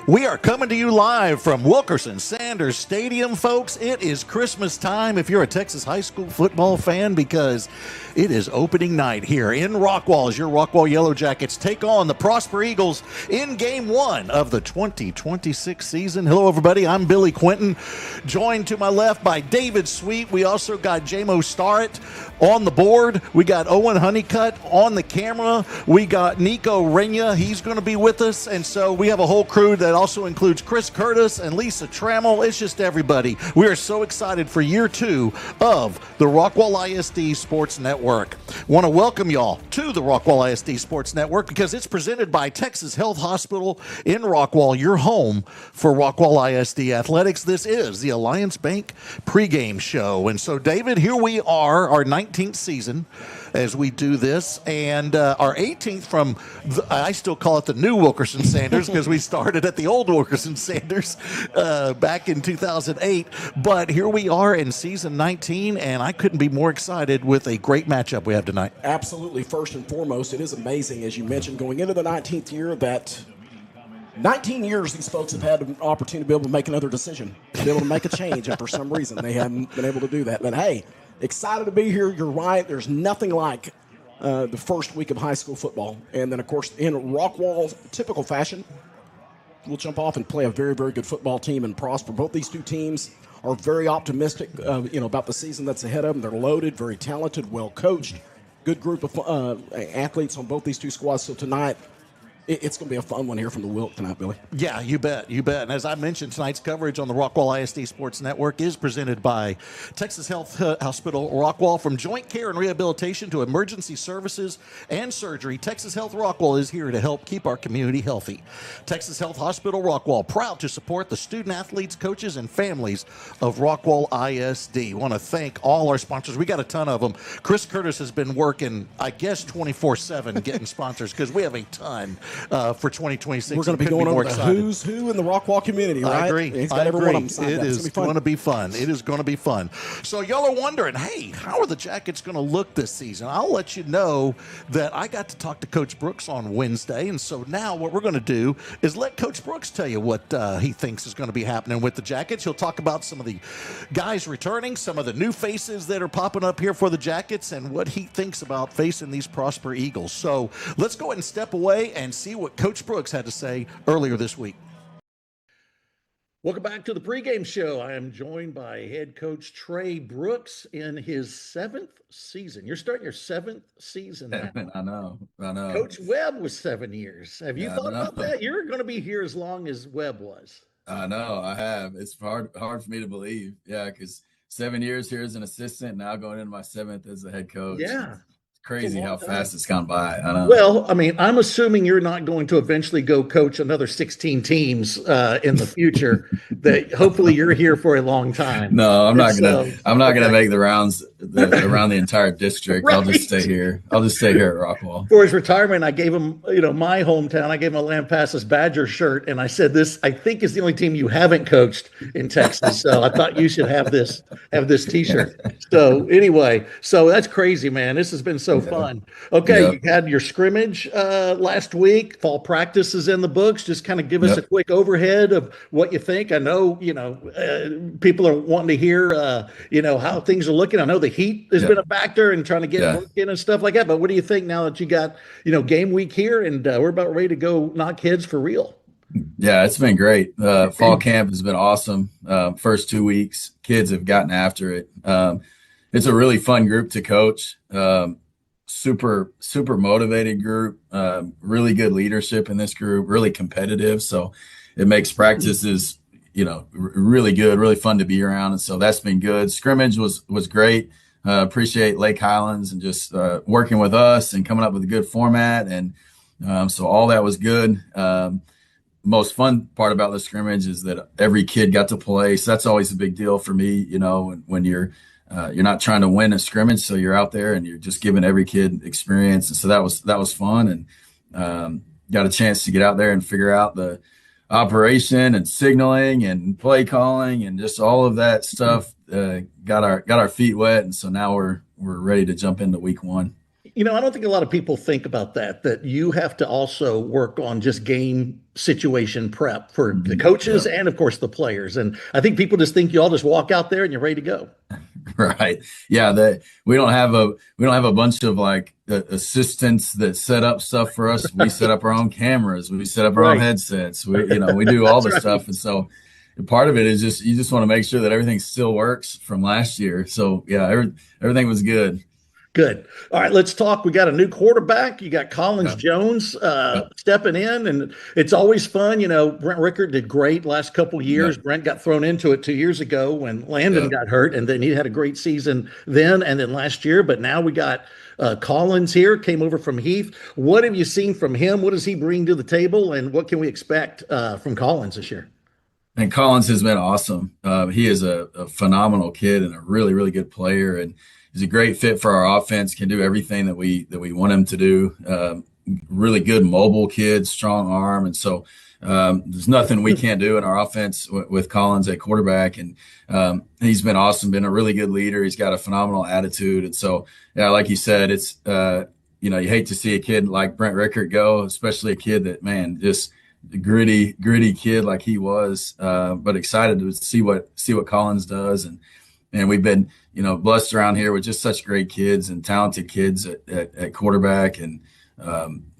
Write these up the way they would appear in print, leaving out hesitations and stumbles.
We are coming to you live from Wilkerson Sanders Stadium, folks. It is Christmas time if you're a Texas high school football fan, because it is opening night here in Rockwall as your Rockwall Yellowjackets take on the Prosper Eagles in Game 1 of the 2026 season. Hello, everybody. I'm Billy Quinton, joined to my left by David Sweet. We also got Jamo Starrett on the board. We got Owen Honeycutt on the camera. We got Nico Renya. He's going to be with us. And so we have a whole crew that also includes Chris Curtis and Lisa Trammell. It's just everybody. We are so excited for year 2 of the Rockwall ISD Sports Network. Want to welcome y'all to the Rockwall ISD Sports Network because it's presented by Texas Health Hospital in Rockwall, your home for Rockwall ISD athletics. This is the Alliance Bank pregame show. And so, David, here we are, our 19th season as we do this, and our 18th from, I still call it the new Wilkerson Sanders because we started at the old Wilkerson Sanders back in 2008. But here we are in season 19, and I couldn't be more excited with a great matchup we have tonight. Absolutely. First and foremost, it is amazing, as you mentioned, going into the 19th year, that 19 years these folks have had an opportunity to be able to make another decision, to be able to make a change, and for some reason they haven't been able to do that. But hey, excited to be here. You're right. There's nothing like the first week of high school football. And then, of course, in Rockwall's typical fashion, we'll jump off and play a very, very good football team in Prosper. Both these two teams are very optimistic, about the season that's ahead of them. They're loaded, very talented, well coached, good group of athletes on both these two squads. So tonight, it's going to be a fun one here from the Wilk tonight, Billy. Yeah, you bet. You bet. And as I mentioned, tonight's coverage on the Rockwall ISD Sports Network is presented by Texas Health Hospital Rockwall. From joint care and rehabilitation to emergency services and surgery, Texas Health Rockwall is here to help keep our community healthy. Texas Health Hospital Rockwall, proud to support the student athletes, coaches, and families of Rockwall ISD. Want to thank all our sponsors. We got a ton of them. Chris Curtis has been working, I guess, 24/7 getting sponsors because we have a ton. For 2026. We're going to be going over the who's who in the Rockwall community, right? I agree. He's got every one of them signed up. It is going to be fun. It is going to be fun. So y'all are wondering, hey, how are the Jackets going to look this season? I'll let you know that I got to talk to Coach Brooks on Wednesday, and so now what we're going to do is let Coach Brooks tell you what he thinks is going to be happening with the Jackets. He'll talk about some of the guys returning, some of the new faces that are popping up here for the Jackets, and what he thinks about facing these Prosper Eagles. So let's go ahead and step away and see what Coach Brooks had to say earlier this week. Welcome back to the pregame show. I am joined by head coach Trey Brooks in his 7th season. You're starting your 7th season now. I know. Coach Webb was 7 years. Have you thought about that? You're going to be here as long as Webb was. I know. I have. It's hard for me to believe. Yeah, because 7 years here as an assistant, now going into my 7th as a head coach. Yeah. Crazy how fast it's gone by. I know. Well, I mean, I'm assuming you're not going to eventually go coach another 16 teams in the future. That hopefully you're here for a long time. No, I'm not gonna make the rounds around the entire district. Right. I'll just stay here. I'll just stay here at Rockwall. For his retirement, I gave him, my hometown. I gave him a Lampasas Badger shirt, and I said, "This, I think, is the only team you haven't coached in Texas." So I thought you should have this T-shirt. So anyway, that's crazy, man. This has been so fun. Okay, you had your scrimmage last week. Fall practice is in the books. Just kind of give us a quick overhead of what you think. I know, people are wanting to hear, how things are looking. I know the heat has been a factor in trying to get work in and stuff like that. But what do you think now that you got, game week here and we're about ready to go knock heads for real? Yeah, it's been great. Fall camp has been awesome. First 2 weeks, kids have gotten after it. It's a really fun group to coach. Super motivated group, really good leadership in this group, really competitive. So it makes practices, really good, really fun to be around. And so that's been good. Scrimmage was great. Appreciate Lake Highlands and just working with us and coming up with a good format. And so all that was good. Most fun part about the scrimmage is that every kid got to play. So that's always a big deal for me, when you're not trying to win a scrimmage, so you're out there and you're just giving every kid experience. And so that was fun, and got a chance to get out there and figure out the operation and signaling and play calling and just all of that stuff. Got our feet wet, and so now we're ready to jump into week 1. I don't think a lot of people think about that you have to also work on just game situation prep for the coaches Yep. and, of course, the players. And I think people just think you all just walk out there and you're ready to go. Right. Yeah, that we don't have a bunch of like assistants that set up stuff for us. We set up our own cameras, we set up our own Right. headsets. We do all That's the right. stuff. And so part of it is just you just want to make sure that everything still works from last year. So yeah, everything was good. Good. All right, let's talk. We got a new quarterback. You got Collins Yep. Jones Yep. stepping in, and it's always fun. Brent Rickard did great last couple years. Yep. Brent got thrown into it 2 years ago when Landon Yep. got hurt, and then he had a great season then and then last year. But now we got Collins here, came over from Heath. What have you seen from him? What does he bring to the table, and what can we expect from Collins this year? And Collins has been awesome. He is a phenomenal kid and a really, really good player, and he's a great fit for our offense. Can do everything that we want him to do. Really good mobile kid, strong arm, and so there's nothing we can't do in our offense with Collins at quarterback. And he's been awesome, been a really good leader. He's got a phenomenal attitude, and so yeah, like you said, it's you hate to see a kid like Brent Rickard go, especially a kid that man just gritty kid like he was, but excited to see what Collins does, and we've been blessed around here with just such great kids and talented kids at quarterback, and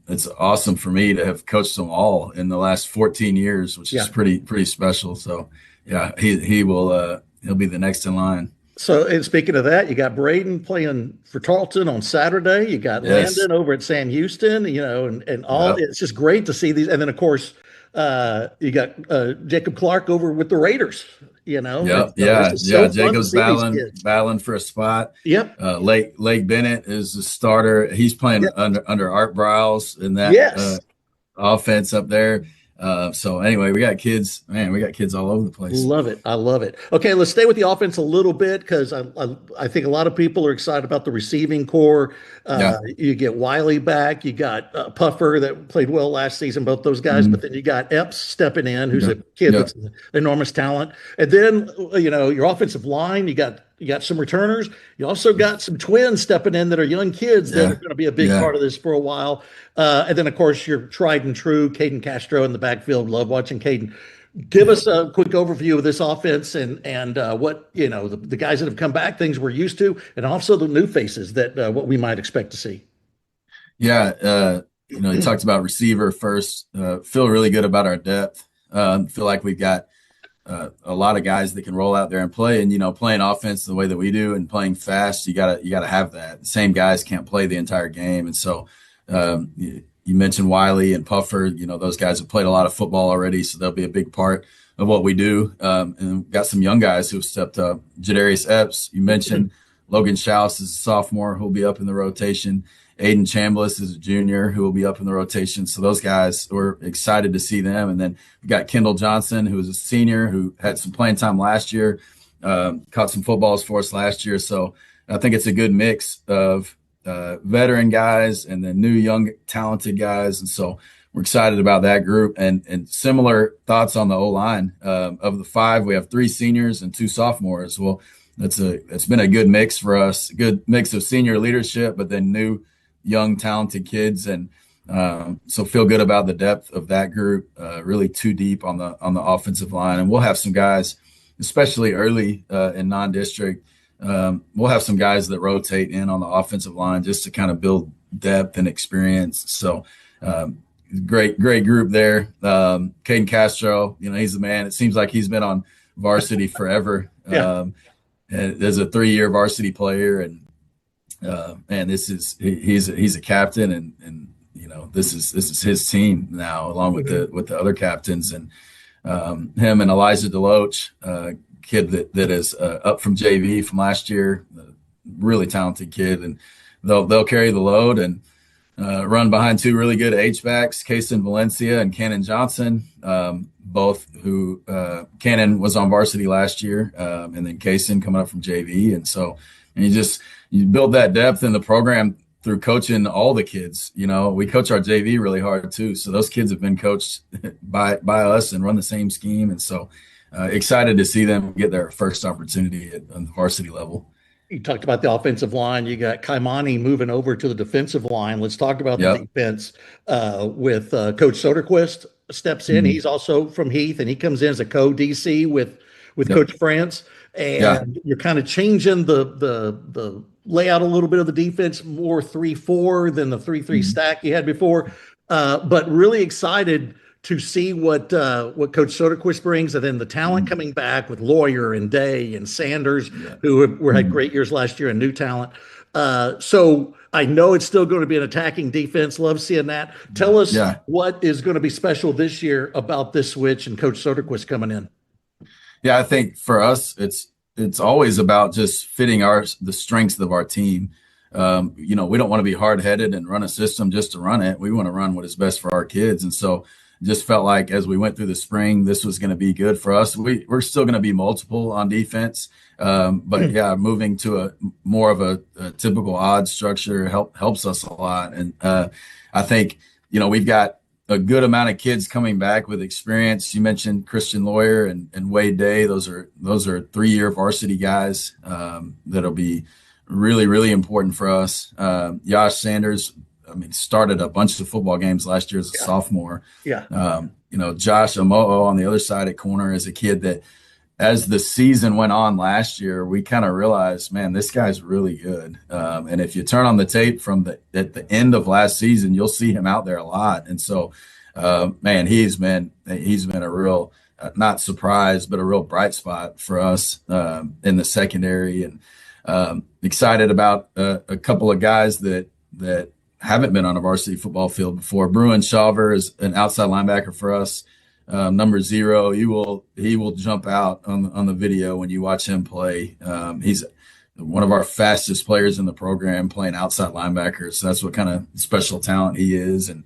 it's awesome for me to have coached them all in the last 14 years, which is Yeah. pretty special. So yeah, he'll be the next in line. So, and speaking of that, you got Braden playing for Tarleton on Saturday. You got Yes. Landon over at Sam Houston, and all. Yep. It's just great to see these. And then, of course, you got Jacob Clark over with the Raiders. And Yep. so this Yeah. is Yeah. so fun to Jacob's see these battling kids. battling for a spot. Yep. Lake Bennett is the starter. He's playing Yep. under Art Briles in that Yes. offense up there. So anyway, we got kids, man, we got kids all over the place. Love it. I love it. Okay, let's stay with the offense a little bit because I think a lot of people are excited about the receiving core. Yeah. You get Wiley back. You got Puffer that played well last season, both those guys. But Mhm. then you got Epps stepping in, who's Yeah. a kid Yeah. that's an enormous talent. And then your offensive line. You got some returners. You also got some twins stepping in that are young kids that Yeah. are going to be a big Yeah. part of this for a while. And then, of course, your tried and true Caden Castro in the backfield. Love watching Caden. Give us a quick overview of this offense and what the guys that have come back, things we're used to, and also the new faces that what we might expect to see. Yeah. You talked about receiver first. Feel really good about our depth. Feel like we've got a lot of guys that can roll out there and play. And playing offense the way that we do and playing fast, you gotta have that. The same guys can't play the entire game, and so you mentioned Wiley and Puffer. Those guys have played a lot of football already, so they'll be a big part of what we do. And we've got some young guys who've stepped up. Jadarius Epps, you mentioned. Logan Schaus is a sophomore who'll be up in the rotation. Aiden Chambliss is a junior who will be up in the rotation. So those guys, we're excited to see them. And then we got Kendall Johnson, who is a senior who had some playing time last year, caught some footballs for us last year. So I think it's a good mix of veteran guys and then new young talented guys. And so we're excited about that group, and similar thoughts on the O-line. Of the five, we have three seniors and two sophomores. Well, it's been a good mix for us, a good mix of senior leadership, but then new young talented kids. And so feel good about the depth of that group, really too deep on the offensive line. And we'll have some guys, especially early in non-district, we'll have some guys that rotate in on the offensive line just to kind of build depth and experience. So great group there. Caden Castro, he's the man. It seems like he's been on varsity forever. Yeah. And there's a 3-year varsity player, and he's a captain, and this is his team now, along with the other captains, and him and Elijah Deloach, kid that is up from JV from last year, really talented kid, and they'll carry the load and run behind two really good H-backs, Kason Valencia and Cannon Johnson, both who Cannon was on varsity last year, and then Kason coming up from JV. And so you build that depth in the program through coaching all the kids. We coach our JV really hard too. So those kids have been coached by us and run the same scheme. And so excited to see them get their first opportunity on the varsity level. You talked about the offensive line. You got Kaimani moving over to the defensive line. Let's talk about the Yep. defense with Coach Soderquist steps in. Mhm. He's also from Heath, and he comes in as a co-DC with Yep. Coach France. Yeah. And you're kind of changing the layout a little bit of the defense, more 3-4 than the 3-3 Mhm. stack you had before. But really excited to see what Coach Soderquist brings, and then the talent Mhm. coming back with Lawyer and Day and Sanders, Yeah. who had Mhm. great years last year, and new talent. So I know it's still going to be an attacking defense. Love seeing that. Tell us Yeah. what is going to be special this year about this switch and Coach Soderquist coming in. Yeah, I think for us, it's always about just fitting the strengths of our team. We don't want to be hard headed and run a system just to run it. We want to run what is best for our kids, and so just felt like as we went through the spring, this was going to be good for us. We're still going to be multiple on defense, but yeah, moving to a more of a typical odd structure helps us a lot, and I think we've got a good amount of kids coming back with experience. You mentioned Christian Lawyer and Wade Day. Those are 3-year varsity guys that'll be really, really important for us. Josh Sanders, I mean, started a bunch of football games last year as a Yeah, sophomore. yeah, Josh Amoo on the other side at corner is a kid that as the season went on last year, we kind of realized, man, this guy's really good. And if you turn on the tape at the end of last season, you'll see him out there a lot. And so, man, he's been a real not surprise, but a real bright spot for us in the secondary. And excited about a couple of guys that haven't been on a varsity football field before. Bruin Shaver is an outside linebacker for us. Number 0, he will jump out on the video when you watch him play. He's one of our fastest players in the program playing outside linebacker. So that's what kind of special talent he is. And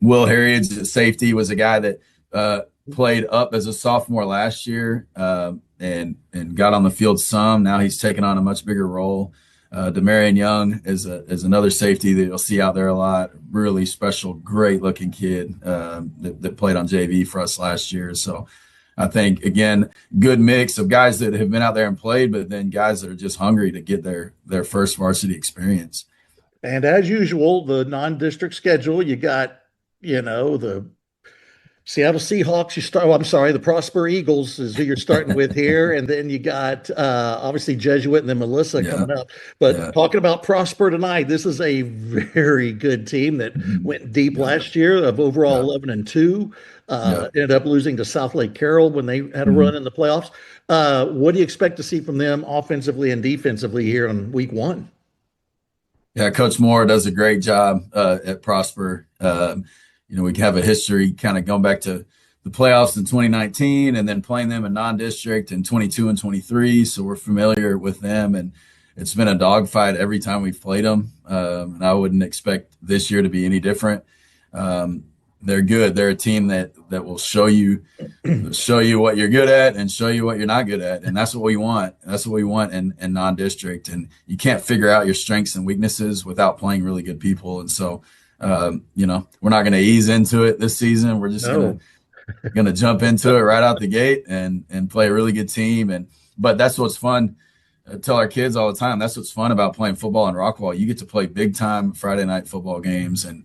Will Harriage at safety was a guy that played up as a sophomore last year and got on the field some. Now he's taken on a much bigger role. Demarion Young is another safety that you'll see out there a lot. Really special, great looking kid that played on JV for us last year. So I think, again, good mix of guys that have been out there and played, but then guys that are just hungry to get their first varsity experience. and as usual, the non-district schedule. You got the Seattle Seahawks, I'm sorry, the Prosper Eagles is who you're starting with here. And then you got obviously Jesuit and then Melissa Yeah, coming up. But yeah, talking about Prosper tonight, this is a very good team that mhm, went deep yeah, last year of overall yeah, 11-2. yeah. Ended up losing to South Lake Carroll when they had a run Mhm. in the playoffs. What do you expect to see from them offensively and defensively here on week one? Yeah, Coach Moore does a great job at Prosper. We have a history kind of going back to the playoffs in 2019 and then playing them in non-district in 22 and 23. So we're familiar with them, and it's been a dogfight every time we've played them. And I wouldn't expect this year to be any different. They're good. They're a team that will show you what you're good at and show you what you're not good at. And that's what we want. That's what we want in non-district. And you can't figure out your strengths and weaknesses without playing really good people. And so, we're not going to ease into it this season. We're just No, gonna jump into it right out the gate and play a really good team. But that's what's fun. I tell our kids all the time, that's what's fun about playing football in Rockwall. You get to play big time Friday night football games, and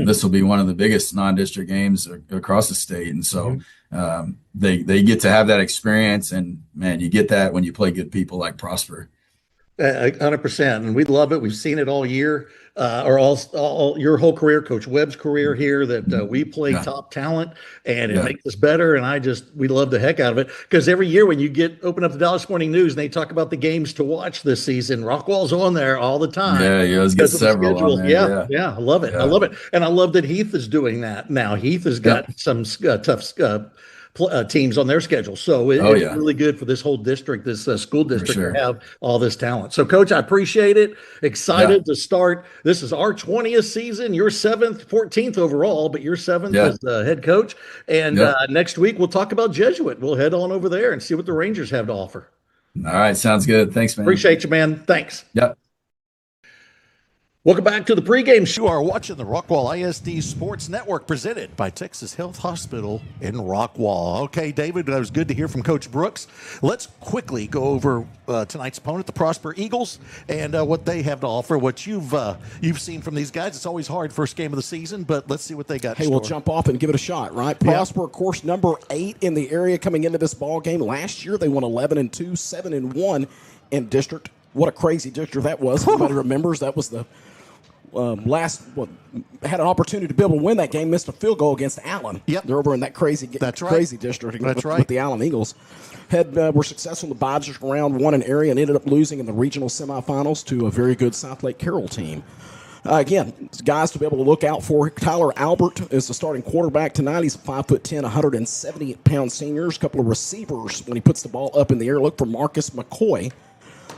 this will be one of the biggest non-district games across the state. And so they get to have that experience, and man, you get that when you play good people like Prosper. 100%, and we love it. We've seen it all year, or all your whole career, Coach Webb's career here. That we play Yeah, top talent, and it yeah, makes us better. And we love the heck out of it because every year when you open up the Dallas Morning News and they talk about the games to watch this season, Rockwall's on there all the time yeah. You always get because of the several on schedule. there. Yeah, Yeah, yeah, I love it. I yeah, love it, and I love that Heath is doing that now. Heath has got yep. some tough teams on their schedule. So Oh it's yeah, really good for this whole district, this school for district, to sure. have all this talent. So, Coach, I appreciate it. Yeah, Excited to start. This is our 20th season, your seventh, 14th overall, but your seventh yeah, as the head coach. And yep. next week, we'll talk about Jesuit. We'll head on over there and see what the Rangers have to offer. All right, sounds good. Thanks, man. Appreciate you, man. Thanks. Yep. Welcome back to the pregame show. You are watching the Rockwall ISD Sports Network presented by Texas Health Hospital in Rockwall. Okay, David, it was good to hear from Coach Brooks. Let's quickly go over tonight's opponent, the Prosper Eagles, and what they have to offer, what you've seen from these guys. It's always hard first game of the season, but let's see what they got. Hey, we'll jump off and give it a shot, right? Prosper, of course, number 8 in the area coming into this ball game. Last year they won 11-2, 7-1 in district. What a crazy district that was. Everybody remembers that was the had an opportunity to be able to win that game, missed a field goal against Allen. Yep. They're over in that crazy district with the Allen Eagles. Were successful in the bi-district round, won an area, and ended up losing in the regional semifinals to a very good South Lake Carroll team. Again, guys to be able to look out for. Tyler Albert is the starting quarterback tonight. He's a 5'10", 170-pound senior. A couple of receivers when he puts the ball up in the air. Look for Marcus McCoy,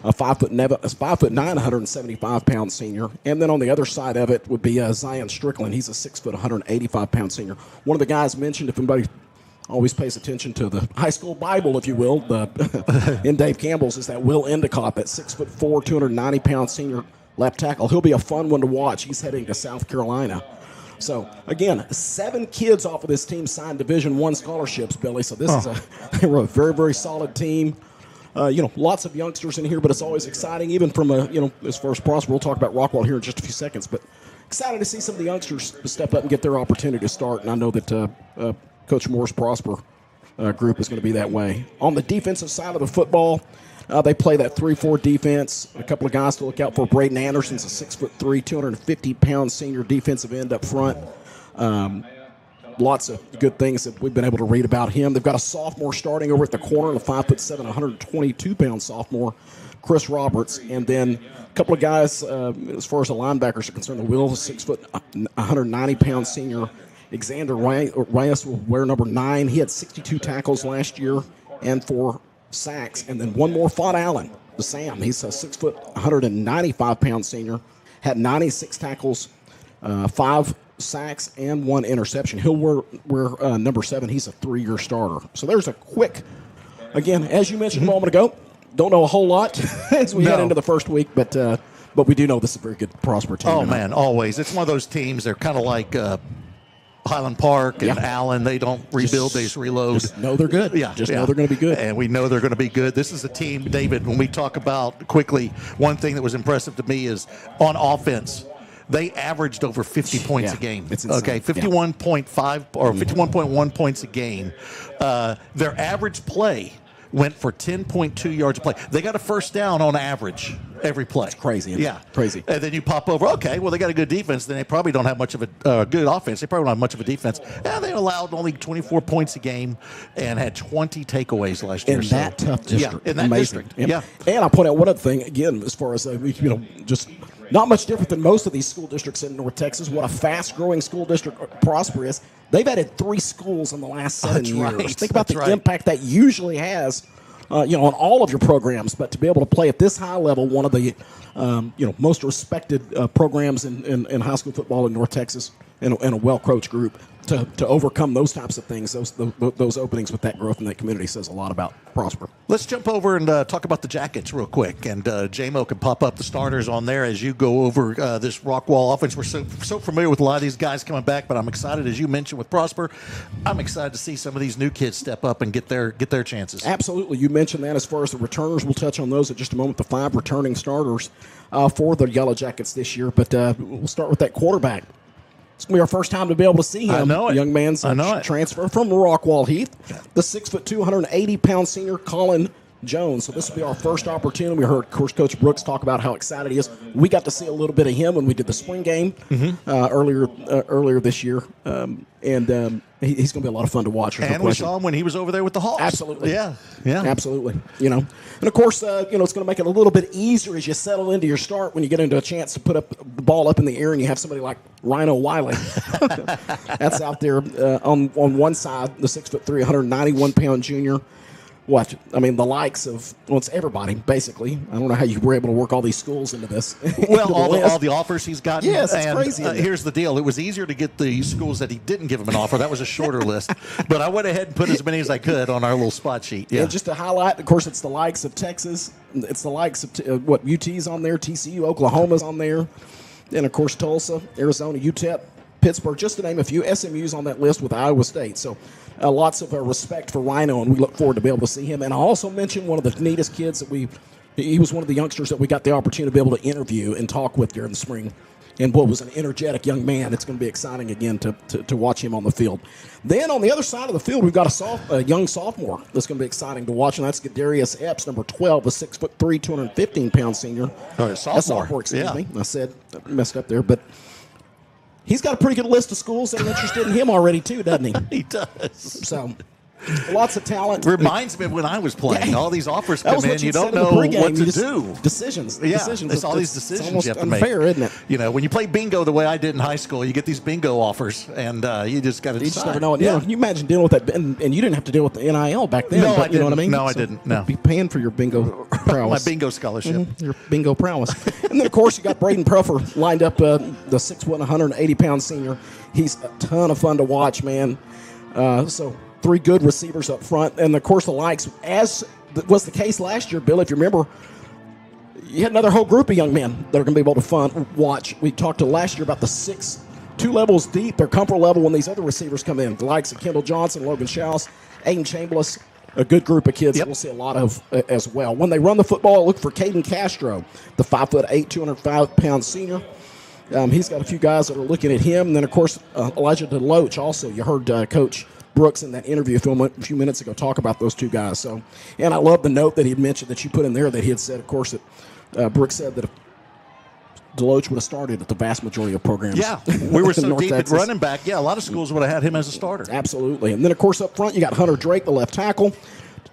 a 5'9", 175-pound senior. And then on the other side of it would be Zion Strickland. He's a 6', 185-pound senior. One of the guys mentioned, if anybody always pays attention to the high school Bible, if you will, in Dave Campbell's, is that Will Endicott, that 6'4", 290-pound senior left tackle. He'll be a fun one to watch. He's heading to South Carolina. So, again, 7 kids off of this team signed Division I scholarships, Billy. So this is they were a very, very solid team. Lots of youngsters in here, but it's always exciting, even from as far as Prosper. We'll talk about Rockwall here in just a few seconds, but excited to see some of the youngsters step up and get their opportunity to start, and I know that Coach Moore's Prosper group is going to be that way. On the defensive side of the football, they play that 3-4 defense. A couple of guys to look out for. Braden Anderson's a 6'3", 250-pound senior defensive end up front. Lots of good things that we've been able to read about him. They've got a sophomore starting over at the corner, a 5'7", 122-pound sophomore, Chris Roberts. And then a couple of guys, as far as the linebackers are concerned, the Will, a 6', 190-pound senior, Xander Reyes will wear number 9. He had 62 tackles last year and 4 sacks. And then one more, Fod Allen, the Sam. He's a 6', 195-pound senior, had 96 tackles, 5 sacks and 1 interception. He'll wear number 7. He's a 3-year starter. So there's a quick, again, as you mentioned a moment ago, don't know a whole lot as we head into the first week, but we do know this is a very good Prosper team. Oh, man, always. It's one of those teams, they're kind of like Highland Park and Allen. They don't rebuild, they just reload. Just know they're good. Know they're going to be good. And we know they're going to be good. This is a team, David, when we talk about quickly, one thing that was impressive to me is on offense, they averaged over 50 points a game. It's insane. Okay, 51.5 or 51.1 points a game. Their average play went for 10.2 yards a play. They got a first down on average every play. It's crazy. Crazy. And then you pop over, okay, well, they got a good defense. Then they probably don't have much of a good offense. They probably don't have much of a defense. And they allowed only 24 points a game and had 20 takeaways last year. In that tough district. Yeah, in that district. Yeah. And I'll point out one other thing, again, as far as, just not much different than most of these school districts in North Texas. What a fast-growing school district Prosper is. They've added 3 schools in the last 7 years. Right. Think about the impact that usually has, on all of your programs. But to be able to play at this high level, one of the, most respected programs in high school football in North Texas, and a well-coached group, to overcome those types of things, those openings with that growth in that community says a lot about Prosper. Let's jump over and talk about the Jackets real quick. And J-Mo can pop up the starters on there as you go over this Rockwall offense. We're so familiar with a lot of these guys coming back, but I'm excited, as you mentioned, with Prosper. I'm excited to see some of these new kids step up and get their chances. Absolutely. You mentioned that as far as the returners. We'll touch on those in just a moment, the 5 returning starters for the Yellowjackets this year. But we'll start with that quarterback. It's going to be our first time to be able to see him. I know it. Young man's transfer from Rockwall Heath. The 6'2", 280-pound senior Colin Jones. So this will be our first opportunity. We heard, of course, Coach Brooks talk about how excited he is. We got to see a little bit of him when we did the spring game earlier this year. He's going to be a lot of fun to watch. And we saw him when he was over there with the Hawks. Absolutely. Yeah. Absolutely. And of course, it's going to make it a little bit easier as you settle into your start when you get into a chance to put up the ball up in the air and you have somebody like Rhino Wiley. That's out there on one side, the 6'3", 191-pound junior. The likes of, it's everybody, basically. I don't know how you were able to work all these schools into this. Well, all the offers he's gotten. Yes, it's crazy. Here's the deal. It was easier to get the schools that he didn't give him an offer. That was a shorter list. But I went ahead and put as many as I could on our little spot sheet. Yeah. And just to highlight, of course, it's the likes of Texas. It's the likes of, UT's on there, TCU, Oklahoma's on there. Then, of course, Tulsa, Arizona, UTEP, Pittsburgh, just to name a few. SMU's on that list with Iowa State. So lots of respect for Rhino, and we look forward to be able to see him. And I also mentioned one of the neatest kids that he was one of the youngsters that we got the opportunity to be able to interview and talk with during the spring. And what was an energetic young man. It's going to be exciting again to watch him on the field. Then on the other side of the field, we've got a young sophomore that's going to be exciting to watch, and that's Darius Epps, number 12, a 6'3", 215-pound senior. Oh, sophomore. Excuse me. I messed up there, but he's got a pretty good list of schools that are interested in him already too, doesn't he? He does. So lots of talent. Reminds me of when I was playing. Yeah. All these offers come in. You don't in the know pregame. what to do. Decisions. Yeah, decisions. it's all these decisions you have to make. It's almost unfair, isn't it? You know, when you play bingo the way I did in high school, you get these bingo offers, and you just got to decide. You just never know. Yeah. Can you imagine dealing with that? And you didn't have to deal with the NIL back then. No, I You know what I mean? No, I didn't. No. You'd be paying for your bingo prowess. My bingo scholarship. Your bingo prowess. And then, of course, you got Braden Pruffer lined up, the 6'1", 180-pound senior. He's a ton of fun to watch, man. So 3 good receivers up front. And, of course, the likes, as was the case last year, Bill, if you remember, you had another whole group of young men that are going to be able to watch. We talked to last year about the 2 levels deep, their comfort level when these other receivers come in. The likes of Kendall Johnson, Logan Schaus, Aiden Chambliss, a good group of kids that we'll see a lot of as well. When they run the football, look for Caden Castro, the 5'8", 205-pound senior. He's got a few guys that are looking at him. And then, of course, Elijah DeLoach also. You heard Coach Brooks in that interview a few minutes ago talk about those 2 guys. So, and I love the note that he had mentioned that you put in there that he had said, of course, that Brooks said that if DeLoach would have started at the vast majority of programs. Yeah, we were so deep Texas. at running back. Yeah, a lot of schools would have had him as a starter. Absolutely. And then, of course, up front, you got Hunter Drake, the left tackle.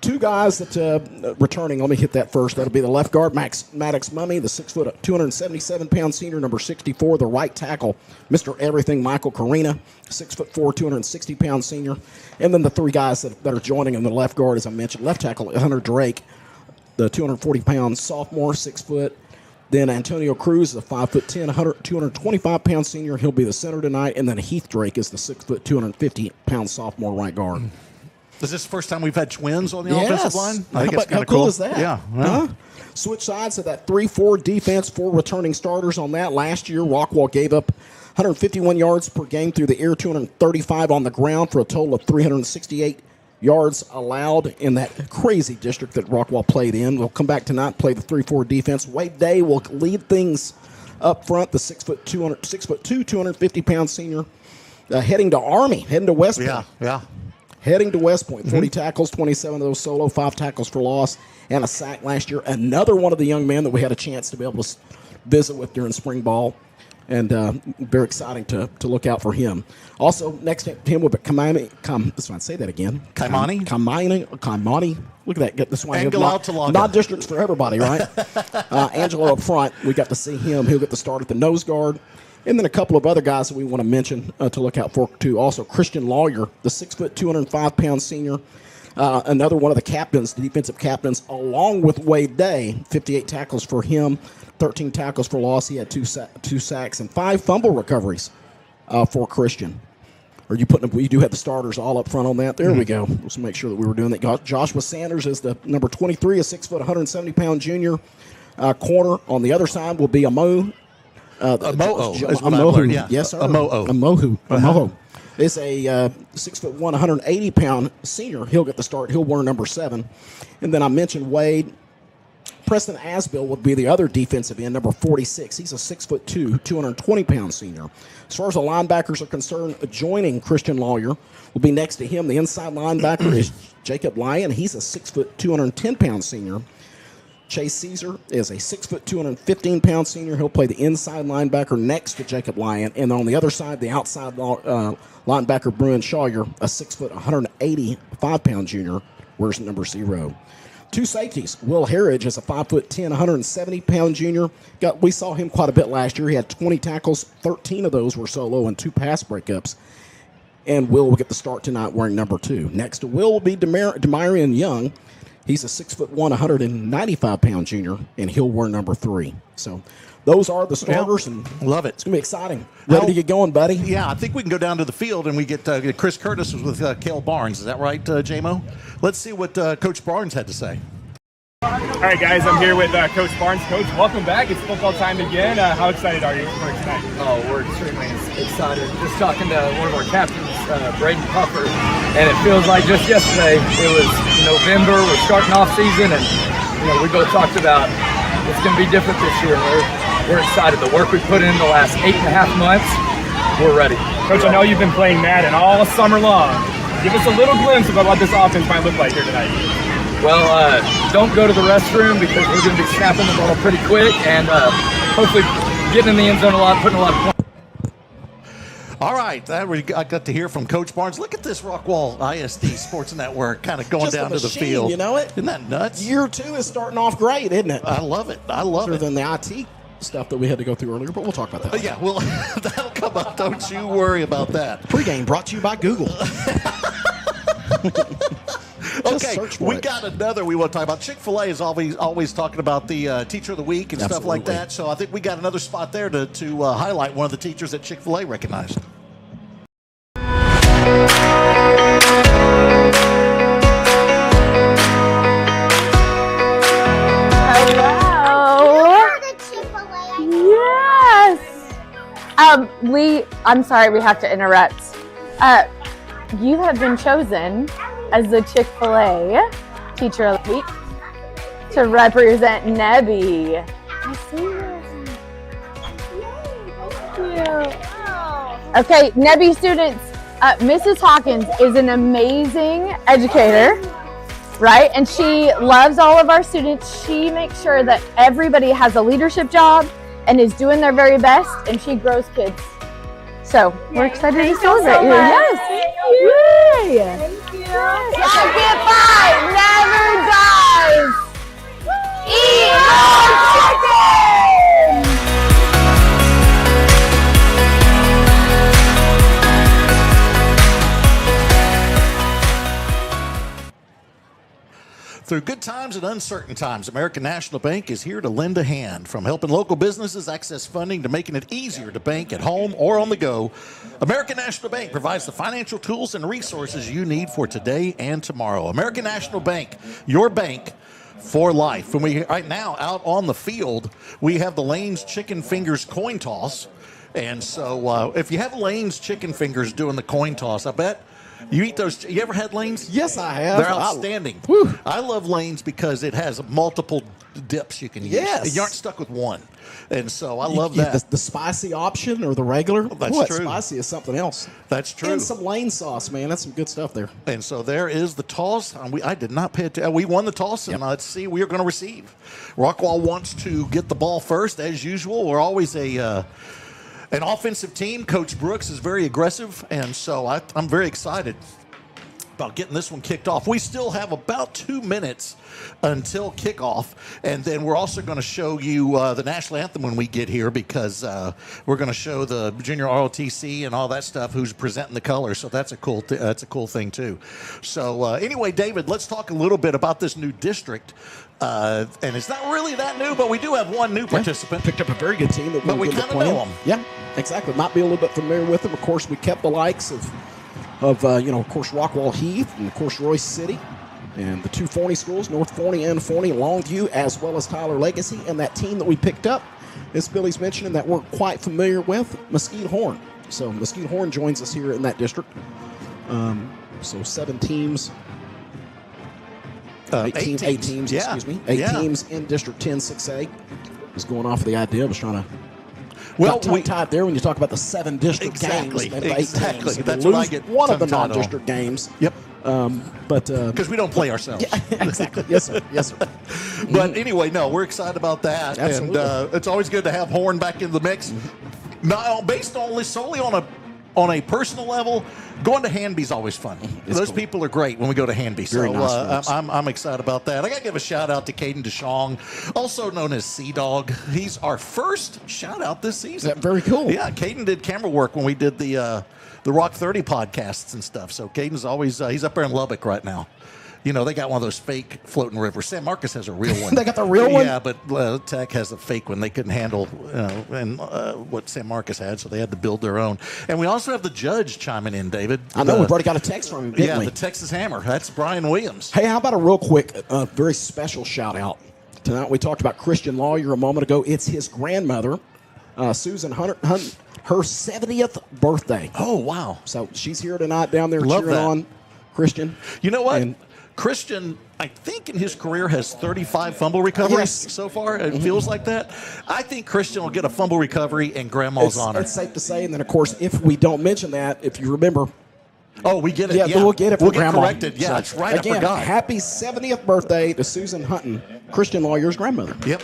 2 guys that returning. Let me hit that first. That'll be the left guard, Maddox Mummy, the 6', 277-pound senior, number 64. The right tackle, Mr. Everything, Michael Carina, 6'4", 260-pound senior. And then the 3 guys that are joining him, the left guard, as I mentioned, left tackle, Hunter Drake, the 240-pound sophomore, 6 foot. Then Antonio Cruz, the 5'10", 225-pound senior. He'll be the center tonight. And then Heath Drake is the 6', 250-pound sophomore right guard. Is this the first time we've had twins on the offensive line? I think it's kind How of cool. is that? Yeah. Huh? Switch sides to that 3-4 defense, 4 returning starters on that. Last year, Rockwall gave up 151 yards per game through the air, 235 on the ground for a total of 368 yards allowed in that crazy district that Rockwall played in. We'll come back tonight and play the 3-4 defense. Wade Day will lead things up front, the 6'2", 250-pound senior, heading to Army, heading to West Point. Yeah. Heading to West Point, 40 tackles, 27 of those solo, 5 tackles for loss, and a sack last year. Another one of the young men that we had a chance to be able to visit with during spring ball, and very exciting to look out for him. Also, next to him will be say that again. Kaimani. Look at that. Get this one. Not districts for everybody, right? Angelo up front, we got to see him. He'll get the start at the nose guard. And then a couple of other guys that we want to mention to look out for, too. Also, Christian Lawyer, the 6', 205-pound senior. Another one of the captains, the defensive captains, along with Wade Day. 58 tackles for him, 13 tackles for loss. He had 2 sacks and 5 fumble recoveries for Christian. You do have the starters all up front on that. There we go. Let's make sure that we were doing that. Joshua Sanders is the number 23, a 6', 170-pound junior. Corner on the other side will be Amohu. Amohu. Yeah. Yes, sir. Amohu. Amohu. It's a 6'1", 180-pound senior. He'll get the start. He'll wear number 7. And then I mentioned Wade. Preston Asbill would be the other defensive end, number 46. He's a 6'2", 220-pound senior. As far as the linebackers are concerned, joining Christian Lawyer will be next to him. The inside linebacker is Jacob Lyon. He's a 6', 210-pound senior. Chase Caesar is a 6', 215-pound senior. He'll play the inside linebacker next to Jacob Lyon. And on the other side, the outside linebacker, Bruin Shawyer, a 6', 185-pound junior, wears number 0. 2 safeties. Will Harridge is a 5'10", 170-pound junior. We saw him quite a bit last year. He had 20 tackles. 13 of those were solo and 2 pass breakups. And Will get the start tonight wearing number 2. Next to Will be Demarion Young. He's a 6'1", 195-pound junior, and he'll wear number 3. So those are the starters, and love it. It's going to be exciting. Ready to get going, buddy? Yeah, I think we can go down to the field, and we get Chris Curtis with Cale Barnes. Is that right, J-Mo? Let's see what Coach Barnes had to say. All right, guys, I'm here with Coach Barnes. Coach, welcome back. It's football time again. How excited are you for tonight? Oh, we're extremely excited. Just talking to one of our captains, Braden Puffer, and it feels like just yesterday it was November. We're starting off season, and we both talked about it's going to be different this year. We're excited. The work we put in the last 8.5 months, we're ready. Coach, I know you've been playing Madden all summer long. Give us a little glimpse about what this offense might look like here tonight. Well, don't go to the restroom because we're going to be snapping the ball pretty quick and hopefully getting in the end zone a lot, putting a lot of points. All right, I got to hear from Coach Barnes. Look at this Rockwall ISD Sports Network kind of going Just down a to the machine, field. you know it? Isn't that nuts? Year 2 is starting off great, isn't it? I love it. I love Other it. than the IT stuff that we had to go through earlier, but we'll talk about that. Yeah, well, that'll come up. Don't you worry about that. Pre-game brought to you by Google. Okay, search for we it. got another we want to talk about. Chick-fil-A is always talking about the Teacher of the Week and stuff like Absolutely. that. So I think we got another spot there to highlight one of the teachers that Chick-fil-A recognized. Hello. Yes. I'm sorry we have to interrupt. You have been chosen as the Chick-fil-A Teacher of the Week to represent Nebby. I see you. Thank you. Okay, Nebby students, Mrs. Hawkins is an amazing educator, right? And she loves all of our students. She makes sure that everybody has a leadership job and is doing their very best, and she grows kids. So we're excited to celebrate you. Yes. Yay. Thank you. Champion 5 never dies. Eat more chicken. Through good times and uncertain times, American National Bank is here to lend a hand. From helping local businesses access funding to making it easier to bank at home or on the go, American National Bank provides the financial tools and resources you need for today and tomorrow. American National Bank, your bank for life. When right now out on the field, we have the Lane's Chicken Fingers coin toss. And so if you have Lane's Chicken Fingers doing the coin toss, I bet you eat those. You ever had Lane's? Yes, I have. They're outstanding. I love Lane's because it has multiple dips you can use. Yes. You aren't stuck with one. And so I love that. The spicy option or the regular. That's Boy, true. Spicy is something else. That's true. And some Lane sauce, man. That's some good stuff there. And so there is the toss. I did not pay attention. We won the toss, and let's see, we are going to receive. Rockwall wants to get the ball first, as usual. We're always an offensive team. Coach Brooks is very aggressive, and so I'm very excited about getting this one kicked off. We still have about 2 minutes until kickoff, and then we're also going to show you the national anthem when we get here, because we're going to show the junior ROTC and all that stuff who's presenting the colors. So that's a cool thing too. So anyway, David, let's talk a little bit about this new district. And it's not really that new, but we do have one new participant. Picked up a very good team that But we kind of know 'em. Yeah, exactly. Might be a little bit familiar with them. Of course, we kept the likes of of course, Rockwall Heath and, of course, Royce City and the two Forney schools, North Forney and Forney, Longview, as well as Tyler Legacy. And that team that we picked up, as Billy's mentioning, that we're quite familiar with, Mesquite Horn. So Mesquite Horn joins us here in that district. So 7 teams. 8 teams, yeah. excuse me. 8 teams in District 10 6A. Just going off the idea. I was trying to. Well, we tied there when you talk about the 7 district Exactly, games. exactly. Teams. That's We what I lose get one of the tongue-tied on. non-district games. Yep. But Because we don't play ourselves. yeah, exactly. Yes, sir. Yes, sir. But anyway, no, we're excited about that. Absolutely. And it's always good to have Horn back in the mix. Not based solely on a personal level, going to Hanby's always fun. Those cool. people are great when we go to Hanby. Very So nice folks. I'm excited about that. I got to give a shout out to Caden DeShong, also known as Sea Dog. He's our first shout out this season. Is that very cool? Yeah, Caden did camera work when we did the Rock 30 podcasts and stuff. So Caden's always he's up there in Lubbock right now. They got one of those fake floating rivers. San Marcos has a real one. They got the real one? Yeah, but Tech has a fake one. They couldn't handle what San Marcos had, so they had to build their own. And we also have the judge chiming in, David. I know. We've already got a text from him, didn't we? The Texas Hammer. That's Brian Williams. Hey, how about a real quick, very special shout-out? Tonight we talked about Christian Lawyer a moment ago. It's his grandmother, Susan Hunter, her 70th birthday. Oh, wow. So she's here tonight down there Love cheering that. on Christian. You know what? And Christian, I think in his career has 35 fumble recoveries so far. It feels like that. I think Christian will get a fumble recovery in Grandma's honor. It's safe to say. And then, of course, if we don't mention that, if you remember. Oh, we get it. Yeah, we'll get it for We'll Grandma. get corrected. Yeah, So, that's right. Again, I forgot. happy 70th birthday to Susan Hutton, Christian Lawyer's grandmother. Yep.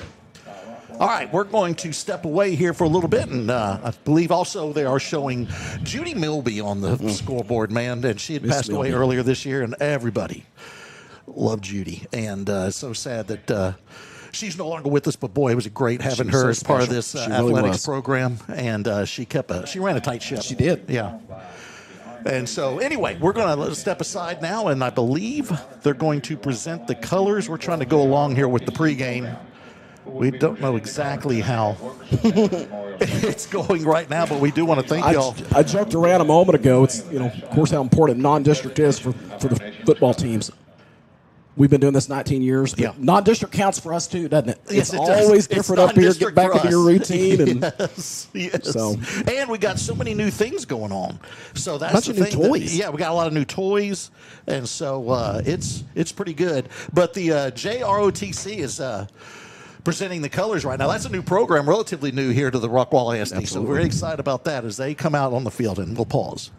All right, we're going to step away here for a little bit, and I believe also they are showing Judy Milby on the scoreboard, man, and she had passed away earlier this year, and everybody loved Judy, and it's so sad that she's no longer with us, but boy, it was great having her as part of this athletics program, and she ran a tight ship. She did. Yeah. And so, anyway, we're going to step aside now, and I believe they're going to present the colors. We're trying to go along here with the pregame. We don't know exactly how it's going right now, but we do want to thank y'all. I joked around a moment ago. It's, of course, how important non-district is for the football teams. We've been doing this 19 years. But non-district counts for us too, doesn't it? Yes, it's it does. always different up here. Get back into your routine. And yes. So. And we got so many new things going on. So that's bunch the of new thing. toys. We got a lot of new toys, and so it's pretty good. But the JROTC is presenting the colors right now. That's a new program, relatively new here to the Rockwall ISD. Absolutely. So we're very excited about that as they come out on the field, and we'll pause.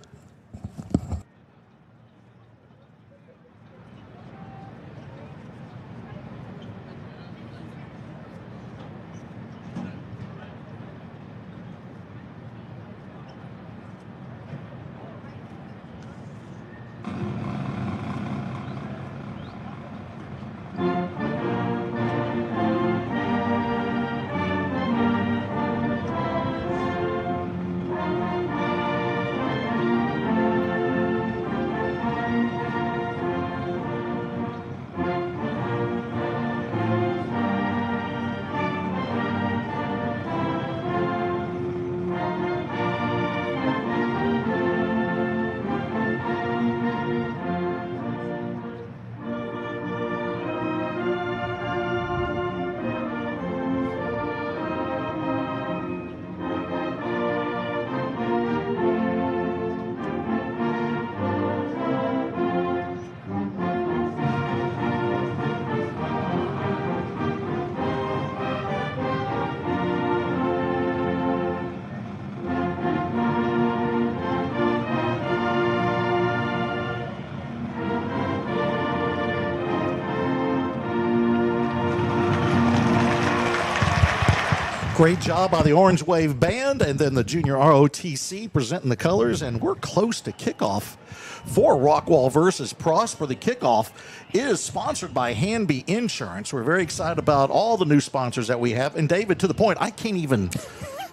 Great job by the Orange Wave Band, and then the Junior ROTC presenting the colors, and we're close to kickoff for Rockwall versus Prosper. The kickoff is sponsored by Hanby Insurance. We're very excited about all the new sponsors that we have, and David, to the point, I can't even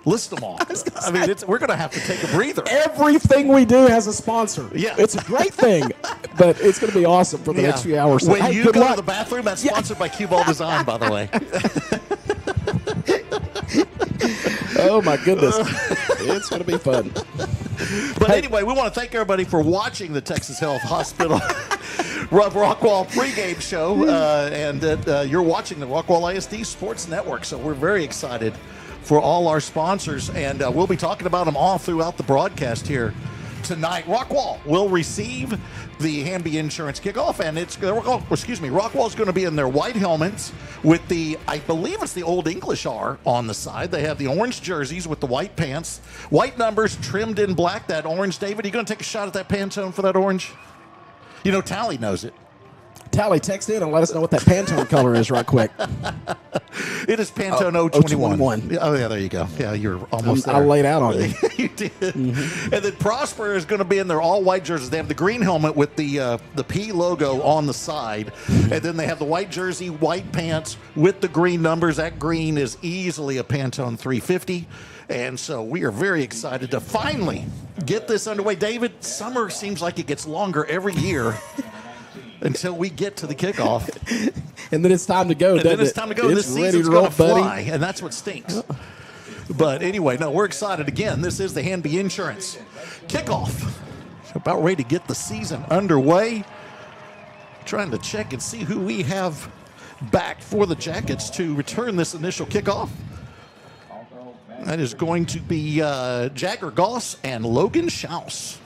list them all. I mean, we're going to have to take a breather. everything we do has a sponsor. Yeah. It's a great thing, but it's going to be awesome for the next few hours. So, When hey, you good go luck. to the bathroom, that's sponsored by Cue Ball Design, by the way. Oh, my goodness. It's going to be fun. But anyway, we want to thank everybody for watching the Texas Health Hospital Rockwall pregame show. And you're watching the Rockwall ISD Sports Network. So we're very excited for all our sponsors. And we'll be talking about them all throughout the broadcast here tonight. Rockwall will receive the Hanby Insurance kickoff, and Rockwall's going to be in their white helmets with the, I believe it's the Old English R on the side. They have the orange jerseys with the white pants, white numbers trimmed in black. That orange, David, are you going to take a shot at that Pantone for that orange? You know, Tally knows it. Tally, text in and let us know what that Pantone color is right quick. It is Pantone 021. Oh, yeah, there you go. Yeah, you're almost there. I laid out on you. You did. Mm-hmm. And then Prosper is going to be in their all-white jerseys. They have the green helmet with the P logo on the side. And then they have the white jersey, white pants with the green numbers. That green is easily a Pantone 350. And so we are very excited to finally get this underway. David, summer seems like it gets longer every year. until we get to the kickoff. And then it's time to go. And then it's time to go. This season's going to fly, and that's what stinks. But anyway, no, we're excited again. This is the Hanby Insurance kickoff. About ready to get the season underway. Trying to check and see who we have back for the Jackets to return this initial kickoff. That is going to be Jagger Goss and Logan Schaus.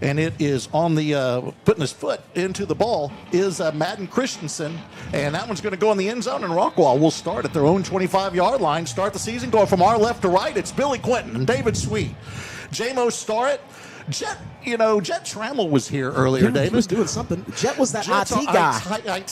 And it is on the putting his foot into the ball is Madden Christensen. And that one's going to go in the end zone, and Rockwall will start at their own 25-yard line. Start the season going from our left to right. It's Billy Quinton and David Sweet. J-Mo Starrett. Jet Trammell was here earlier, David. He was doing something. Jet was that Jet's IT guy.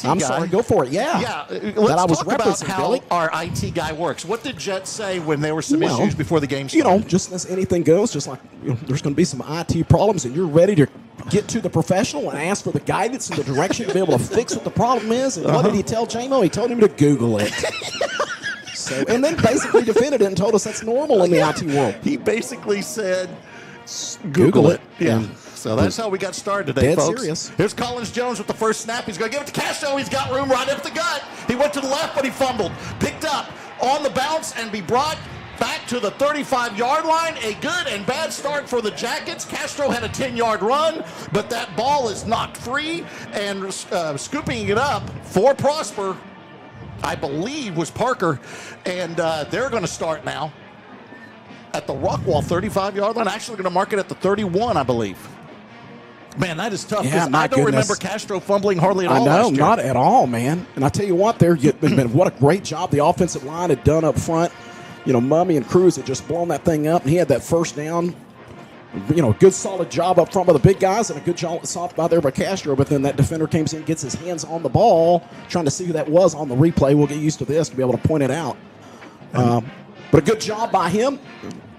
I'm guy. sorry, go for it. Yeah. Yeah. Let's talk about how Billy. our IT guy works. What did Jet say when there were some issues before the game started? You know, just as anything goes, just like there's going to be some IT problems, and you're ready to get to the professional and ask for the guidance and the direction to be able to fix what the problem is. And what did he tell J-Mo? He told him to Google it. And then basically defended it and told us that's normal in the IT world. He basically said, Google it. Yeah. So that's how we got started today, Dead folks. serious. Here's Collins Jones with the first snap. He's going to give it to Castro. He's got room right up the gut. He went to the left, but he fumbled. Picked up on the bounce and be brought back to the 35-yard line. A good and bad start for the Jackets. Castro had a 10-yard run, but that ball is knocked free, and scooping it up for Prosper, I believe, was Parker. And they're going to start now at the Rockwall 35-yard line. Actually going to mark it at the 31, I believe. Man, that is tough. Yeah, I don't remember Castro fumbling hardly at all. I know, last year. not at all, man. And I tell you what, what a great job the offensive line had done up front. You know, Mummy and Cruz had just blown that thing up, and he had that first down. You know, good solid job up front by the big guys, and a good job soft by there by Castro. But then that defender comes in, gets his hands on the ball, trying to see who that was on the replay. We'll get used to this to be able to point it out. But a good job by him.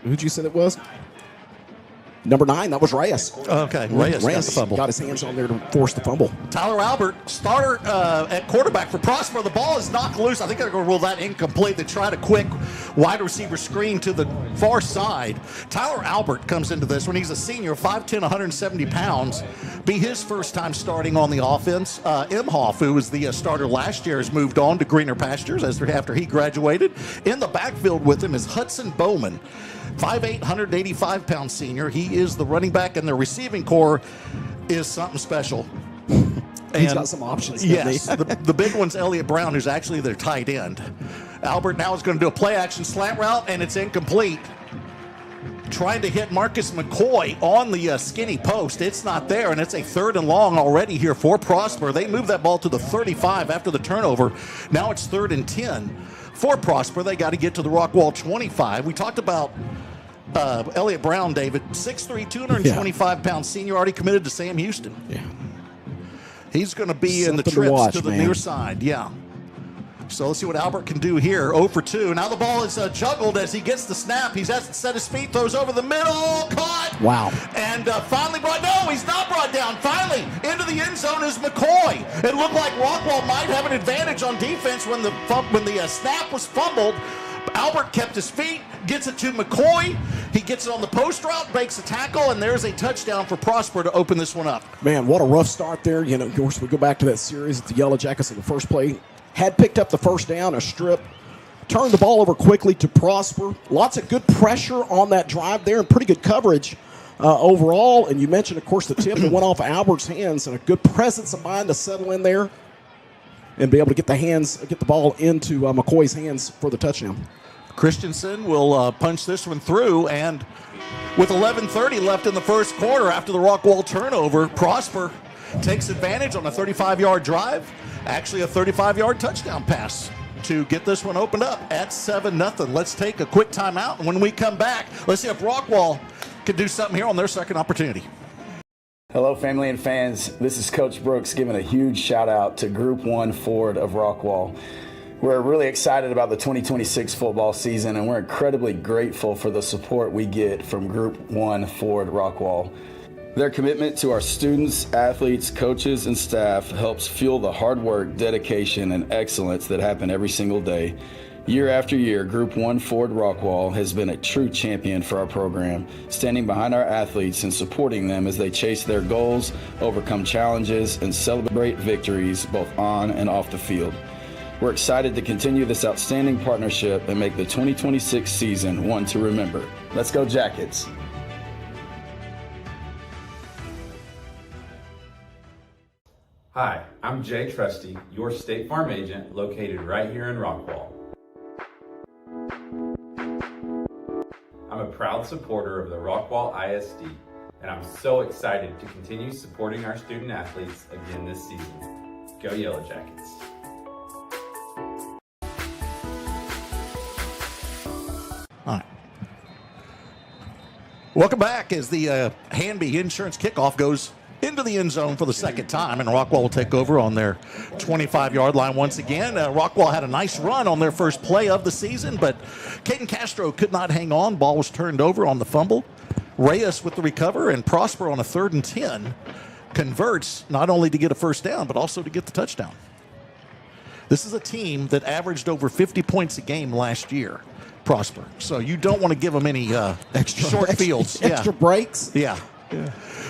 Who'd you say that was? Number 9, that was Reyes. Okay, Reyes got the fumble. Got his hands on there to force the fumble. Tyler Albert, starter at quarterback for Prosper. The ball is knocked loose. I think they're going to rule that incomplete. They tried a quick wide receiver screen to the far side. Tyler Albert comes into this when he's a senior, 5'10", 170 pounds. Be his first time starting on the offense. Imhoff, who was the starter last year, has moved on to greener pastures after he graduated. In the backfield with him is Hudson Bowman. 5'8", 185-pound senior. He is the running back, and the receiving core is something special. He's got some options. Yes, the big one's Elliott Brown, who's actually their tight end. Albert now is going to do a play-action slant route, and it's incomplete. Trying to hit Marcus McCoy on the skinny post. It's not there, and it's a 3rd and long already here for Prosper. They moved that ball to the 35 after the turnover. Now it's 3rd and 10. For Prosper, they got to get to the Rockwall 25. We talked about Elliott Brown, David, 6'3", 225-pound senior, already committed to Sam Houston. Yeah. He's going to be in the Something trips to watch, to the man. near side. Yeah. So let's see what Albert can do here. 0 for 2. Now the ball is juggled as he gets the snap. He's has to set his feet, throws over the middle, caught. Wow. And finally brought, no, he's not brought down. Finally, into the end zone is McCoy. It looked like Rockwall might have an advantage on defense when the snap was fumbled. Albert kept his feet, gets it to McCoy. He gets it on the post route, breaks a tackle, and there's a touchdown for Prosper to open this one up. Man, what a rough start there. You know, of course, we go back to that series at the Yellowjackets in the first play. Had picked up the first down, a strip, turned the ball over quickly to Prosper. Lots of good pressure on that drive there and pretty good coverage overall. And you mentioned, of course, the tip that went off Albert's hands, and a good presence of mind to settle in there and be able to get the ball into McCoy's hands for the touchdown. Christensen will punch this one through, and with 11:30 left in the first quarter after the Rockwall turnover, Prosper takes advantage on a 35-yard drive, actually a 35-yard touchdown pass to get this one opened up at 7-0. Let's take a quick timeout, and when we come back, let's see if Rockwall can do something here on their second opportunity. Hello, family and fans. This is Coach Brooks giving a huge shout out to Group 1 Ford of Rockwall. We're really excited about the 2026 football season, and we're incredibly grateful for the support we get from Group 1 Ford Rockwall. Their commitment to our students, athletes, coaches, and staff helps fuel the hard work, dedication, and excellence that happen every single day. Year after year, Group 1 Ford Rockwall has been a true champion for our program, standing behind our athletes and supporting them as they chase their goals, overcome challenges, and celebrate victories both on and off the field. We're excited to continue this outstanding partnership and make the 2026 season one to remember. Let's go Jackets! Hi, I'm Jay Trusty, your State Farm agent located right here in Rockwall. I'm a proud supporter of the Rockwall ISD, and I'm so excited to continue supporting our student athletes again this season. Go Yellowjackets! All right. Welcome back as the Hanby Insurance kickoff goes into the end zone for the second time, and Rockwall will take over on their 25-yard line once again. Rockwall had a nice run on their first play of the season, but Caden Castro could not hang on. Ball was turned over on the fumble. Reyes with the recover, and Prosper on a 3rd and 10 converts not only to get a first down, but also to get the touchdown. This is a team that averaged over 50 points a game last year, Prosper. So you don't want to give them any short fields. Extra breaks. Yeah.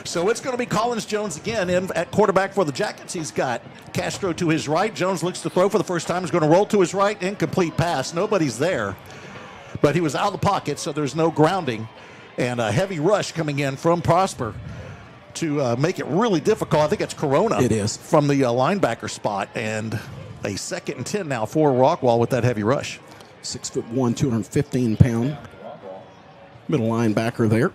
So it's going to be Collins Jones again in at quarterback for the Jackets. He's got Castro to his right. Jones looks to throw for the first time. He's going to roll to his right. Incomplete pass. Nobody's there. But he was out of the pocket, so there's no grounding. And a heavy rush coming in from Prosper to make it really difficult. I think it's Corona. It is. From the linebacker spot. And a 2nd and 10 now for Rockwall with that heavy rush. 6'1", 215-pound middle linebacker there.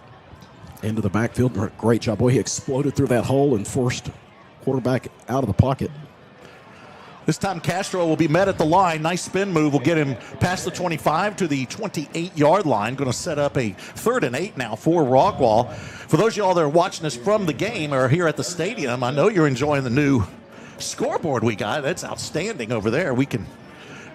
Into the backfield. Great job. Boy, he exploded through that hole and forced quarterback out of the pocket. This time Castro will be met at the line. Nice spin move will get him past the 25 to the 28-yard line. Going to set up a 3rd and 8 now for Rockwall. For those of y'all that are watching us from the game or here at the stadium, I know you're enjoying the new scoreboard we got. That's outstanding over there. We can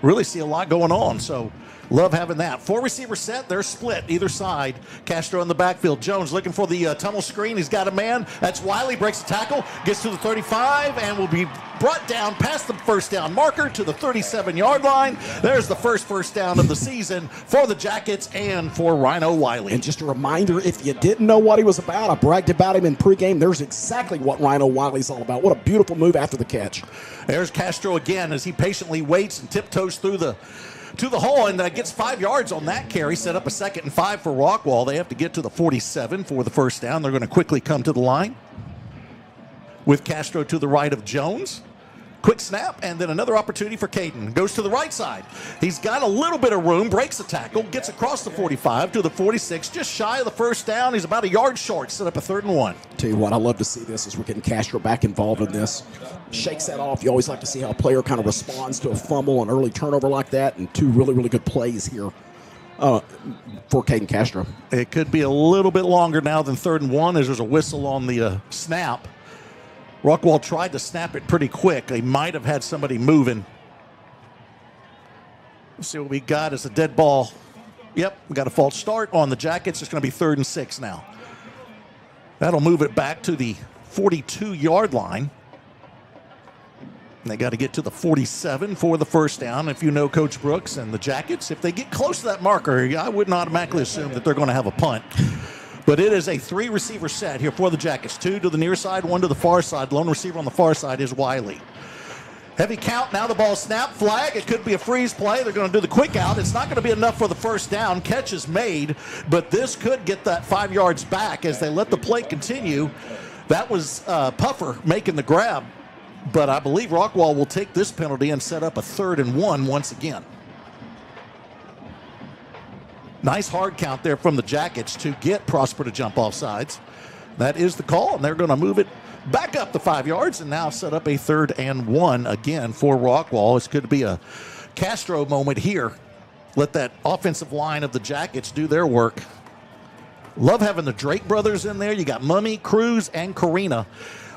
really see a lot going on. So love having that. 4 receiver set. They're split either side. Castro in the backfield. Jones looking for the tunnel screen. He's got a man. That's Wiley. Breaks the tackle. Gets to the 35 and will be brought down past the first down marker to the 37-yard line. There's the first down of the season for the Jackets and for Rhino Wiley. And just a reminder, if you didn't know what he was about, I bragged about him in pregame. There's exactly what Rhino Wiley's all about. What a beautiful move after the catch. There's Castro again as he patiently waits and tiptoes through to the hole and gets 5 yards on that carry. Set up a 2nd and 5 for Rockwall. They have to get to the 47 for the first down. They're going to quickly come to the line with Castro to the right of Jones. Quick snap, and then another opportunity for Caden. Goes to the right side. He's got a little bit of room, breaks the tackle, gets across the 45 to the 46, just shy of the first down. He's about a yard short, set up a 3rd and 1. Tell you what, I love to see this as we're getting Castro back involved in this. Shakes that off. You always like to see how a player kind of responds to a fumble, an early turnover like that, and 2 really, really good plays here for Caden Castro. It could be a little bit longer now than 3rd and 1 as there's a whistle on the snap. Rockwall tried to snap it pretty quick. They might have had somebody moving. Let's see what we got as a dead ball. Yep, we got a false start on the Jackets. It's going to be 3rd and 6 now. That'll move it back to the 42-yard line. And they got to get to the 47 for the first down. If you know Coach Brooks and the Jackets, if they get close to that marker, I wouldn't automatically assume that they're going to have a punt. But it is a 3 receiver set here for the Jackets. 2 to the near side, 1 to the far side. Lone receiver on the far side is Wiley. Heavy count. Now the ball snapped. Flag. It could be a freeze play. They're going to do the quick out. It's not going to be enough for the first down. Catch is made, but this could get that 5 yards back as they let the play continue. That was Puffer making the grab, but I believe Rockwall will take this penalty and set up a 3rd and 1 once again. Nice hard count there from the Jackets to get Prosper to jump off sides. That is the call, and they're going to move it back up the 5 yards and now set up a 3rd and 1 again for Rockwall. This could be a Castro moment here. Let that offensive line of the Jackets do their work. Love having the Drake brothers in there. You got Mummy, Cruz, and Karina.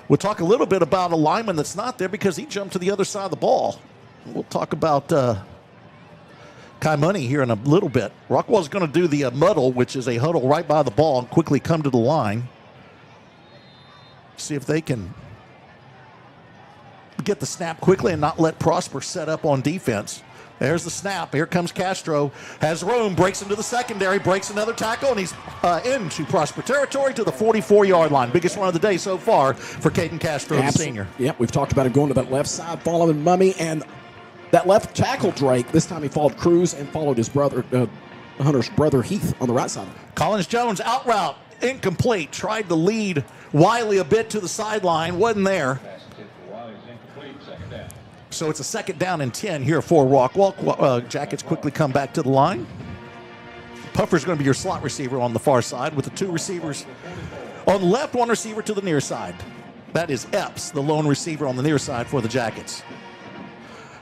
We'll talk a little bit about a lineman that's not there because he jumped to the other side of the ball. We'll talk about Kai Money here in a little bit. Rockwall's going to do the muddle, which is a huddle right by the ball, and quickly come to the line. See if they can get the snap quickly and not let Prosper set up on defense. There's the snap. Here comes Castro. Has room, breaks into the secondary, breaks another tackle, and he's into Prosper territory to the 44-yard line. Biggest run of the day so far for Caden Castro, the senior. Yep, we've talked about him going to that left side, following Mummy, and that left tackle Drake. This time he followed Cruz and followed his brother, Hunter's brother Heath, on the right side. Collins Jones, out route, incomplete. Tried to lead Wiley a bit to the sideline, wasn't there. So it's a 2nd down and 10 here for Rockwall. Jackets quickly come back to the line. Puffer's going to be your slot receiver on the far side with the 2 receivers on the left, 1 receiver to the near side. That is Epps, the lone receiver on the near side for the Jackets.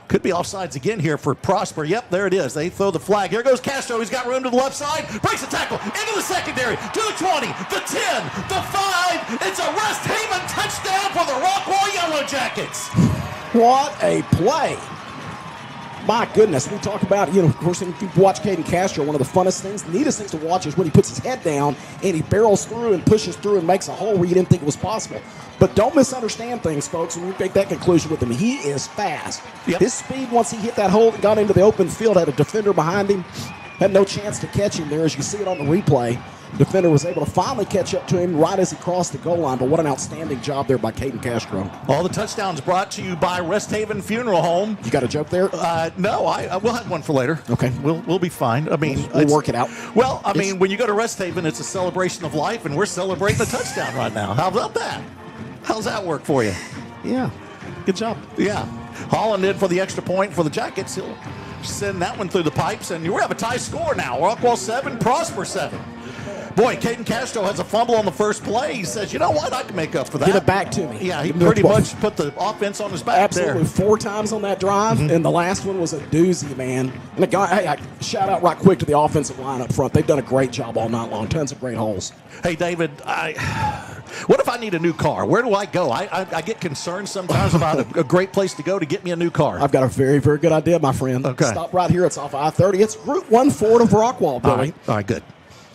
Could be offsides again here for Prosper. Yep, there it is. They throw the flag. Here goes Castro. He's got room to the left side. Breaks the tackle into the secondary. To the 20, the 10, the 5. It's a West Haven touchdown for the Rockwall Yellowjackets. What a play. My goodness, we talk about, of course, if you watch Caden Castro, one of the funnest things, the neatest things to watch is when he puts his head down and he barrels through and pushes through and makes a hole where you didn't think it was possible. But don't misunderstand things, folks, when you make that conclusion with him. He is fast. Yep. His speed, once he hit that hole and got into the open field, had a defender behind him, had no chance to catch him there. As you see it on the replay, the defender was able to finally catch up to him right as he crossed the goal line. But what an outstanding job there by Caden Castro. All the touchdowns brought to you by West Haven Funeral Home. You got a joke there? No, we'll have one for later. Okay. We'll be fine. I mean, we'll work it out. Well, I mean, when you go to West Haven, it's a celebration of life, and we're celebrating a touchdown right now. How about that? How's that work for you? Yeah. Good job. Yeah. Holland in for the extra point for the Jackets. He'll send that one through the pipes, and we have a tie score now. Rockwall 7, Prosper 7. Boy, Caden Castro has a fumble on the first play. He says, you know what? I can make up for that. Get it back to me. Yeah, he pretty much put the offense on his back. Absolutely. There. 4 times on that drive, and the last one was a doozy, man. And the guy, hey, shout out right quick to the offensive line up front. They've done a great job all night long. Tons of great holes. Hey, David, what if I need a new car? Where do I go? I get concerned sometimes about a great place to go to get me a new car. I've got a very, very good idea, my friend. Okay. Stop right here. It's off I-30. It's Route 1 Ford of Rockwall, Billy. All right, good.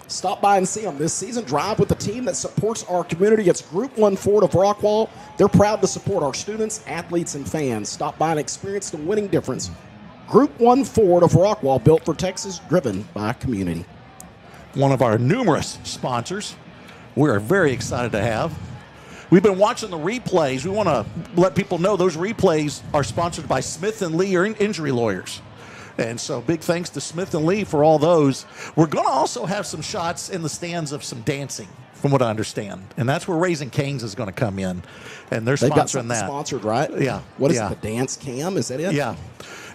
Stop by and see them this season. Drive with the team that supports our community. It's Group 1 Ford of Rockwall. They're proud to support our students, athletes, and fans. Stop by and experience the winning difference. Group 1 Ford of Rockwall, built for Texas, driven by community. One of our numerous sponsors we are very excited to have. We've been watching the replays. We want to let people know those replays are sponsored by Smith & Lee Injury Lawyers. And so big thanks to Smith & Lee for all those. We're going to also have some shots in the stands of some dancing, from what I understand. And that's where Raising Cane's is going to come in. And they're They've got sponsoring that. Sponsored, right? Yeah. What is it, the Dance Cam? Is that it? Yeah.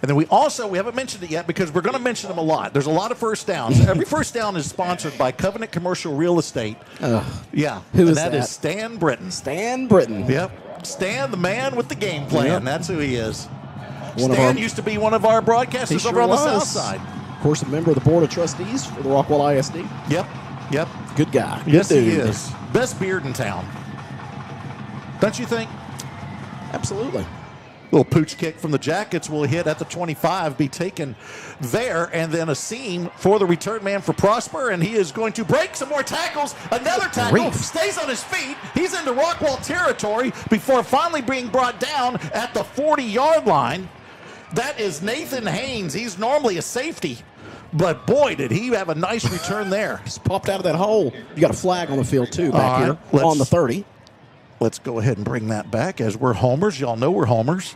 And then we haven't mentioned it yet because we're going to mention them a lot. There's a lot of first downs. Every first down is sponsored by Covenant Commercial Real Estate. Yeah. Who is that? That is Stan Britton. Stan Britton. Yep. Stan, the man with the game plan. Yep. That's who he is. Stan used to be one of our broadcasters over on the south side. Of course, a member of the Board of Trustees for the Rockwall ISD. Yep. Good guy. Yes, Good he dude. is. Best beard in town. Don't you think? Absolutely. Little pooch kick from the Jackets will hit at the 25, be taken there, and then a seam for the return man for Prosper, and he is going to break some more tackles. Another tackle, stays on his feet. He's into Rockwall territory before finally being brought down at the 40-yard line. That is Nathan Haynes. He's normally a safety, but boy, did he have a nice return there. He's popped out of that hole. You got a flag on the field, too, back here on the 30. Let's go ahead and bring that back as we're homers. Y'all know we're homers.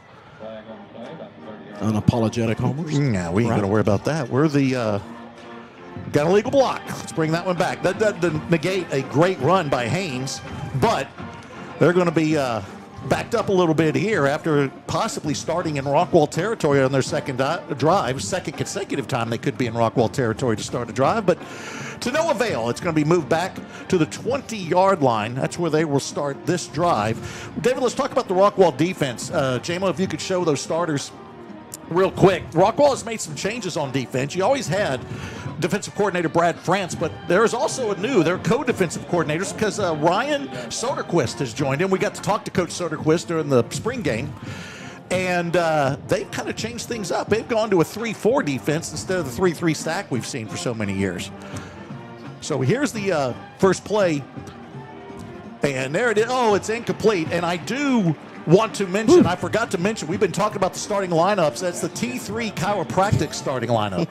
Unapologetic homers? Yeah, we ain't going to worry about that. We're the got a legal block. Let's bring that one back. That doesn't negate a great run by Haynes, but they're going to be backed up a little bit here after possibly starting in Rockwall territory on their second drive. Second consecutive time they could be in Rockwall territory to start a drive, but to no avail. It's going to be moved back to the 20-yard line. That's where they will start this drive. David, let's talk about the Rockwall defense. JMO, if you could show those starters real quick. Rockwall has made some changes on defense. You always had defensive coordinator Brad France, but there is also they're co-defensive coordinators because Ryan Soderquist has joined in. We got to talk to Coach Soderquist during the spring game. And they've kind of changed things up. They've gone to a 3-4 defense instead of the 3-3 stack we've seen for so many years. So here's the first play. And there it is. Oh, it's incomplete. And I do want to mention, I forgot to mention, we've been talking about the starting lineups. That's the T3 chiropractic starting lineup.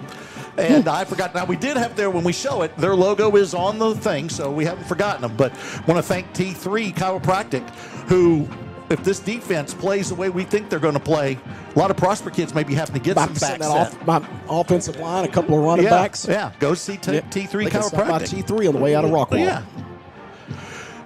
And I forgot. Now, we did have there, when we show it, their logo is on the thing, so we haven't forgotten them. But want to thank T3 Chiropractic, who, if this defense plays the way we think they're going to play, a lot of Prosper kids may be having to get some back set. My offensive line, a couple of running backs. Yeah, go see T3 Chiropractic. By T3 on the way out of Rockwall. Yeah.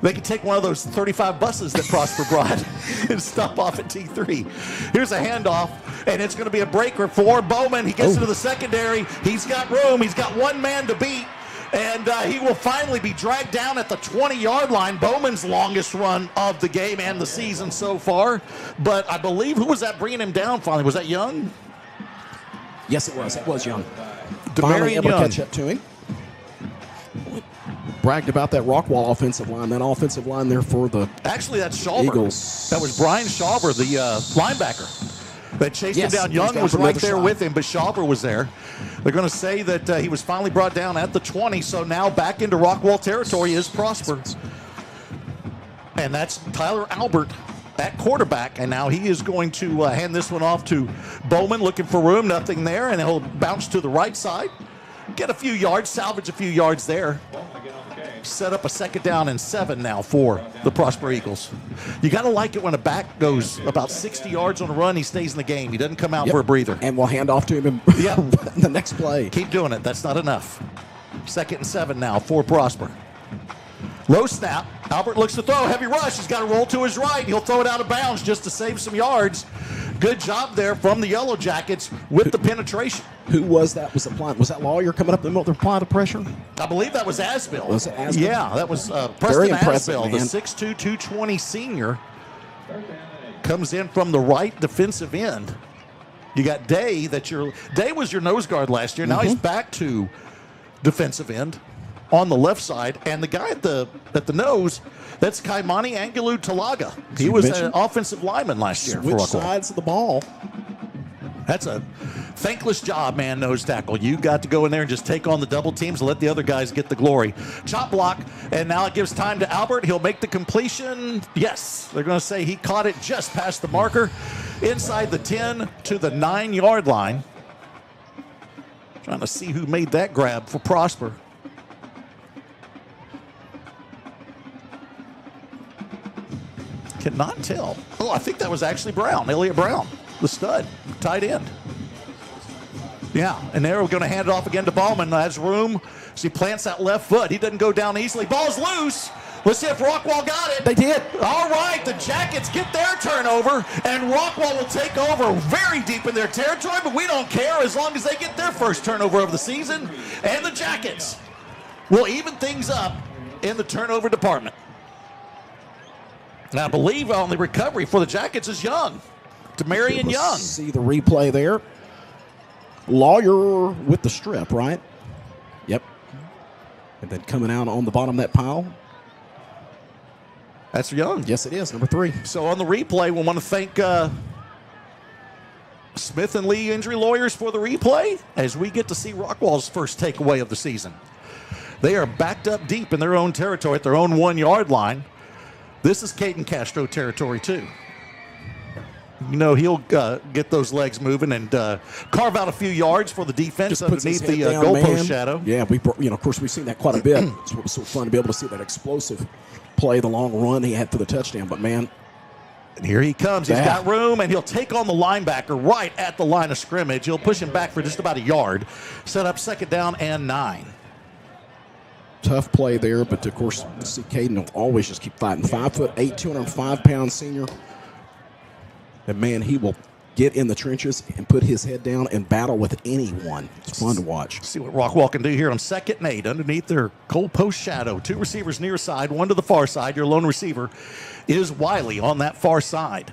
They could take one of those 35 buses that Prosper brought and stop off at T3. Here's a handoff, and it's going to be a breaker for Bowman. He gets into the secondary. He's got room. He's got one man to beat, and he will finally be dragged down at the 20-yard line. Bowman's longest run of the game and the season so far. But I believe, who was that bringing him down finally? Was that Young? Yes, it was. It was Young. Demarion Finally able Young. to catch up to him. Bragged about that Rockwall offensive line. That offensive line there for the Actually, that's Schauber. Eagles. That was Brian Schauber, the linebacker that chased him down. Young was right there with him, but Schauber was there. They're going to say that he was finally brought down at the 20, so now back into Rockwall territory is Prosper. And that's Tyler Albert at quarterback, and now he is going to hand this one off to Bowman, looking for room, nothing there, and he'll bounce to the right side, get a few yards, salvage a few yards there. Set up a 2nd down and 7 now for the Prosper Eagles. You got to like it when a back goes about 60 yards on a run, he stays in the game. He doesn't come out for a breather. And we'll hand off to him in the next play. Keep doing it. That's not enough. 2nd and 7 now for Prosper. Low snap. Albert looks to throw. Heavy rush. He's got to roll to his right. He'll throw it out of bounds just to save some yards. Good job there from the Yellowjackets with the penetration. Who was that? Was that Lawyer coming up the middle to apply the pressure? I believe that was Asbill. Was it Asbill? Yeah, that was Preston Asbill, the 6'2", 220 senior. Comes in from the right defensive end. You got Day. Day was your nose guard last year. Now he's back to defensive end on the left side, and the guy at the nose, that's Kaimani Angalu Talaga. He was an offensive lineman last year. Which sides of the ball? That's a thankless job, man, nose tackle. You got to go in there and just take on the double teams and let the other guys get the glory. Chop block, and now it gives time to Albert. He'll make the completion. Yes, they're going to say he caught it just past the marker, inside the 10 to the 9-yard line. Trying to see who made that grab for Prosper. Cannot tell. Oh, I think that was actually Brown, Elliott Brown, the stud, tight end. Yeah, and there we're going to hand it off again to Ballman. Has room. So he plants that left foot. He doesn't go down easily. Ball's loose. Let's see if Rockwall got it. They did. All right, the Jackets get their turnover, and Rockwall will take over very deep in their territory, but we don't care as long as they get their first turnover of the season. And the Jackets will even things up in the turnover department. And I believe on the recovery for the Jackets is Young. Demarion Young. See the replay there. Lawyer with the strip, right? Yep. And then coming out on the bottom of that pile. That's Young. Yes, it is, number 3. So on the replay, we want to thank Smith and Lee Injury Lawyers for the replay as we get to see Rockwall's first takeaway of the season. They are backed up deep in their own territory at their own 1-yard line. This is Caden Castro territory, too. You know, he'll get those legs moving and carve out a few yards for the defense underneath the goalpost shadow. Yeah, of course, we've seen that quite a bit. It was so fun to be able to see that explosive play, the long run he had for the touchdown. But, man. And here he comes. He's got room, and he'll take on the linebacker right at the line of scrimmage. He'll push him back for just about a yard. Set up 2nd down and 9. Tough play there, but of course, you see Caden will always just keep fighting. 5'8", 205-pound senior. And man, he will get in the trenches and put his head down and battle with anyone. It's fun to watch. See what Rockwall can do here on 2nd and 8 underneath their goalpost shadow. 2 receivers near side, 1 to the far side. Your lone receiver is Wiley on that far side.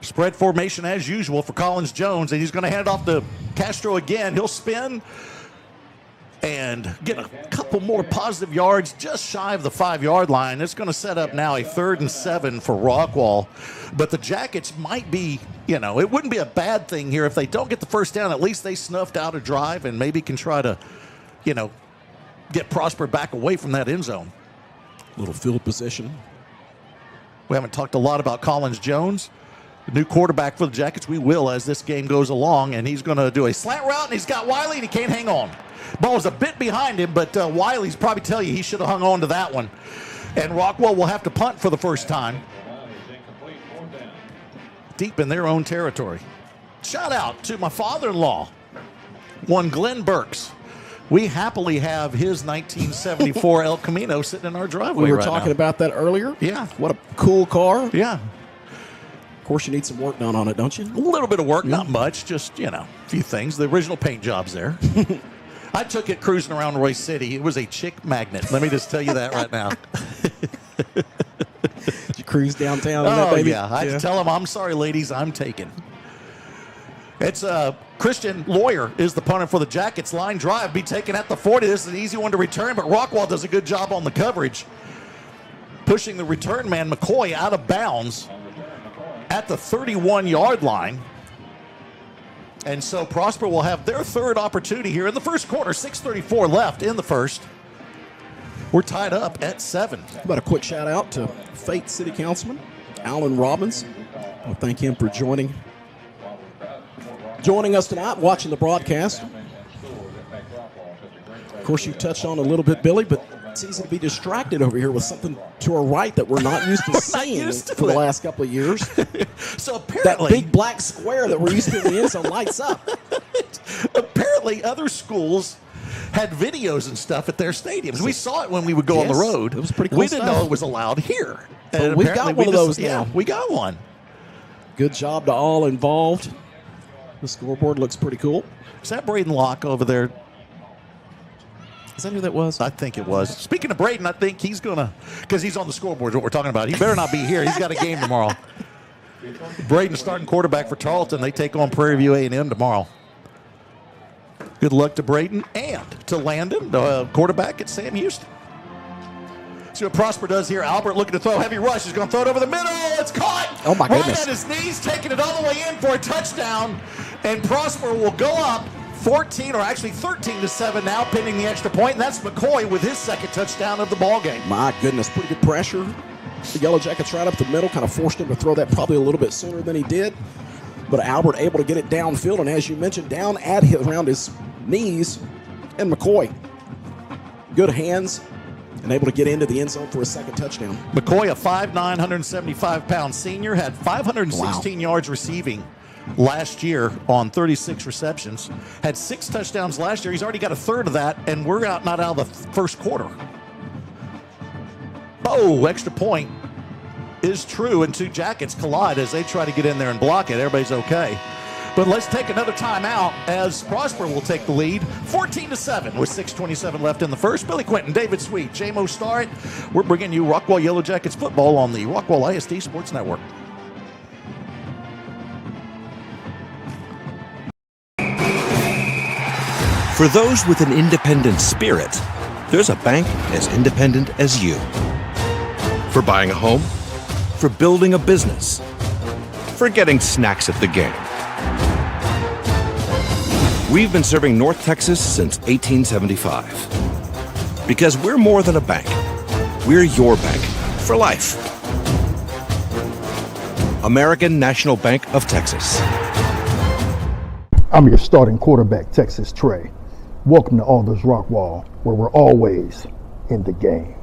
Spread formation as usual for Collins Jones, and he's going to hand it off to Castro again. He'll spin and get a couple more positive yards just shy of the 5-yard line. It's going to set up now a 3rd and 7 for Rockwall. But the Jackets might be, it wouldn't be a bad thing here if they don't get the first down. At least they snuffed out a drive and maybe can try to, get Prosper back away from that end zone. Little field position. We haven't talked a lot about Collins Jones, the new quarterback for the Jackets. We will as this game goes along, and he's going to do a slant route, and he's got Wiley, and he can't hang on. Ball's a bit behind him, but Wiley's probably tell you he should have hung on to that one. And Rockwall will have to punt for the first time. Deep in their own territory. Shout out to my father-in-law, one Glenn Burks. We happily have his 1974 El Camino sitting in our driveway. We were talking about that earlier. Yeah. What a cool car. Yeah. Of course, you need some work done on it, don't you? A little bit of work, not much, just, a few things. The original paint job's there. I took it cruising around Royce City. It was a chick magnet. Let me just tell you that right now. Did you cruise downtown? Oh, that baby? yeah. I had to tell them, I'm sorry, ladies, I'm taken. It's Christian Lawyer is the punter for the Jackets. Line drive be taken at the 40. This is an easy one to return, but Rockwall does a good job on the coverage. Pushing the return man, McCoy, out of bounds at the 31-yard line. And so Prosper will have their third opportunity here in the first quarter. 6:34 left in the first. We're tied up at 7. How about a quick shout out to Fate City Councilman Alan Robbins. I'll thank him for joining us tonight, watching the broadcast. Of course, you touched on a little bit, Billy, but it's easy to be distracted over here with something to our right that we're not used to seeing for the last couple of years. So apparently, that big black square that we're used to in the end zone lights up. Apparently, other schools had videos and stuff at their stadiums. We saw it when we would go on the road. It was pretty cool. We didn't know it was allowed here. But we've got one of those now. Yeah, we got one. Good job to all involved. The scoreboard looks pretty cool. Is that Braden Locke over there? Is that who that was? I think it was. Speaking of Braden, I think he's going to, because he's on the scoreboard, is what we're talking about. He better not be here. He's got a game tomorrow. Braden starting quarterback for Tarleton. They take on Prairie View A&M tomorrow. Good luck to Braden and to Landon, the quarterback at Sam Houston. See what Prosper does here. Albert looking to throw. Heavy rush. He's going to throw it over the middle. It's caught. Oh, my goodness. Right at his knees, taking it all the way in for a touchdown. And Prosper will go up 14, or actually 13-7 now, pending the extra point. And that's McCoy with his second touchdown of the ball game. My goodness, pretty good pressure. The Yellowjackets right up the middle, kind of forced him to throw that probably a little bit sooner than he did. But Albert able to get it downfield, and as you mentioned, down at around his knees. And McCoy, good hands, and able to get into the end zone for a second touchdown. McCoy, a 5'9", 175-pound senior, had 516 yards receiving last year on 36 receptions. Had 6 touchdowns last year. He's already got a third of that, and we're not out of the first quarter. Oh, extra point is true, and 2 Jackets collide as they try to get in there and block it. Everybody's okay. But let's take another timeout as Prosper will take the lead. 14-7 with 6:27 left in the first. Billy Quinton, David Sweet, J-Mo Starrett. We're bringing you Rockwall Yellowjackets football on the Rockwall ISD Sports Network. For those with an independent spirit, there's a bank as independent as you. For buying a home, for building a business, for getting snacks at the game. We've been serving North Texas since 1875. Because we're more than a bank. We're your bank for life. American National Bank of Texas. I'm your starting quarterback, Texas Trey. Welcome to Alders Rockwall, where we're always in the game.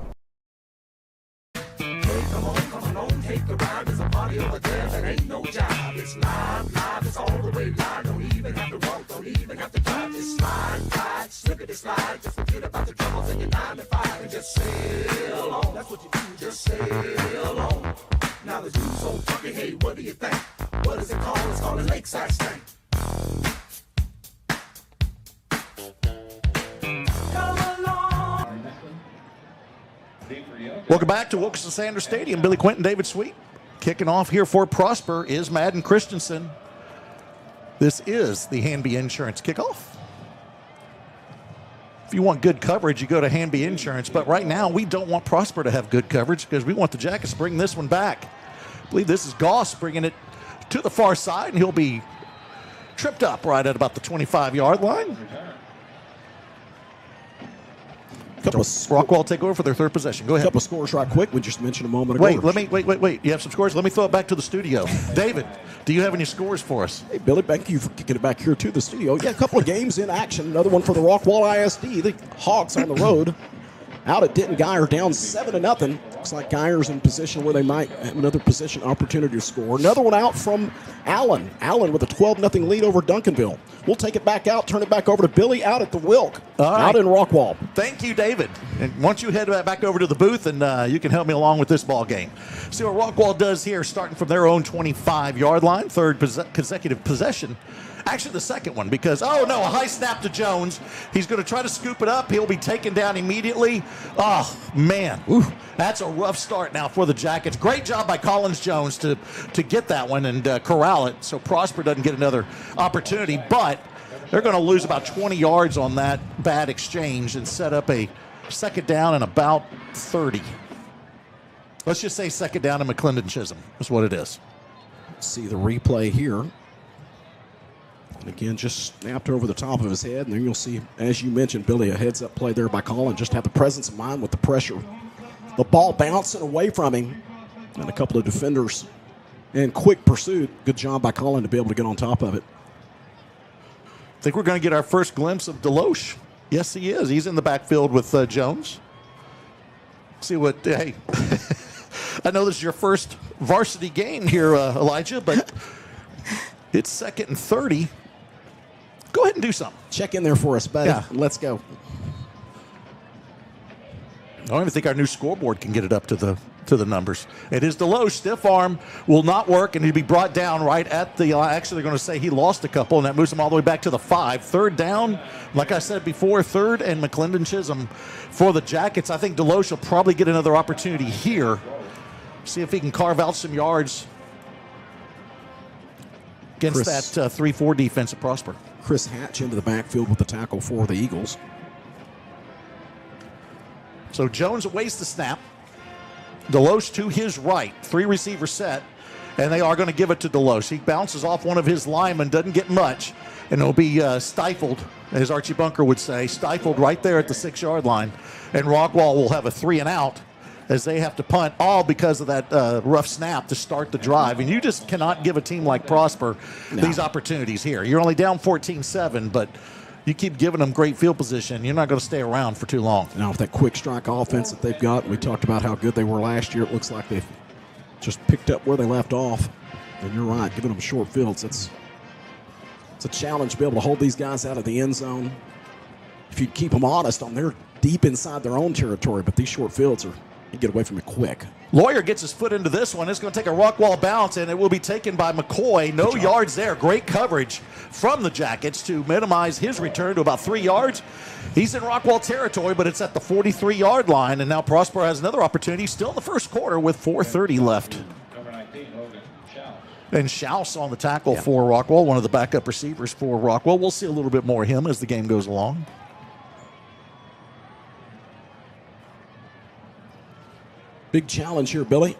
Slide, just forget about the troubles in your 9 to 5 and just sail on. That's what you do, just sail on. Now the dude's so funky, hey, what do you think? What is it called? It's called a lakeside stank. Welcome back to Wilkerson Sanders Stadium. Billy Quinton, David Sweet. Kicking off here for Prosper is Madden Christensen. This is the Hanby Insurance kickoff. If you want good coverage, you go to Hanby Insurance. But right now, we don't want Prosper to have good coverage because we want the Jackets to bring this one back. I believe this is Goss bringing it to the far side, and he'll be tripped up right at about the 25-yard line. Rockwall take over for their third possession. Go ahead. A couple of scores right quick. We just mentioned a moment ago. Wait. You have some scores? Let me throw it back to the studio. David, do you have any scores for us? Hey, Billy, thank you for kicking it back here to the studio. Yeah, a couple of games in action. Another one for the Rockwall ISD. The Hawks on the road. Out at Denton Geyer, down 7-0. Looks like Geyer's in position where they might have another position opportunity to score. Another one out from Allen. Allen with a 12-0 lead over Duncanville. We'll take it back out, turn it back over to Billy out at the Wilk, out in Rockwall. Thank you, David. And once you head back over to the booth, and you can help me along with this ball game. See what Rockwall does here, starting from their own 25-yard line, third consecutive possession. Actually, the second one, because, a high snap to Jones. He's going to try to scoop it up. He'll be taken down immediately. Oh, man. Ooh, that's a rough start now for the Jackets. Great job by Collins Jones to get that one and corral it so Prosper doesn't get another opportunity. But they're going to lose about 20 yards on that bad exchange and set up a second down and about 30. Let's just say second down and McClendon Chisholm is what it is. See the replay here. And again, just snapped over the top of his head. And then you'll see, as you mentioned, Billy, a heads-up play there by Colin. Just have the presence of mind with the pressure. The ball bouncing away from him. And a couple of defenders in quick pursuit. Good job by Colin to be able to get on top of it. I think we're going to get our first glimpse of Deloche. Yes, he is. He's in the backfield with Jones. See what, hey, I know this is your first varsity game here, Elijah, but it's 2nd and 30. Go ahead and do something. Check in there for us, buddy. Yeah. Let's go. I don't even think our new scoreboard can get it up to the numbers. It is Deloche. Stiff arm will not work, and he'll be brought down right at the actually, they're going to say he lost a couple, and that moves him all the way back to the 5. Third down, like I said before, third and McClendon Chisholm for the Jackets. I think Deloche will probably get another opportunity here. See if he can carve out some yards against that 3-4 defense at Prosper. Chris Hatch into the backfield with the tackle for the Eagles. So Jones awaits the snap. Deloche to his right. 3 receiver set. And they are going to give it to Deloche. He bounces off one of his linemen. Doesn't get much. And it'll be stifled, as Archie Bunker would say. Stifled right there at the 6-yard line. And Rockwall will have a 3-and-out as they have to punt, all because of that rough snap to start the drive. And you just cannot give a team like Prosper these opportunities here. You're only down 14-7, but you keep giving them great field position, you're not going to stay around for too long. Now, with that quick strike offense that they've got, we talked about how good they were last year. It looks like they've just picked up where they left off. And you're right, giving them short fields. It's a challenge to be able to hold these guys out of the end zone. If you keep them honest, they're deep inside their own territory, but these short fields are, you get away from it quick. Lawyer gets his foot into this one. It's going to take a Rockwall bounce, and it will be taken by McCoy. No yards there. Great coverage from the Jackets to minimize his return to about 3 yards. He's in Rockwall territory, but it's at the 43-yard line, and now Prosper has another opportunity still in the first quarter with 4:30 left. And Schaus on the tackle for Rockwall, one of the backup receivers for Rockwall. We'll see a little bit more of him as the game goes along. Big challenge here, Billy,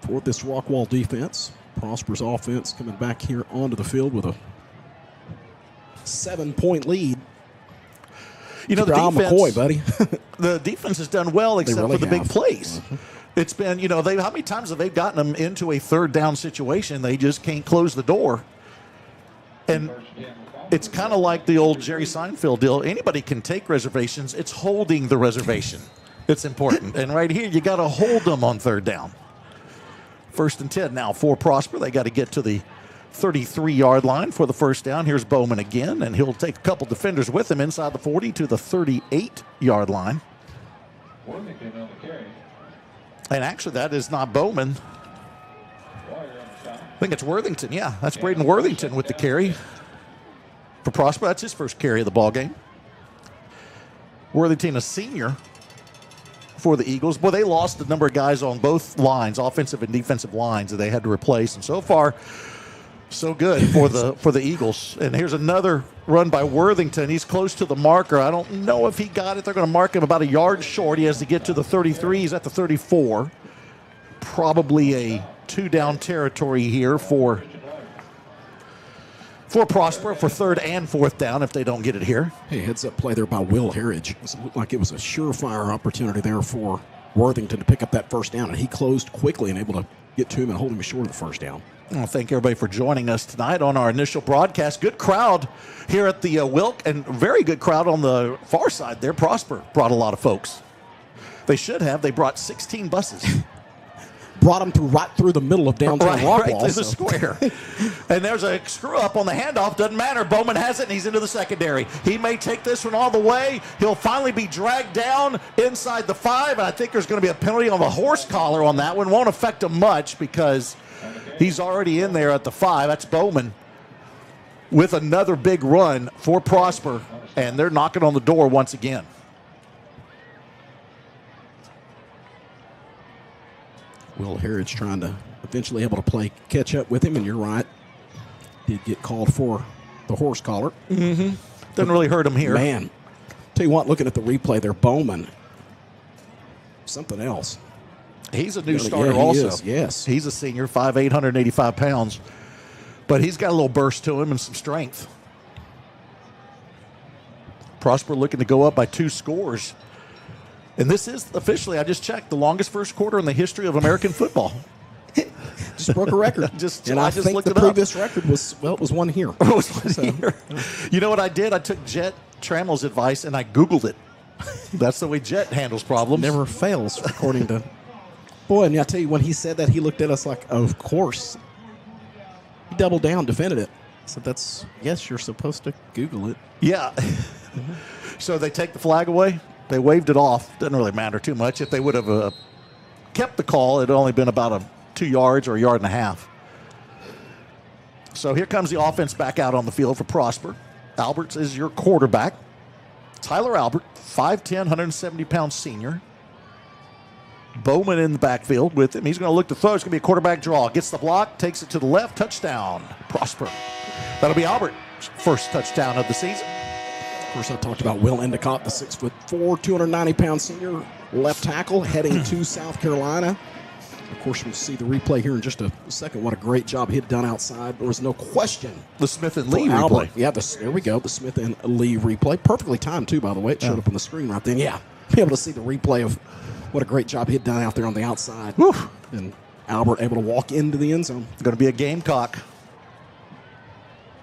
for this Rockwall defense. Prosper's offense coming back here onto the field with a 7-point lead. You know, the defense, McCoy, buddy. The defense has done well except really for the big have. plays. It's been, how many times have they gotten them into a third down situation? They just can't close the door. And it's kind of like the old Jerry Seinfeld deal. Anybody can take reservations. It's holding the reservation. It's important. And right here, you got to hold them on third down. 1st and 10 now for Prosper. They got to get to the 33-yard line for the first down. Here's Bowman again, and he'll take a couple defenders with him inside the 40 to the 38-yard line. And actually, that is not Bowman. I think it's Worthington. Yeah, that's Braden Worthington with the carry for Prosper. That's his first carry of the ball game. Worthington, a senior for the Eagles. Boy, they lost a number of guys on both lines, offensive and defensive lines, that they had to replace. And so far, so good for the Eagles. And here's another run by Worthington. He's close to the marker. I don't know if he got it. They're going to mark him about a yard short. He has to get to the 33. He's at the 34. Probably a 2-down territory here for for Prosper for 3rd and 4th down if they don't get it here. Hey, heads up play there by Will Harridge. It looked like it was a surefire opportunity there for Worthington to pick up that 1st down, and he closed quickly and able to get to him and hold him short of the 1st down. Well, thank everybody for joining us tonight on our initial broadcast. Good crowd here at the Wilk, and very good crowd on the far side there. Prosper brought a lot of folks. They should have. They brought 16 buses. Brought them right through the middle of downtown Rockwall. Right through the square. And there's a screw up on the handoff. Doesn't matter. Bowman has it, and he's into the secondary. He may take this one all the way. He'll finally be dragged down inside the 5, and I think there's going to be a penalty on the horse collar on that one. Won't affect him much because he's already in there at the 5. That's Bowman with another big run for Prosper, and they're knocking on the door once again. Will Harridge trying to eventually able to play catch up with him, and you're right. Did get called for the horse collar. Mm-hmm. Doesn't really hurt him here. Man, tell you what, looking at the replay there, Bowman, something else. He's a new starter also. Is, yes. He's a senior, 5'8", 185 pounds. But he's got a little burst to him and some strength. Prosper looking to go up by 2 scores. And this is officially, I just checked, the longest first quarter in the history of American football. Just broke a record. I think looked the it up. previous record was, well, it was one here. It was one here. You know what I did? I took Jet Trammell's advice and I Googled it. That's the way Jet handles problems. Never fails, according to... Boy, and I tell you, when he said that, he looked at us like, of course. He doubled down, defended it. So that's, yes, you're supposed to Google it. Yeah. So they take the flag away. They waved it off. Doesn't really matter too much. If they would have kept the call, it would only been about 2 yards or a yard and a half. So here comes the offense back out on the field for Prosper. Alberts is your quarterback. Tyler Albert, 5'10", 170-pound senior. Bowman in the backfield with him. He's going to look to throw. It's going to be a quarterback draw. Gets the block, takes it to the left. Touchdown, Prosper. That'll be Albert's first touchdown of the season. Of course, I talked about Will Endicott, the 6'4", 290-pound senior left tackle heading to South Carolina. Of course, we'll see the replay here in just a second. What a great job he had done outside. There was no question. The Smith and Lee replay. Yeah, there we go. The Smith and Lee replay. Perfectly timed, too, by the way. It showed up on the screen right then. Yeah, be able to see the replay of what a great job he had done out there on the outside. Woo. And Albert able to walk into the end zone. Going to be a Gamecock.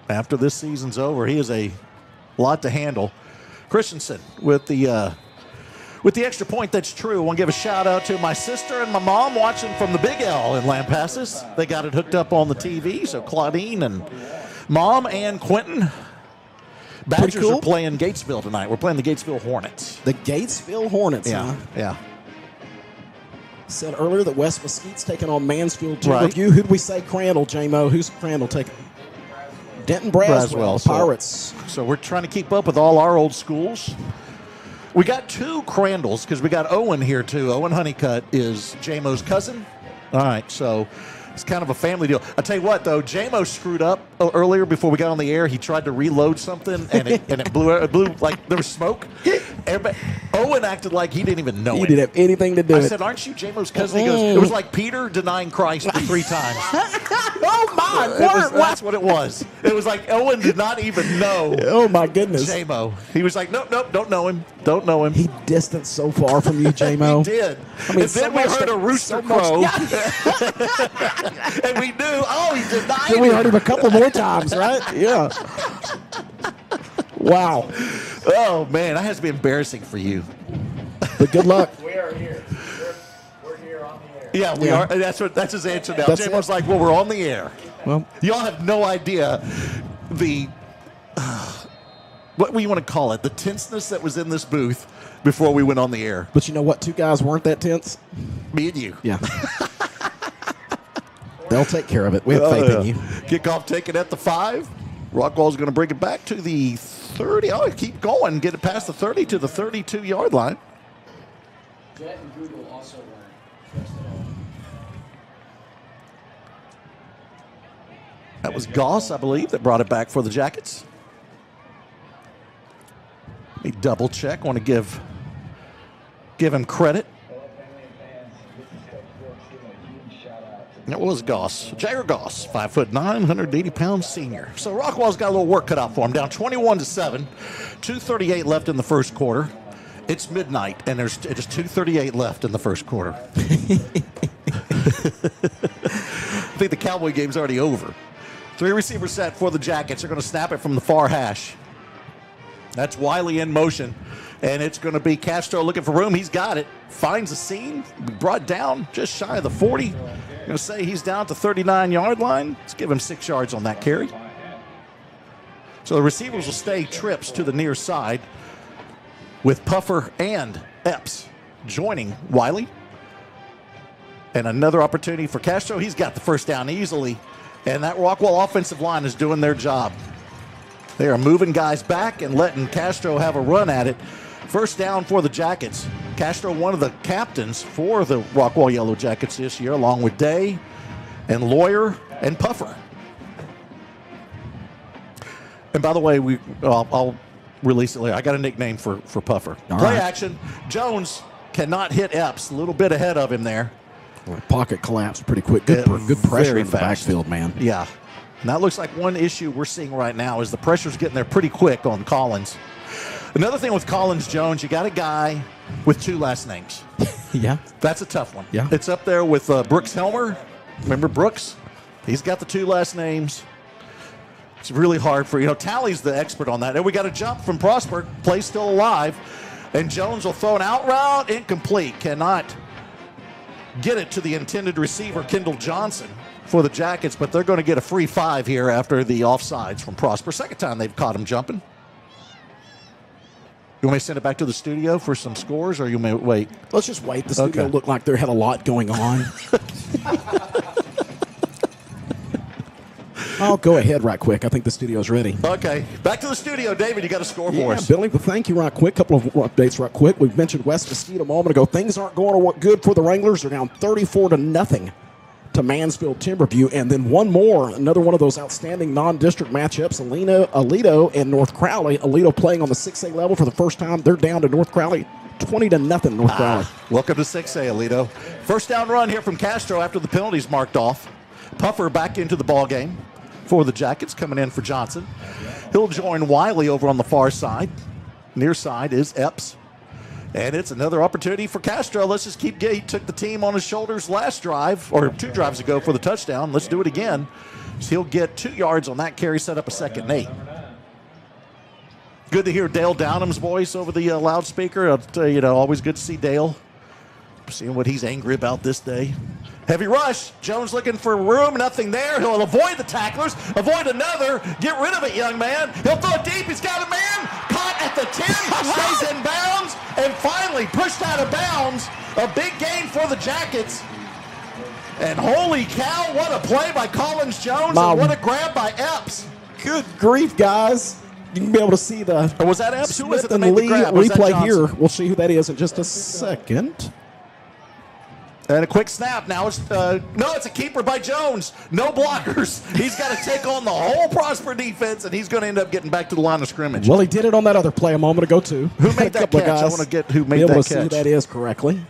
After this season's over, he is a lot to handle. Christensen with the extra point. That's true. I want to give a shout out to my sister and my mom watching from the Big L in Lampasas. They got it hooked up on the TV. So Claudine and Mom and Quentin. Badgers are playing Gatesville tonight. We're playing the Gatesville Hornets. The Gatesville Hornets, yeah, huh? Yeah. Said earlier that West Mesquite's taking on Mansfield. Right. Who'd we say Crandall, J-Mo? Who's Crandall taking? Denton Braswell, Pirates. So we're trying to keep up with all our old schools. We got 2 Crandalls because we got Owen here too. Owen Honeycutt is J-Mo's cousin. All right, so it's kind of a family deal. I tell you what, though, J-Mo screwed up earlier before we got on the air. He tried to reload something, and it blew. It blew like there was smoke. Owen acted like he didn't even know He it. didn't have anything to do with it. I said, "Aren't you J-Mo's cousin?" He goes, "It was like Peter denying Christ 3 times." Oh my! That's what it was. It was like Owen did not even know. Oh my goodness! J-Mo. He was like, "Nope, don't know him. Don't know him." He distanced so far from you, J-Mo. He did. I mean, and then we heard a rooster crow. And we knew, he denied Then we heard him a couple more times, right? Yeah. Wow. Oh, man, that has to be embarrassing for you. But good luck. We are here. We're here on the air. Yeah, we are. That's his answer now. J-Mo's like, well, we're on the air. Well, y'all have no idea the, what do you want to call it, the tenseness that was in this booth before we went on the air. But you know what? 2 guys weren't that tense. Me and you. Yeah. They'll take care of it. We have faith in you. Kickoff taken at the 5. Rockwall's going to bring it back to the 30. Oh, keep going. Get it past the 30 to the 32-yard line. Jet and Google also weren't. That was Goss, I believe, that brought it back for the Jackets. Let me double check. Want to give him credit. That was Goss. Jair Goss, 5'9", 180-pound senior. So Rockwall's got a little work cut out for him. Down 21-7, 2:38 left in the first quarter. It's midnight, and there's just 2:38 left in the first quarter. I think the Cowboy game's already over. 3 receiver set for the Jackets. They're going to snap it from the far hash. That's Wiley in motion, and it's going to be Castro looking for room. He's got it. Finds a seam. Brought down just shy of the 40. I'm going to say he's down to 39-yard line. Let's give him 6 yards on that carry. So the receivers will stay trips to the near side with Puffer and Epps joining Wiley. And another opportunity for Castro. He's got the first down easily. And that Rockwall offensive line is doing their job. They are moving guys back and letting Castro have a run at it. First down for the Jackets. Castro, one of the captains for the Rockwall Yellowjackets this year, along with Day and Lawyer and Puffer. And by the way, I'll release it later. I got a nickname for Puffer. Play action. Jones cannot hit Epps. A little bit ahead of him there. Pocket collapse pretty quick. Good pressure in the backfield, man. Yeah. And that looks like one issue we're seeing right now is the pressure's getting there pretty quick on Collins. Another thing with Collins Jones, you got a guy with 2 last names. Yeah. That's a tough one. Yeah. It's up there with Brooks Helmer. Remember Brooks? He's got the 2 last names. It's really hard for, Tally's the expert on that. And we got a jump from Prosper. Play still alive. And Jones will throw an out route. Incomplete. Cannot get it to the intended receiver, Kendall Johnson, for the Jackets. But they're going to get a free 5 here after the offsides from Prosper. Second time they've caught him jumping. You want me to send it back to the studio for some scores, or you may wait? Let's just wait. The studio looked like there had a lot going on. I'll go ahead right quick. I think the studio's ready. Okay. Back to the studio. David, you got a score for us. Billy, well, thank you right quick. Couple of updates right quick. We've mentioned West Mesquite a moment ago. Things aren't going good for the Wranglers. They're down 34-0 to Mansfield Timberview. And then one more, another one of those outstanding non-district matchups, Aledo and North Crowley. Aledo playing on the 6A level for the first time. They're down to North Crowley 20-0 North Crowley. Welcome to 6A, Aledo. First down run here from Castro after the penalties marked off. Puffer back into the ball game for the Jackets, coming in for Johnson. He'll join Wiley over on the far side. Near side is Epps. And it's another opportunity for Castro. Let's just keep getting. He took the team on his shoulders last drive, or 2 drives ago for the touchdown. Let's do it again. So he'll get 2 yards on that carry, set up a 2nd and 8. Good to hear Dale Downham's voice over the loudspeaker. I'll tell you, always good to see Dale. Seeing what he's angry about this day. Heavy rush. Jones looking for room. Nothing there. He'll avoid the tacklers. Avoid another. Get rid of it, young man. He'll throw it deep. He's got a man. Caught at the 10. Stays in bounds. And finally pushed out of bounds. A big gain for the Jackets. And holy cow, what a play by Collins Jones. And what a grab by Epps. Good grief, guys. You can be able to see the was that Epps? Who was it that Smith and made the Lee grab? Was that replay Johnson? here. We'll see who that is in just a second. And a quick snap. Now it's it's a keeper by Jones. No blockers. He's got to take on the whole Prosper defense, and he's going to end up getting back to the line of scrimmage. Well, he did it on that other play a moment ago, too. Who made that catch? I want to get who made that catch. Be able to see who that is correctly.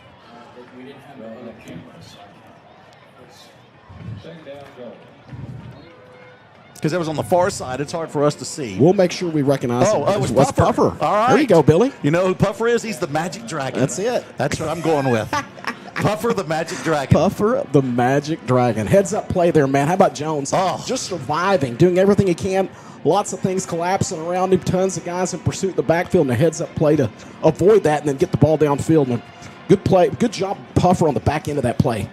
Because that was on the far side. It's hard for us to see. We'll make sure we recognize him. it was Puffer. All right. There you go, Billy. You know who Puffer is? He's the Magic Dragon. That's it. That's what I'm going with. Puffer the Magic Dragon. Puffer the Magic Dragon. Heads up play there, man. How about Jones? Just surviving, doing everything he can. Lots of things collapsing around him. Tons of guys in pursuit of the backfield, and a heads up play to avoid that and then get the ball downfield. And good play. Good job, Puffer, on the back end of that play.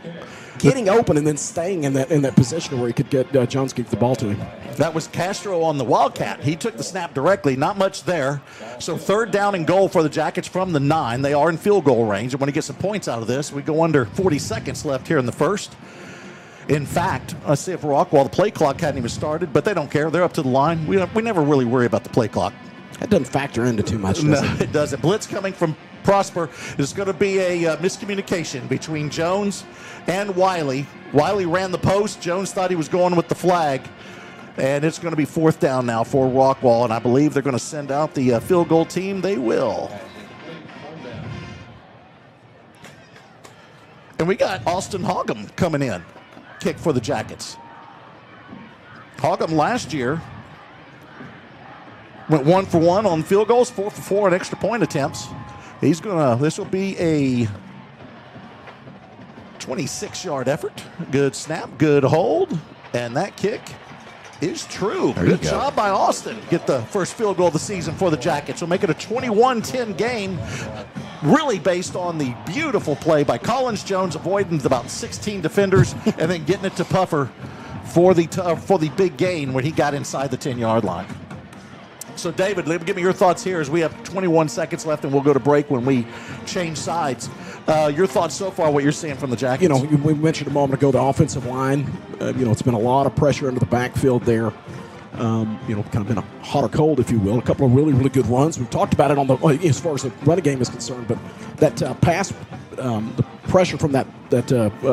Getting open and then staying in that position where he could get Jones could get the ball to him. That was Castro on the Wildcat. He took the snap directly. Not much there. So 3rd down and goal for the Jackets from the 9. They are in field goal range. And want to get some points out of this. We go under 40 seconds left here in the first. In fact, let's see if Rockwall, the play clock hadn't even started, but they don't care. They're up to the line. We never really worry about the play clock. That doesn't factor into too much, does it? It doesn't. Blitz coming from Prosper. There's going to be a miscommunication between Jones and Wiley. Wiley ran the post. Jones thought he was going with the flag. And it's going to be 4th down now for Rockwall. And I believe they're going to send out the field goal team. They will. And we got Austin Hoggum coming in. kick for the Jackets. Hoggum last year went 1 for 1 on field goals, 4 for 4 on extra point attempts. This will be a 26-yard effort. Good snap, good hold, and that kick is true. Good job by Austin. Get the first field goal of the season for the Jackets. We'll make it a 21-10 game, really based on the beautiful play by Collins Jones, avoiding about 16 defenders, and then getting it to Puffer for the big gain when he got inside the 10-yard line. So, David, give me your thoughts here as we have 21 seconds left, and we'll go to break when we change sides. Your thoughts so far, what you're seeing from the Jackets? You know, we mentioned a moment ago the offensive line. It's been a lot of pressure into the backfield there. Kind of been a hot or cold, if you will. A couple of really, really good runs. We've talked about it as far as the running game is concerned, but that the pressure from that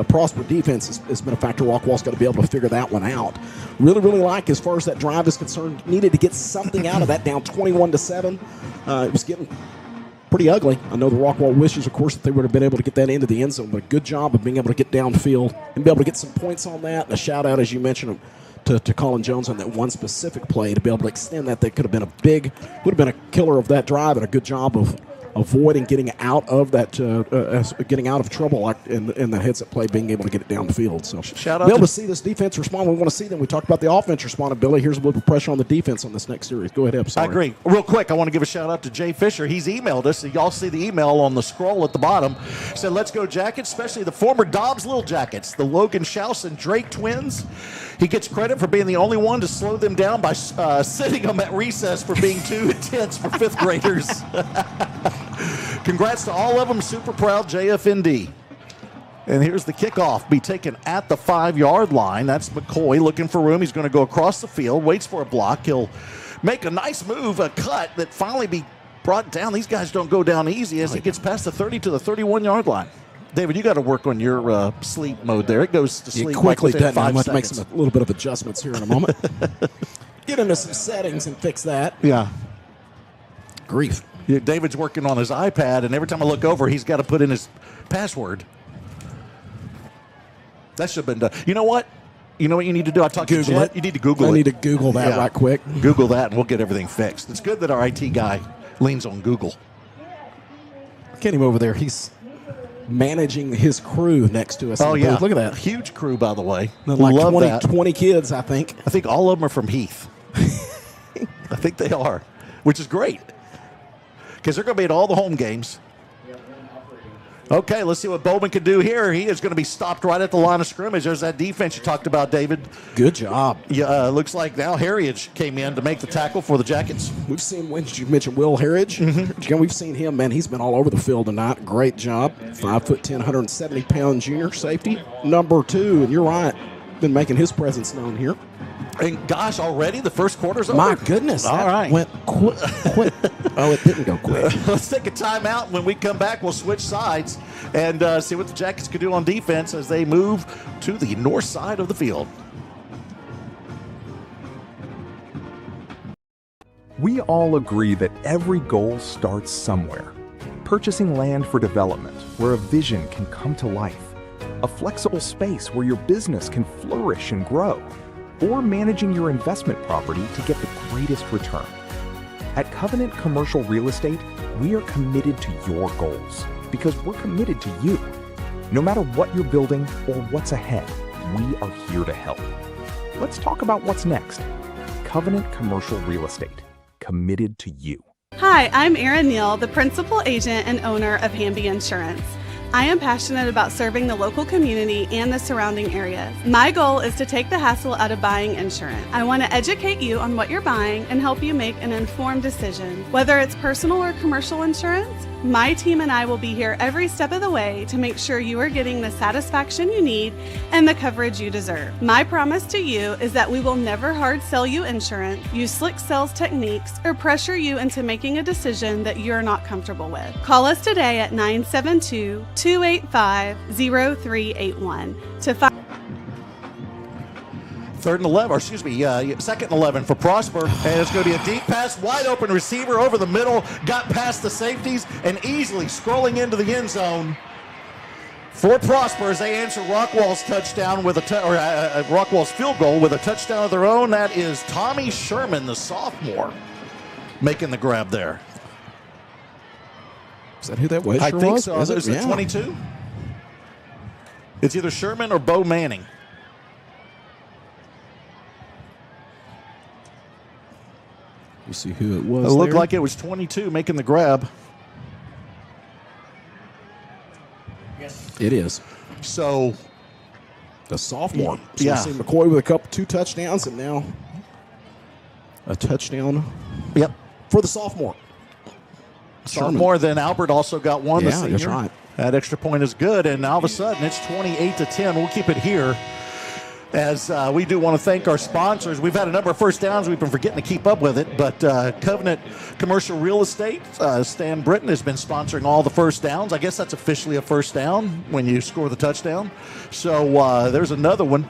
Prosper defense has been a factor. Rockwall's got to be able to figure that one out. Really, really like, as far as that drive is concerned, needed to get something out of that, down 21-7. It was getting pretty ugly. I know the Rockwall wishes, of course, that they would have been able to get that into the end zone, but a good job of being able to get downfield and be able to get some points on that. And a shout out, as you mentioned, to Colin Jones on that one specific play to be able to extend that. That could have been would have been a killer of that drive, and a good job of avoiding getting out of that, getting out of trouble in the heads-up play, being able to get it downfield. So shout out be able to see this defense respond. We want to see them. We talked about the offense responding, Billy. Here's a little pressure on the defense on this next series. Go ahead, Eb. I agree. Real quick, I want to give a shout out to Jay Fisher. He's emailed us. Y'all see the email on the scroll at the bottom. Said, let's go Jackets, especially the former Dobbs Little Jackets, the Logan Schaus and Drake twins. He gets credit for being the only one to slow them down by sitting them at recess for being too intense for fifth graders. Congrats to all of them. Super proud, JFND. And here's the kickoff. Be taken at the 5-yard line. That's McCoy looking for room. He's going to go across the field, waits for a block. He'll make a nice move, a cut that finally be brought down. These guys don't go down easy as he gets past the 30 to the 31-yard line. David, you got to work on your sleep mode there. It goes to sleep quickly. Like I'm going to make a little bit of adjustments here in a moment. Get into some settings and fix that. Yeah. Grief. Yeah, David's working on his iPad, and every time I look over, he's got to put in his password. That should have been done. You know what? You know what you need to do? I talked to Jet. You need to Google it. I need to Google that right quick. Google that, and we'll get everything fixed. It's good that our IT guy leans on Google. Get him over there. He's managing his crew next to us. Oh, yeah. Look at that. Huge crew, by the way. Like Love 20 kids, I think. I think all of them are from Heath. I think they are, which is great because they're going to be at all the home games. Okay, let's see what Bowman can do here. He is going to be stopped right at the line of scrimmage. There's that defense you talked about, David. Good job. Yeah, looks like now Harriage came in to make the tackle for the Jackets. We've seen, when you mentioned Will Harriage, we've seen him, man. He's been all over the field tonight. Great job. 5'10", 170-pound junior safety. Number 2, and you're right, been making his presence known here. And gosh, already the first quarter's over? My goodness. All right. Went quick. Oh, it didn't go quick. Let's take a timeout. When we come back, we'll switch sides and see what the Jackets can do on defense as they move to the north side of the field. We all agree that every goal starts somewhere. Purchasing land for development where a vision can come to life. A flexible space where your business can flourish and grow. Or managing your investment property to get the greatest return. At Covenant Commercial Real Estate, we are committed to your goals because we're committed to you. No matter what you're building or what's ahead, we are here to help. Let's talk about what's next. Covenant Commercial Real Estate, committed to you. Hi, I'm Erin Neal, the principal agent and owner of Hamby Insurance. I am passionate about serving the local community and the surrounding areas. My goal is to take the hassle out of buying insurance. I want to educate you on what you're buying and help you make an informed decision. Whether it's personal or commercial insurance, my team and I will be here every step of the way to make sure you are getting the satisfaction you need and the coverage you deserve. My promise to you is that we will never hard sell you insurance, use slick sales techniques, or pressure you into making a decision that you're not comfortable with. Call us today at 972-285-0381 to find. Second and 11 for Prosper, and it's going to be a deep pass, wide open receiver over the middle, got past the safeties, and easily scrolling into the end zone For Prosper, as they answer Rockwall's touchdown with Rockwall's field goal with a touchdown of their own. That is Tommy Sherman, the sophomore, making the grab there. Is that who that was? I think was? so. Is it 22? It's either Sherman or Bo Manning. You see who it was. It looked like it was 22 making the grab. Yes. It is. So the sophomore. So yeah. You see McCoy with two touchdowns, and now a touchdown. Yep. For the sophomore. More than Albert also got one. Yeah, the senior. that's right. That extra point is good, and all of a sudden it's 28-10. We'll keep it here. As we do want to thank our sponsors. We've had a number of first downs. We've been forgetting to keep up with it. But Covenant Commercial Real Estate, Stan Britton has been sponsoring all the first downs. I guess that's officially a first down when you score the touchdown. So there's another one.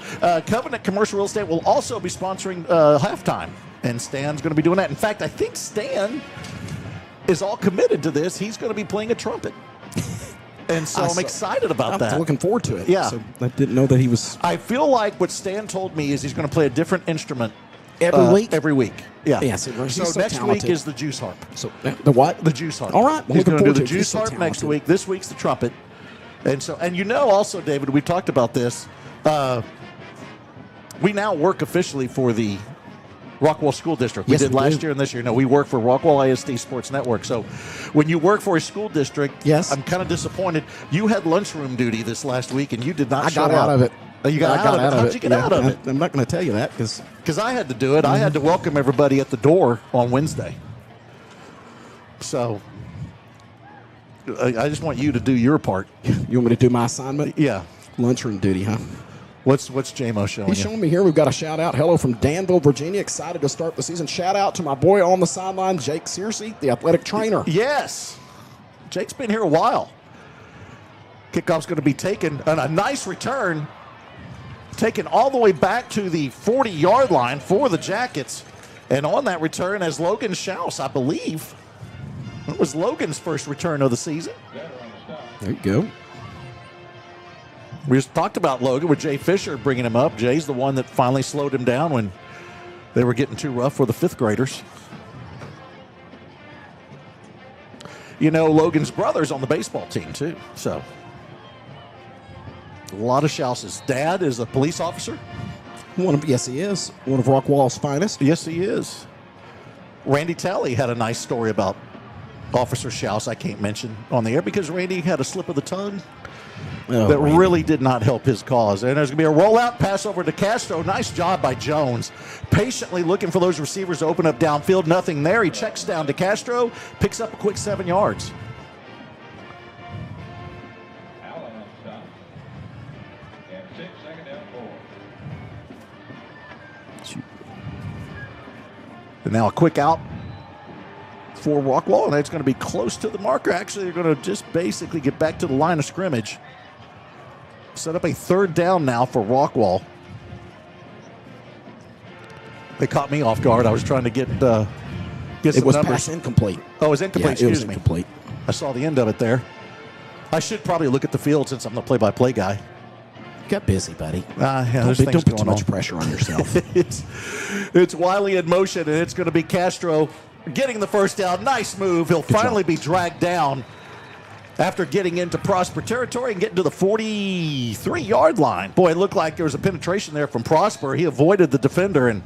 Covenant Commercial Real Estate will also be sponsoring halftime. And Stan's going to be doing that. In fact, I think Stan is all committed to this. He's going to be playing a trumpet. And so I'm excited about that. I'm looking forward to it. Yeah. So I didn't know that he was. I feel like what Stan told me is he's going to play a different instrument every week. Every week. Yeah. Yeah. So next talented. week is the juice harp. So the what? The juice harp. All right. He's going to do the juice so harp talented. next week. This week's the trumpet. And you know also, David, we talked about this. We now work officially for the Rockwall School District. We did last year and this year. No, we work for Rockwall ISD Sports Network. So when you work for a school district, yes, I'm kind of disappointed. You had lunchroom duty this last week, and you did not show up. I got out of it. You got out of it? How'd you get out of it? I'm not going to tell you that because I had to do it. I had to welcome everybody at the door on Wednesday. So I just want you to do your part. You want me to do my assignment? Yeah. Lunchroom duty, huh? What's JMO showing He's showing me here. We've got a shout out. Hello from Danville, Virginia. Excited to start the season. Shout out to my boy on the sideline, Jake Searcy, the athletic trainer. Yes. Jake's been here a while. Kickoff's going to be taken, and a nice return, taken all the way back to the 40-yard line for the Jackets. And on that return, as Logan Schaus, I believe, it was Logan's first return of the season. There you go. We just talked about Logan with Jay Fisher bringing him up. Jay's the one that finally slowed him down when they were getting too rough for the fifth graders. You know, Logan's brother's on the baseball team, too. So, a lot of Schauses. Dad is a police officer. Yes, he is. One of Rockwall's finest. Yes, he is. Randy Talley had a nice story about Officer Schaus I can't mention on the air because Randy had a slip of the tongue. That really did not help his cause. And there's going to be a rollout pass over to Castro. Nice job by Jones. Patiently looking for those receivers to open up downfield. Nothing there. He checks down to Castro. Picks up a quick 7 yards. And now a quick out for Rockwall. And it's going to be close to the marker. Actually, they're going to just basically get back to the line of scrimmage. Set up a third down now for Rockwall. They caught me off guard. I was trying to get some It was numbers. pass incomplete. Oh, it was incomplete. Yeah, it was Excuse me. incomplete. I saw the end of it there. I should probably look at the field since I'm the play-by-play guy. You got busy, buddy. There's things don't put too going much on. pressure on yourself. It's Wiley in motion, and it's going to be Castro getting the first down. Nice move. He'll finally be dragged down after getting into Prosper territory and getting to the 43-yard line. Boy, it looked like there was a penetration there from Prosper. He avoided the defender and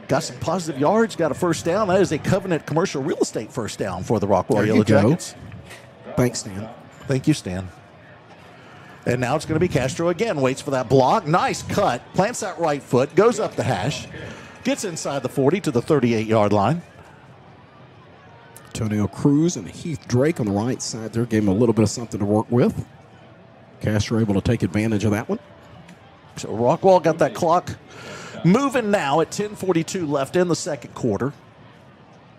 got some positive yards, got a first down. That is a Covenant Commercial Real Estate first down for the Rockwall Yellowjackets. Thanks, Stan. Thank you, Stan. And now it's going to be Castro again. Waits for that block. Nice cut. Plants that right foot. Goes up the hash. Gets inside the 40 to the 38-yard line. Antonio Cruz and Heath Drake on the right side there gave him a little bit of something to work with. Castro able to take advantage of that one. So Rockwall got that clock moving now at 10:42 left in the second quarter.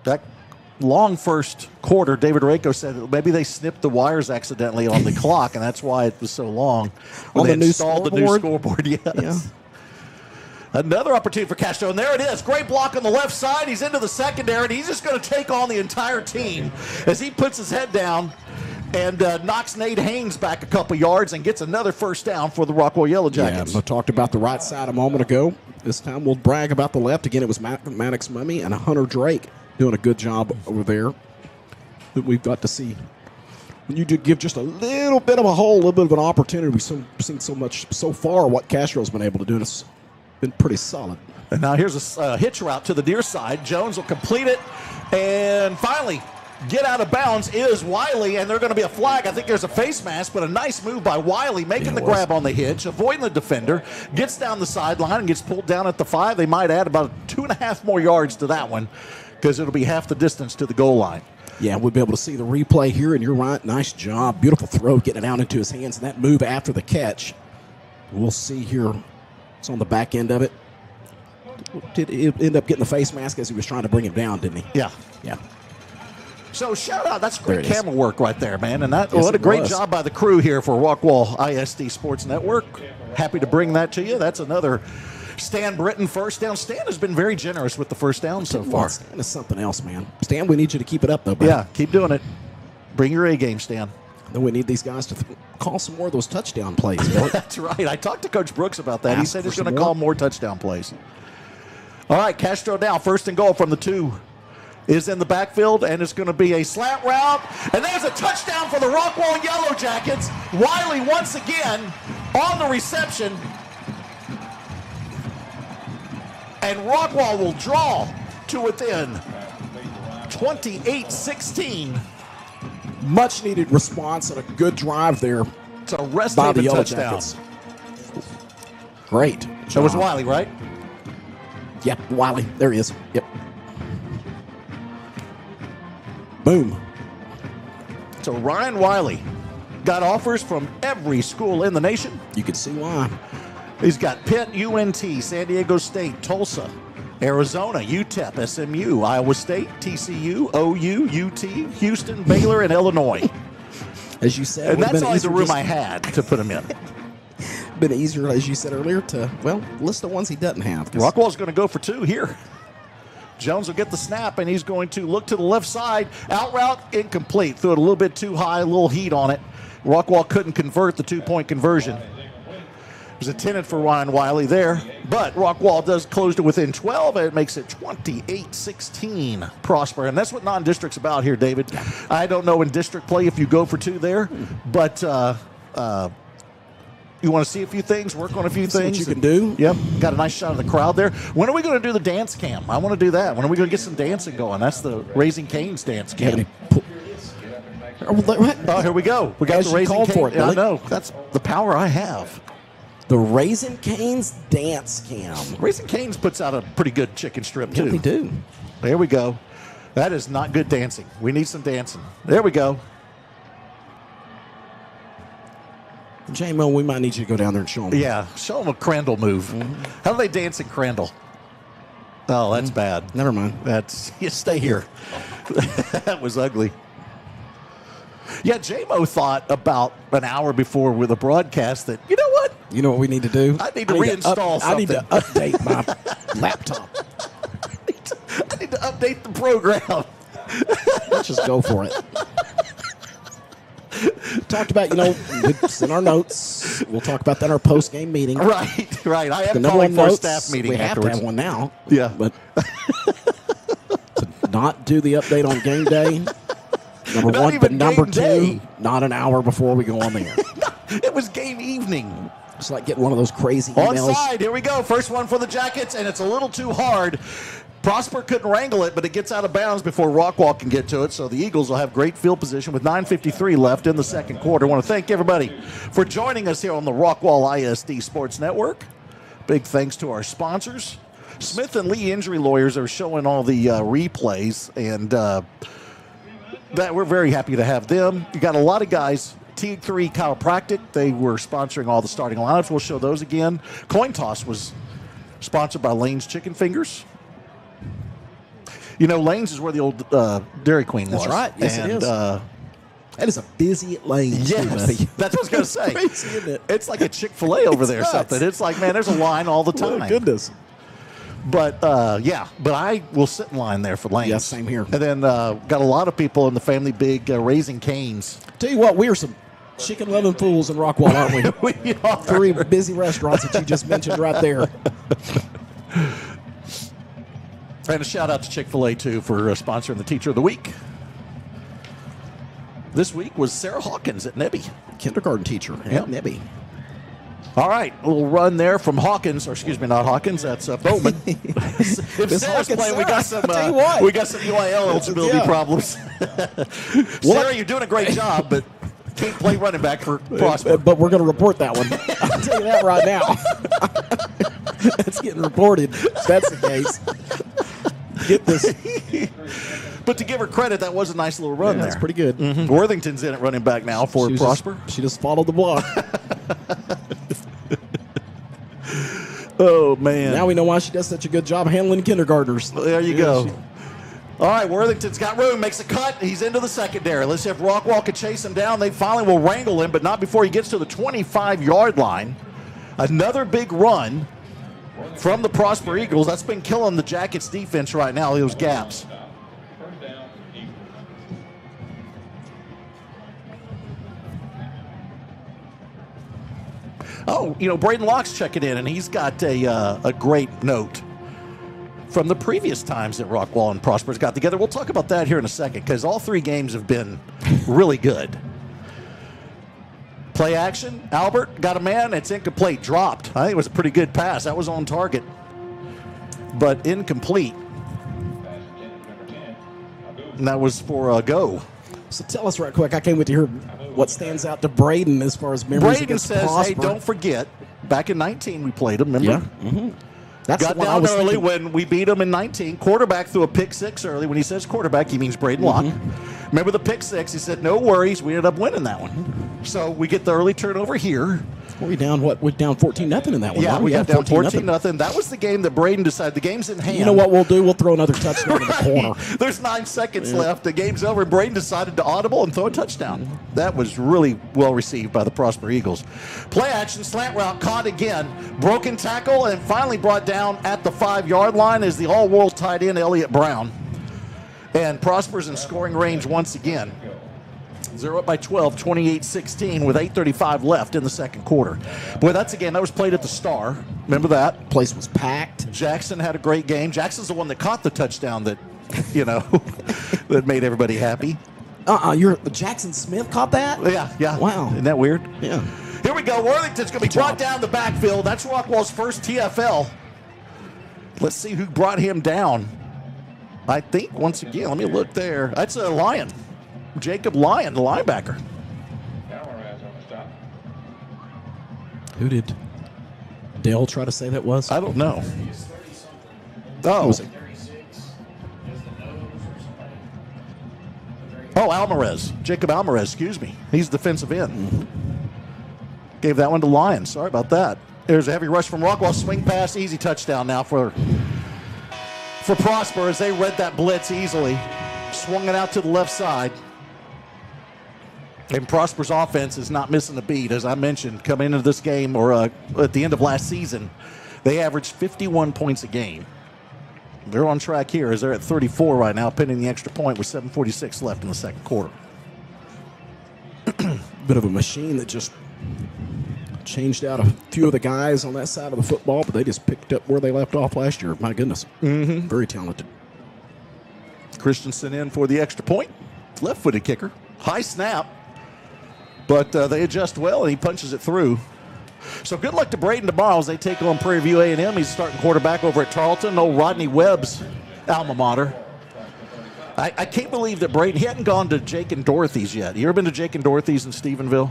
That long first quarter, David Rako said that maybe they snipped the wires accidentally on the clock, and that's why it was so long. When On they the new installed the new scoreboard? scoreboard, yes. Yeah. Another opportunity for Castro, and there it is. Great block on the left side. He's into the secondary, and he's just going to take on the entire team as he puts his head down and knocks Nate Haynes back a couple yards and gets another first down for the Rockwall Yellowjackets. Yeah, I talked about the right side a moment ago. This time we'll brag about the left. Again, it was Maddox Mummy and Hunter Drake doing a good job over there that we've got to see. When you do give just a little bit of a hole, a little bit of an opportunity, we've seen so much so far what Castro's been able to do, and it's been pretty solid. And now here's a hitch route to the near side. Jones will complete it, and finally get out of bounds is Wiley, and there's going to be a flag. I think there's a face mask, but a nice move by Wiley, making the grab on the hitch, avoiding the defender, gets down the sideline and gets pulled down at the 5. They might add about 2.5 more yards to that one because it'll be half the distance to the goal line. Yeah, we'll be able to see the replay here, and you're right. Nice job. Beautiful throw, getting it out into his hands, and that move after the catch. We'll see here. It's on the back end of it. Did he end up getting the face mask as he was trying to bring him down, didn't he? Yeah. Yeah. So shout out. That's great There it camera work right there, man. And that Yes, what a it great was. job by the crew here for Rockwall ISD Sports Network. Happy to bring that to you. That's another Stan Britton first down. Stan has been very generous with the first down so far. Stan is something else, man. Stan, we need you to keep it up, though, buddy. Yeah, keep doing it. Bring your A game, Stan. Then we need these guys to call some more of those touchdown plays, Billy. That's right. I talked to Coach Brooks about that. He Ask said for he's going some to call more touchdown plays. All right, Castro down. First and goal from the 2 is in the backfield, and it's going to be a slant route. And there's a touchdown for the Rockwall Yellowjackets. Wiley once again on the reception. And Rockwall will draw to within 28-16. Much needed response and a good drive there. It's a rest by the haven Yellowjackets. Great. That was job. Wiley, right? Yep, Wiley. There he is. Yep. Boom. So Ryan Wiley got offers from every school in the nation. You can see why. He's got Pitt, UNT, San Diego State, Tulsa, Arizona, UTEP, SMU, Iowa State, TCU, OU, UT, Houston, Baylor, and Illinois. As you said, And that's always the room I had to put him in. Been easier, as you said earlier, to, well, list the ones he doesn't have. Rockwall's going to go for 2 here. Jones will get the snap, and he's going to look to the left side. Out route, incomplete. Threw it a little bit too high, a little heat on it. Rockwall couldn't convert the 2-point conversion. It was intended for Ryan Wiley there, but Rockwall does close to within 12, and it makes it 28-16 Prosper. And that's what non-district's about here, David. I don't know in district play if you go for 2 there, but you want to see a few things, work on a few See things. what you can do. Yep, got a nice shot of the crowd there. When are we going to do the dance cam? I want to do that. When are we going to get some dancing going? That's the Raising Cane's dance cam. Oh, here we go. We got As the you Raising called Cane. for it, Yeah, I Billy. know. That's the power I have. The Raising Cane's dance cam. Raising Cane's puts out a pretty good chicken strip, Yeah, too. they do. There we go. That is not good dancing. We need some dancing. There we go. J-Mo, we might need you to go down there and show them. Yeah, show them a Crandall move. How do they dance in Crandall? Oh, that's bad. Never mind. That's you stay here. That was ugly. Yeah, J-Mo thought about an hour before with a broadcast that, you know what? You know what we need to do? I need to reinstall something. I need to update my laptop. I need to update the program. Let's just go for it. Talked about, it's in our notes. We'll talk about that in our post-game meeting. Right. I am The number calling one for a notes, staff meeting we have to afterwards. have one now. Yeah. But to not do the update on game day, number Not one. even But number game 2, day. not an hour before we go on the air. It was game evening. It's like getting one of those crazy emails. Onside, here we go. First one for the Jackets, and it's a little too hard. Prosper couldn't wrangle it, but it gets out of bounds before Rockwall can get to it, so the Eagles will have great field position with 9:53 left in the second quarter. I want to thank everybody for joining us here on the Rockwall ISD Sports Network. Big thanks to our sponsors. Smith & Lee Injury Lawyers are showing all the replays, and that we're very happy to have them. You got a lot of guys. T3 Chiropractic, they were sponsoring all the starting lineups. We'll show those again. Coin Toss was sponsored by Lane's Chicken Fingers. Lane's is where the old Dairy Queen was. That's right. Yes, it is. That is a busy lane. Yes, buddy. that's what I was going to say. Crazy, isn't it? It's like a Chick-fil-A over It's there or nuts. something. It's like, man, there's a line all the Oh, time. goodness. But, but I will sit in line there for Lane's. Yeah, same here. And then got a lot of people in the family big Raising Cane's Tell you what, we are some chicken-loving fools in Rockwall, aren't we? We are. 3 busy restaurants that you just mentioned right there. And a shout out to Chick-fil-A, too, for sponsoring the Teacher of the Week. This week was Sarah Hawkins at Nebby. Kindergarten teacher at Nebby. All right, a little run there from Hawkins, or excuse me, not Hawkins. That's Bowman. If Sarah's playing, we got some UIL eligibility problems. Sarah, you're doing a great job, but can't play running back for Prosper. But we're going to report that one. I'll tell you that right now. It's getting reported. If that's the case. Get this. But to give her credit, that was a nice little run there. That's pretty good. Mm-hmm. Worthington's in at running back now for Prosper. She just followed the block. Oh, man. Now we know why she does such a good job handling kindergartners. There you go. All right, Worthington's got room, makes a cut. He's into the secondary. Let's see if Rockwall can chase him down. They finally will wrangle him, but not before he gets to the 25-yard line. Another big run from the Prosper Eagles. That's been killing the Jackets defense right now, those gaps. Oh, Braden Locke's checking in, and he's got a great note from the previous times that Rockwall and Prosper's got together. We'll talk about that here in a second, because all 3 games have been really good. Play action. Albert got a man. It's incomplete. Dropped. I think it was a pretty good pass. That was on target, but incomplete. And that was for a go. So tell us right quick. I can't wait to hear what stands out to Braden as far as memories Braden against says, Prosper. hey, don't forget, back in 19 we played them, remember? Yeah. Mm-hmm. That's Got the one I down was early thinking. when we beat them in 19. Quarterback threw a pick 6 early. When he says quarterback, he means Braden Locke. Remember the pick 6? He said, no worries. We ended up winning that one. So we get the early turnover here. Were we down, what? We're down 14-0 in that one. Yeah, right? we got down 14-0. 14-0. That was the game that Braden decided. The game's in hand. You know what we'll do? We'll throw another touchdown in the corner. There's 9 seconds left. The game's over. Braden decided to audible and throw a touchdown. That was really well received by the Prosper Eagles. Play action, slant route, caught again. Broken tackle, and finally brought down at the 5-yard line is the all-world tight end, Elliott Brown. And Prosper's in scoring range once again. 0 up by 12, 28-16 with 8:35 left in the second quarter. Boy, that's a game that was played at the Star. Remember that? Place was packed. Jackson had a great game. Jackson's the one that caught the touchdown that, that made everybody happy. Jackson Smith caught that? Yeah. Wow. Isn't that weird? Yeah. Here we go. Worthington's going to be brought down the backfield. That's Rockwall's first TFL. Let's see who brought him down. I think, once again, let me look there. That's a Lyon. Jacob Lyon, the linebacker. Who did Dale try to say that was? I don't know. Oh. Oh, Alvarez. Jacob Alvarez, excuse me. He's defensive end. Gave that one to Lyon. Sorry about that. There's a heavy rush from Rockwall. Swing pass, easy touchdown now for Prosper as they read that blitz easily. Swung it out to the left side. And Prosper's offense is not missing a beat. As I mentioned, coming into this game, or at the end of last season, they averaged 51 points a game. They're on track here as they're at 34 right now, pending the extra point with 7:46 left in the second quarter. Bit of a machine that just changed out a few of the guys on that side of the football, but they just picked up where they left off last year. My goodness. Mm-hmm. Very talented. Christensen in for the extra point. Left-footed kicker. High snap. But they adjust well, and he punches it through. So good luck to Braden tomorrow as they take on Prairie View A&M. He's starting quarterback over at Tarleton, old Rodney Webb's alma mater. I can't believe that Braden, he hadn't gone to Jake and Dorothy's yet. You ever been to Jake and Dorothy's in Stephenville?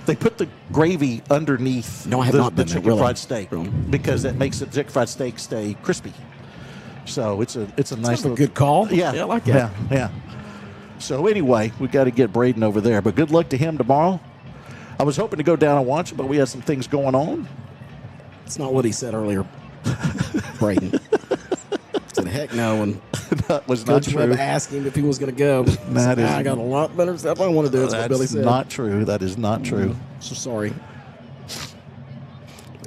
They put the gravy underneath the chicken fried steak because that makes the chicken fried steak stay crispy. So it's a nice little good call. Yeah, I like that. Yeah. So anyway, we got to get Braden over there. But good luck to him tomorrow. I was hoping to go down and watch it, but we had some things going on. It's not what he said earlier, Braden. Said heck no, and that was not Coach true. Webb asked him if he was going to go. I got a lot better stuff I want to do. That's what Billy said. Not true. That is not true. So sorry.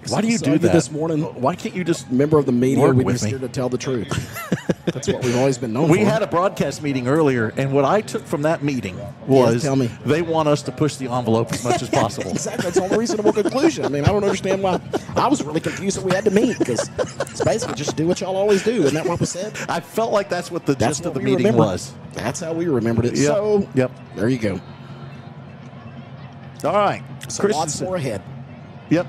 Why do you do that? This morning, why can't you just member of the media? work We're with just me? here to tell the truth. That's what we've always been known for. We had a broadcast meeting earlier, and what I took from that meeting was tell me. they want us to push the envelope as much as possible. Exactly. That's the only reasonable conclusion. I mean, I don't understand why. I was really confused that we had to meet because it's basically just do what y'all always do. Isn't that what was said? I felt like that's what the gist of the we meeting remembered. was. That's how we remembered it. Yep. So, Yep. there you go. All right. So lots Christensen. more ahead. Yep.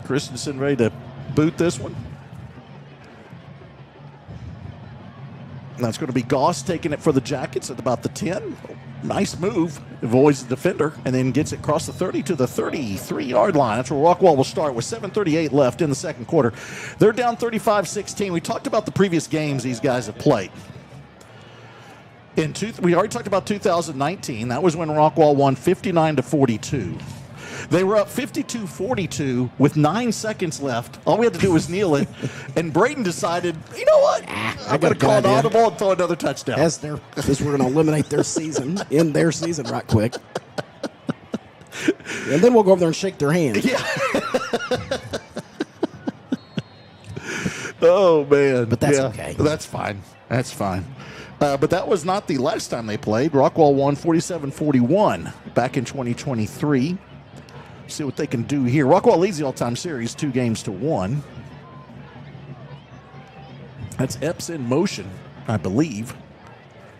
Christensen ready to boot this one. That's going to be Goss taking it for the Jackets at about the 10. Nice move. Avoids the defender and then gets it across the 30 to the 33-yard line. That's where Rockwall will start with 7:38 left in the second quarter. They're down 35-16. We talked about the previous games these guys have played. We already talked about 2019. That was when Rockwall won 59-42. They were up 52-42 with 9 seconds left. All we had to do was kneel it, and Braden decided, you know what? I'm going to call an audible and throw another touchdown. As we're going to eliminate their season, end their season right quick. And then we'll go over there and shake their hand. Yeah. Oh, man. But that's okay. That's fine. That's fine. But that was not the last time they played. Rockwall won 47-41 back in 2023. See what they can do here. Rockwall leads the all-time series 2-1. That's Epps in motion, I believe.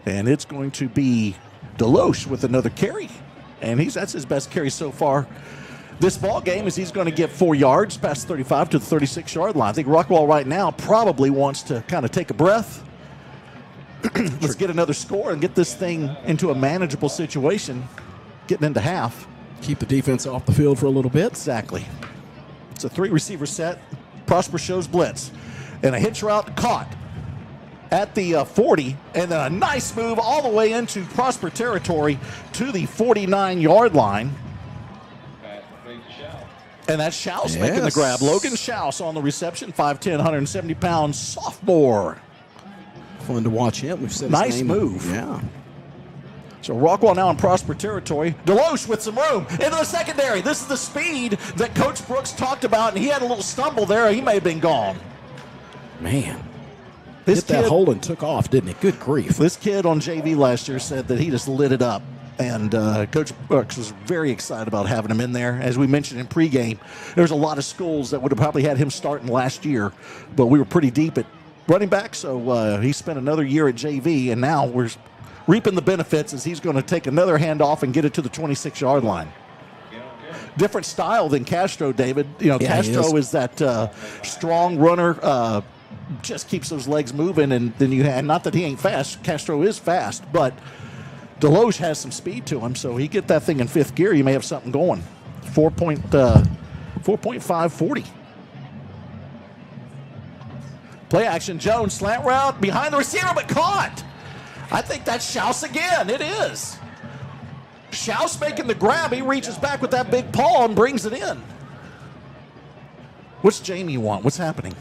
And it's going to be Deloche with another carry. And that's his best carry so far this ball game, as he's going to get 4 yards past 35 to the 36-yard line. I think Rockwall right now probably wants to kind of take a breath. Let's get another score and get this thing into a manageable situation, getting into half. Keep the defense off the field for a little bit. Exactly. It's a 3-receiver set. Prosper shows blitz. And a hitch route caught at the 40. And then a nice move all the way into Prosper territory to the 49-yard line. And that's Schaus making the grab. Logan Schaus on the reception. 5'10", 170-pound sophomore. Fun to watch him. We've said Nice his name. move. Yeah. So Rockwall now in Prosper territory. Deloche with some room into the secondary. This is the speed that Coach Brooks talked about, and he had a little stumble there. He may have been gone. Man. This Hit that hole and took off, didn't it? Good grief. This kid on JV last year said that he just lit it up. And Coach Brooks was very excited about having him in there. As we mentioned in pregame, there's a lot of schools that would have probably had him starting last year, but we were pretty deep at running back, so he spent another year at JV, and now we're reaping the benefits as he's going to take another handoff and get it to the 26-yard line. Different style than Castro, David. You know, Castro is that strong runner, just keeps those legs moving, and then not that he ain't fast. Castro is fast, but Deloche has some speed to him, so he get that thing in fifth gear, you may have something going. 4.540. Play action, Jones, slant route, behind the receiver, but caught. I think that's Schaus again. It is. Schaus making the grab. He reaches back with that big paw and brings it in. What's Jamie want? What's happening?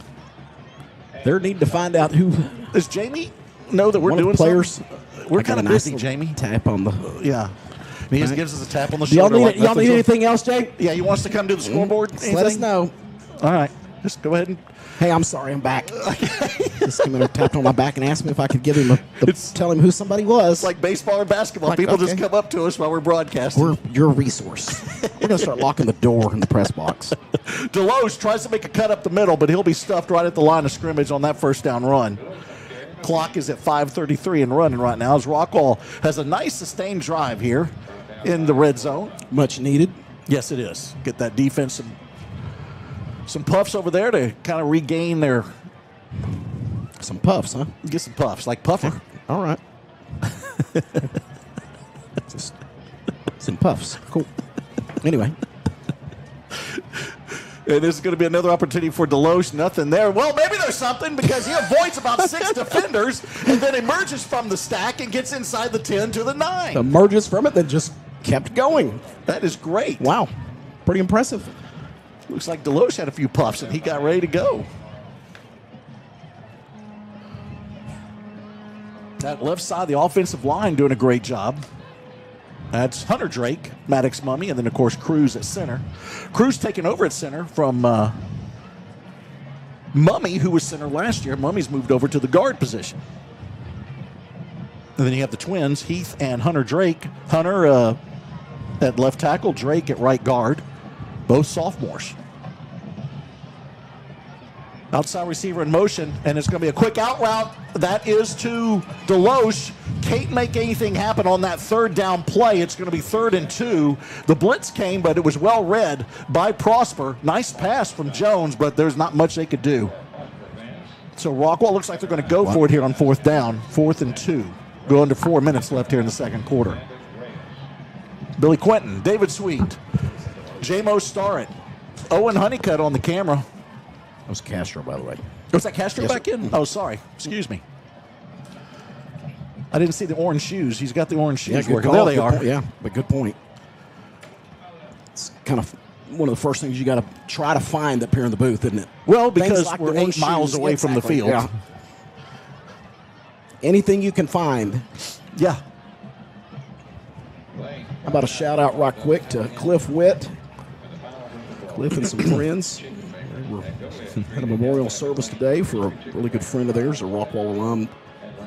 They're needing to find out who. Does Jamie know that we're doing players? Something? We're kind of busy, Jamie. Tap on the. Yeah. He just gives us a tap on the Y'all shoulder. y'all need anything else, Jay? Yeah, he wants to come to the scoreboard. Let us know. All right. Just go ahead and. Hey, I'm sorry, I'm back. Just came in and tapped on my back and asked me if I could give him tell him who somebody was. It's like baseball or basketball. People just come up to us while we're broadcasting. We're your resource. We're going to start locking the door in the press box. Deloche tries to make a cut up the middle, but he'll be stuffed right at the line of scrimmage on that first down run. Clock is at 5:33 and running right now as Rockwall has a nice sustained drive here in the red zone. Much needed. Yes, it is. Get that defense some puffs over there to kind of regain their... Some puffs, huh? Get some puffs, like Puffer. All right. Just some puffs. Cool. Anyway. And this is going to be another opportunity for Deloche. Nothing there. Well, maybe there's something because he avoids about 6 defenders and then emerges from the stack and gets inside the 10 to the 9. Emerges from it, then just kept going. That is great. Wow. Pretty impressive. Looks like Deloche had a few puffs and he got ready to go. That left side of the offensive line doing a great job. That's Hunter Drake, Maddox Mummy, and then, of course, Cruz at center. Cruz taking over at center from Mummy, who was center last year. Mummy's moved over to the guard position. And then you have the twins, Heath and Hunter Drake. Hunter at left tackle, Drake at right guard. Both sophomores. Outside receiver in motion, and it's going to be a quick out route. That is to Deloche. Can't make anything happen on that third down play. It's going to be 3rd and 2. The blitz came, but it was well read by Prosper. Nice pass from Jones, but there's not much they could do. So Rockwall looks like they're going to go for it here on 4th down. 4th and 2. Go under 4 minutes left here in the second quarter. Billy Quentin, David Sweet, J-Mo Starrett, Owen Honeycutt on the camera. That was Castro, by the way. Was that Castro back in? Oh, sorry. Excuse me. I didn't see the orange shoes. He's got the orange shoes working. There they are. Yeah, but good point. It's kind of one of the first things you got to try to find up here in the booth, isn't it? Well, because like we're 8 miles away from the field. Yeah. Anything you can find. Yeah. How about a shout out right quick to Cliff Witt. Cliff and some friends. We had a memorial service today for a really good friend of theirs, a Rockwall alum,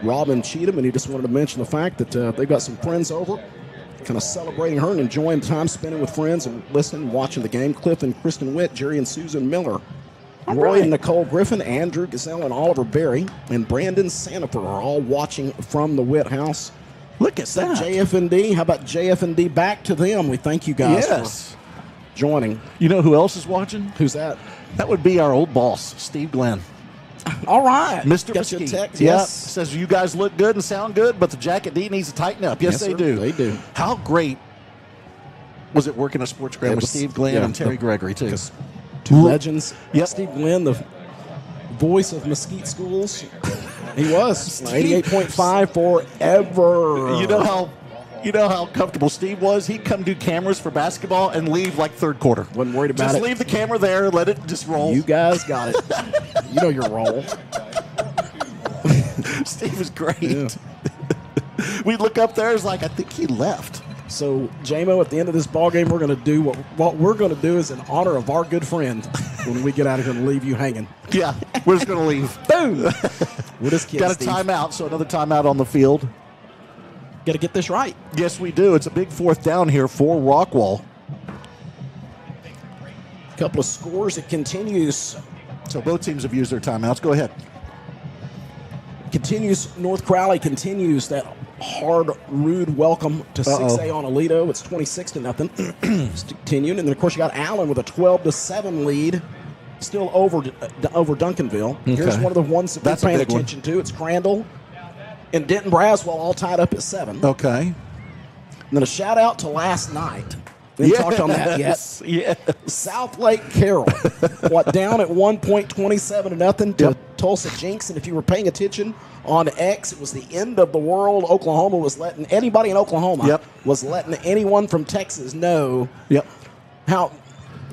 Robin Cheatham, and he just wanted to mention the fact that they've got some friends over, kind of celebrating her and enjoying time spending with friends and listening and watching the game. Cliff and Kristen Witt, Jerry and Susan Miller, Roy and Nicole Griffin, Andrew Gazelle and Oliver Berry, and Brandon Sandifer are all watching from the Witt house. Look at that. JF&D, how about JF&D back to them? We thank you guys for joining. You know who else is watching? Who's that? That would be our old boss, Steve Glenn. All right. Mr. Got your Mesquite. text, Yep. yes. Says you guys look good and sound good, but the Jacket D needs to tighten up. Yes, they sir. do. They do. How great was it working a sportsgram with Steve Glenn and Terry Gregory, too? Two legends. Yep. Steve Glenn, the voice of Mesquite Schools. He was. 88.5 forever. You know how comfortable Steve was? He'd come do cameras for basketball and leave like third quarter. Wasn't worried about it. Just leave the camera there, let it just roll. You guys got it. You know your role. Steve was great. Yeah. We'd look up there, it's like, I think he left. So, J-Mo, at the end of this ball game, we're going to do what we're going to do is in honor of our good friend when we get out of here and leave you hanging. Yeah, we're just going to leave. Boom. We're just kidding. Got a timeout, so another timeout on the field. Got to get this right. Yes, we do. It's a big 4th down here for Rockwall. Couple of scores. It continues. So both teams have used their timeouts. Go ahead. Continues. North Crowley continues that hard, rude welcome to 6A on Aledo. It's 26-0. It's continuing. And then, of course, you got Allen with a 12-7 lead. Still over Duncanville. Okay. Here's one of the ones that we're paying attention to. It's Crandall and Denton Braswell all tied up at 7. Okay. And then a shout out to last night. We haven't talked on that yet. Yes. South Lake Carroll, down at 1.27-0 to Tulsa Jinx. And if you were paying attention on X, it was the end of the world. Oklahoma was letting anybody in Oklahoma was letting anyone from Texas know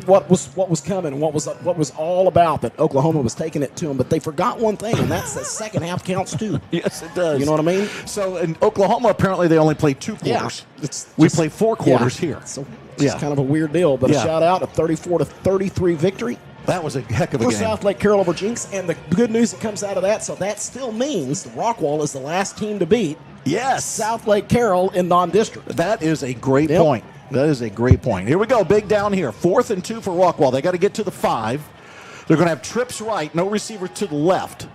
what was coming and what was all about, that Oklahoma was taking it to them. But they forgot one thing, and that's the second half counts too. Yes, it does. You know what I mean? So in Oklahoma, apparently they only play 2 quarters. Yeah, we play 4 quarters here. So it's kind of a weird deal. But a shout out, a 34-33 victory. That was a heck of a game. For South Lake Carroll over Jinx. And the good news that comes out of that, so that still means Rockwall is the last team to beat South Lake Carroll in non-district. That is a great point. That is a great point. Here we go. Big down here. 4th and 2 for Rockwall. They got to get to the 5. They're going to have trips right. No receiver to the left.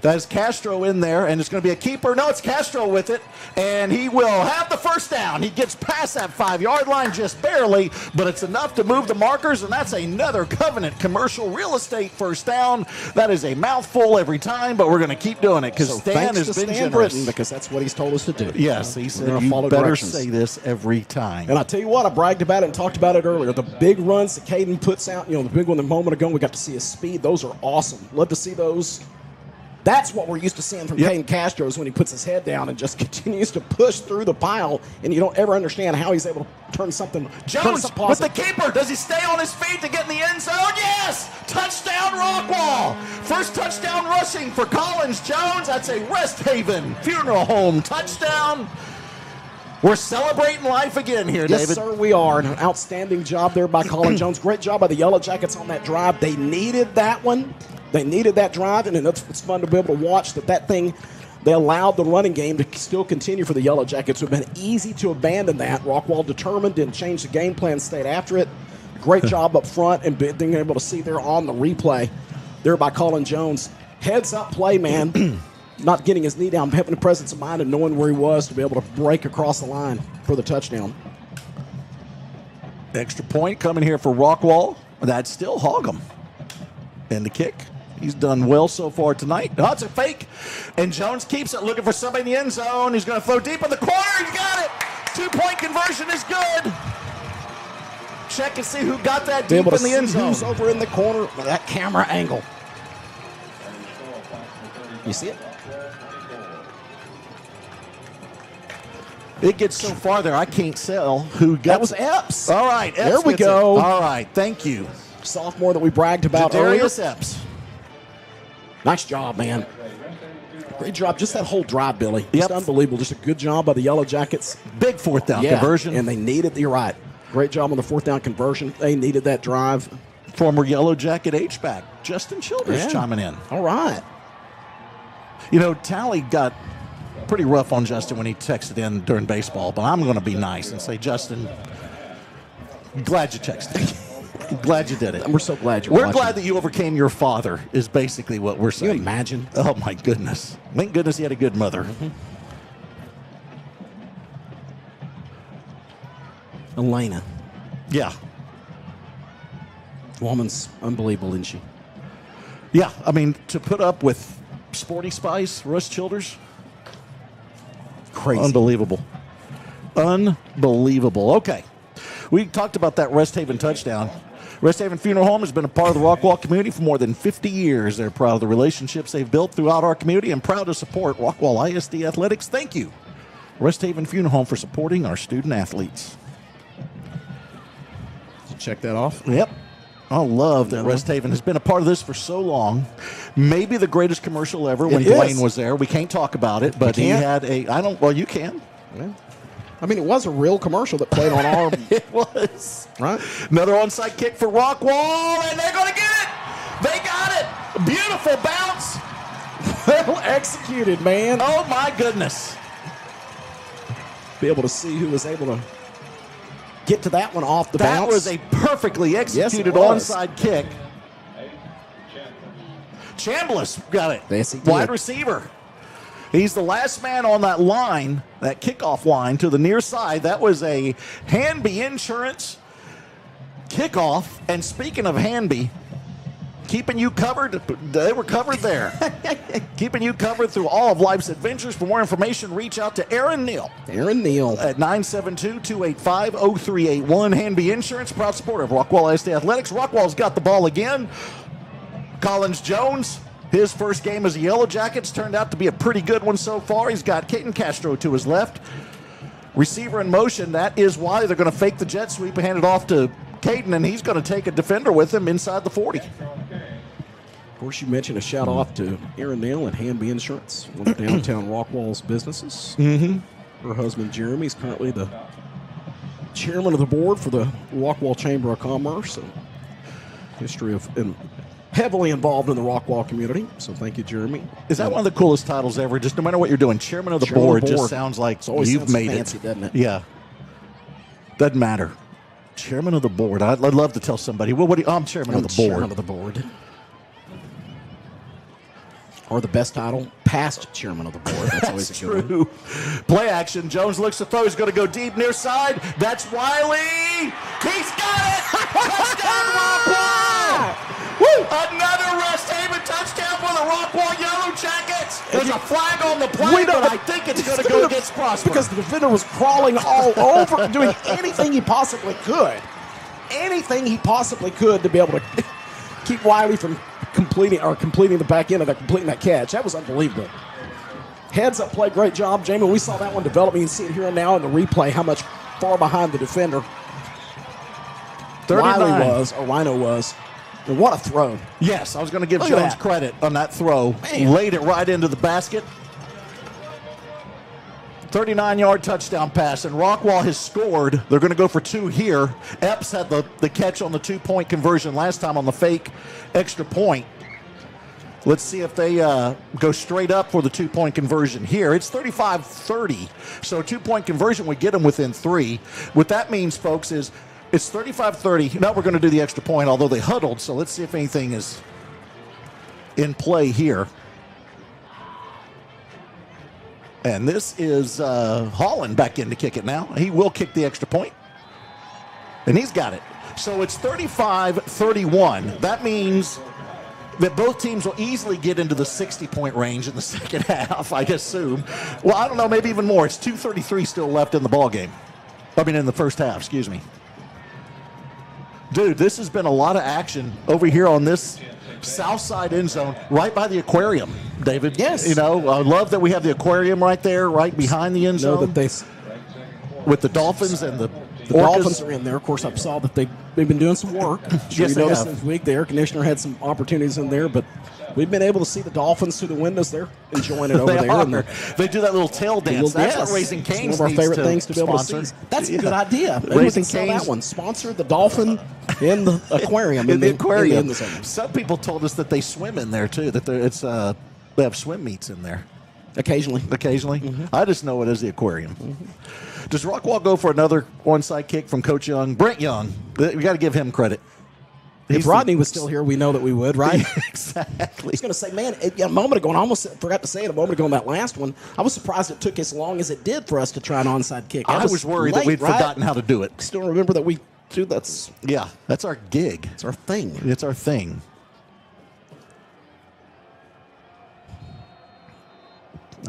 That is Castro in there, and it's going to be a keeper. No, it's Castro with it, and he will have the first down. He gets past that 5-yard line just barely, but it's enough to move the markers, and that's another Covenant Commercial Real Estate first down. That is a mouthful every time, but we're going to keep doing it because Stan has been generous. Britton, because that's what he's told us to do. Yes, he said you better say this every time. And I tell you what, I bragged about it and talked about it earlier. The big runs that Caden puts out, the big one a moment ago, we got to see his speed. Those are awesome. Love to see those. That's what we're used to seeing from Caden Castro, is when he puts his head down and just continues to push through the pile, and you don't ever understand how he's able to turn something. Jones with the keeper. Does he stay on his feet to get in the end zone? Yes! Touchdown Rockwall. First touchdown rushing for Collins Jones. That's a Rest Haven Funeral Home touchdown. We're celebrating life again here, Yes, David. sir, we are. An outstanding job there by Colin Jones. Great job by the Yellow Jackets on that drive. They needed that one. They needed that drive, and it's fun to be able to watch that thing. They allowed the running game to still continue for the Yellow Jackets. It would have been easy to abandon that. Rockwall determined, didn't change the game plan, stayed after it. Great job up front, and being able to see there on the replay there by Colin Jones. Heads up play, man. Not getting his knee down, having the presence of mind and knowing where he was to be able to break across the line for the touchdown. Extra point coming here for Rockwall. That's still Hoggum. And the kick. He's done well so far tonight. Oh, it's a fake. And Jones keeps it, looking for somebody in the end zone. He's going to throw deep in the corner. He got it. 2-point conversion is good. Check and see who got that deep in the end zone. Who's over in the corner with that camera angle. You see it? It gets so far there, I can't tell who got That was Epps. All right, Epps there we gets it. go. All right, thank you. Sophomore that we bragged about earlier. Jadarius Epps. Nice job, man. Great job. Just that whole drive, Billy. Yep. Just unbelievable. Just a good job by the Yellow Jackets. Big fourth down conversion. And they needed, you're right. Great job on the fourth down conversion. They needed that drive. Former Yellow Jacket H-back, Justin Childers chiming in. All right. You know, Tally got pretty rough on Justin when he texted in during baseball, but I'm going to be nice and say, Justin, glad you texted. Glad you did it. And we're so glad you're We're watching. glad that you overcame your father, is basically what we're saying. Can you imagine? Oh, my goodness. Thank goodness he had a good mother. Mm-hmm. Elena. Yeah. Woman's unbelievable, isn't she? Yeah, I mean, to put up with Sporty Spice, Russ Childers, crazy. Unbelievable. Unbelievable. Okay. We talked about that Rest Haven touchdown. Rest Haven Funeral Home has been a part of the Rockwall community for more than 50 years. They're proud of the relationships they've built throughout our community and proud to support Rockwall ISD Athletics. Thank you, Rest Haven Funeral Home, for supporting our student athletes. Did you check that off? Yep. I love that Rest Haven has been a part of this for so long. Maybe the greatest commercial ever when Dwayne was there. We can't talk about it, but he had well, you can. Yeah. I mean, it was a real commercial that played on our... It was. Right. Another onside kick for Rockwall, and they're going to get it. They got it. Beautiful bounce. Well executed, man. Oh, my goodness. Be able to see who was able to get to that one off the bounce. That was a perfectly executed onside kick. Chambliss got it. Yes, he did. Wide receiver. He's the last man on that line, that kickoff line to the near side. That was a Hanby Insurance kickoff. And speaking of Hanby, keeping you covered, they were covered there. Keeping you covered through all of life's adventures. For more information, reach out to Aaron Neal. Aaron Neal. At 972-285-0381. Hanby Insurance, proud supporter of Rockwall ISD Athletics. Rockwall's got the ball again. Collins Jones, his first game as a Yellow Jackets, turned out to be a pretty good one so far. He's got Caden Castro to his left. Receiver in motion. That is why they're going to fake the jet sweep and hand it off to Caden, and he's going to take a defender with him inside the 40. Of course, you mentioned a shout off to Aaron Neal and Hanby Insurance, one of downtown Rockwall's businesses. Mm-hmm. Her husband Jeremy is currently the chairman of the board for the Rockwall Chamber of Commerce. And history of heavily involved in the Rockwall community. So thank you, Jeremy. Is that one of the coolest titles ever? Just no matter what you're doing, chairman of the board just sounds like you've made fancy, it. Doesn't it? Yeah. Doesn't matter. Chairman of the board. I'd love to tell somebody, well, I'm chairman of the board. Chairman of the board. Or the best title, past chairman of the board. That's always a good true. one. Play action. Jones looks to throw. He's going to go deep near side. That's Wiley. He's got it. Touchdown, Rockwall. Woo! Another Rest Haven touchdown for the Rockwall Yellow Jackets. There's a flag on the play, but I think it's going to go against Prosper. Because the defender was crawling all over, doing anything he possibly could. Anything he possibly could to be able to keep Wiley from completing the back end of that, completing that catch. That was unbelievable. Heads up play, great job, Jamie. We saw that one develop. You can see it here and now in the replay how much far behind the defender 39. Wiley was, or Rhino was. And what a throw. Yes, I was going to give Look at Jones that. credit on that throw. Man. Laid it right into the basket. 39-yard touchdown pass, and Rockwall has scored. They're going to go for 2 here. Epps had the catch on the 2-point conversion last time on the fake extra point. Let's see if they go straight up for the 2-point conversion here. It's 35-30, so a 2-point conversion would get them within 3. What that means, folks, is it's 35-30. Now we're going to do the extra point, although they huddled, so let's see if anything is in play here. And this is Holland back in to kick it now. He will kick the extra point. And he's got it. So it's 35-31. That means that both teams will easily get into the 60-point range in the second half, I assume. Well, I don't know, maybe even more. It's 2:33 still left in the ball game. I mean, in the first half, excuse me. Dude, this has been a lot of action over here on this south side end zone, right by the aquarium, David. Yes. You know, I love that we have the aquarium right there, right behind the end zone. With the dolphins and the Dolphins are in there. Of course, I saw that they've been doing some work. Yes, you they noticed have. this week the air conditioner had some opportunities in there, but we've been able to see the Dolphins through the windows. They're enjoying it over They there. are. And they do that little tail dance. That's what Raising It's Cane's one of our needs favorite things to be able sponsor. to see. That's a Yeah. good idea. Maybe Raising we can sell Cane's that one. Sponsor the dolphin in the aquarium. in the aquarium. in the zone. Some people told us that they swim in there too. That they have swim meets in there. Occasionally. I just know it as the aquarium. Does Rockwall go for another onside kick from Coach Young? Brent Young. We got to give him credit. If Rodney was still here, we know that we would, right? Exactly. He's going to say, man, a moment ago, and I almost forgot to say it a moment ago on that last one, I was surprised it took as long as it did for us to try an onside kick. I was worried that we'd forgotten how to do it. Still remember that we do that's. Yeah, that's our gig. It's our thing. It's our thing.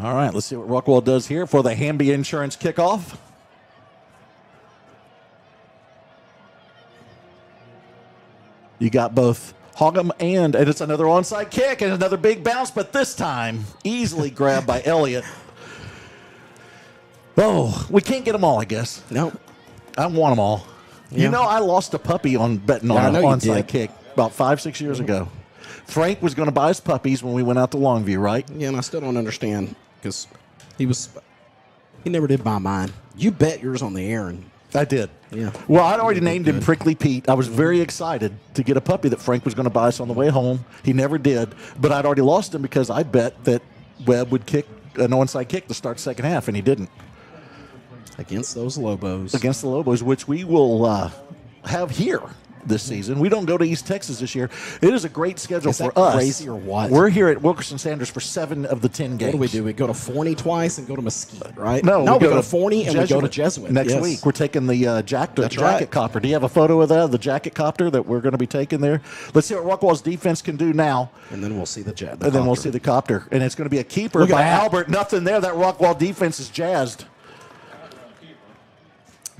All right, let's see what Rockwall does here for the Hamby Insurance kickoff. You got both Hoggum and it's another onside kick and another big bounce, but this time easily grabbed by Elliott. Oh, we can't get them all, I guess. No. I want them all. Yeah. You know, I lost a puppy on betting on an onside kick about 5-6 years ago. Frank was going to buy us puppies when we went out to Longview, right? Yeah, and I still don't understand because he never did buy mine. You bet yours on the air. And I did. Yeah. Well, I'd already named him Prickly Pete. I was very excited to get a puppy that Frank was going to buy us on the way home. He never did, but I'd already lost him because I bet that Webb would kick an onside kick to start second half, and he didn't. Against those Lobos. Against the Lobos, which we will have here this season. We don't go to East Texas this year. It is a great schedule Is that for us. crazy or what? We're here at Wilkerson Sanders for 7 of the 10 games. What do? We go to Forney twice and go to Mesquite, right? No, we go to Forney and we go to Jesuit. Next Yes. week, we're taking the jacket right. copter. Do you have a photo of that, the jacket copter that we're going to be taking there? Let's see what Rockwall's defense can do now. And then we'll see the then we'll see the copter. And it's going to be a keeper Look at by that. Albert. Nothing there. That Rockwall defense is jazzed.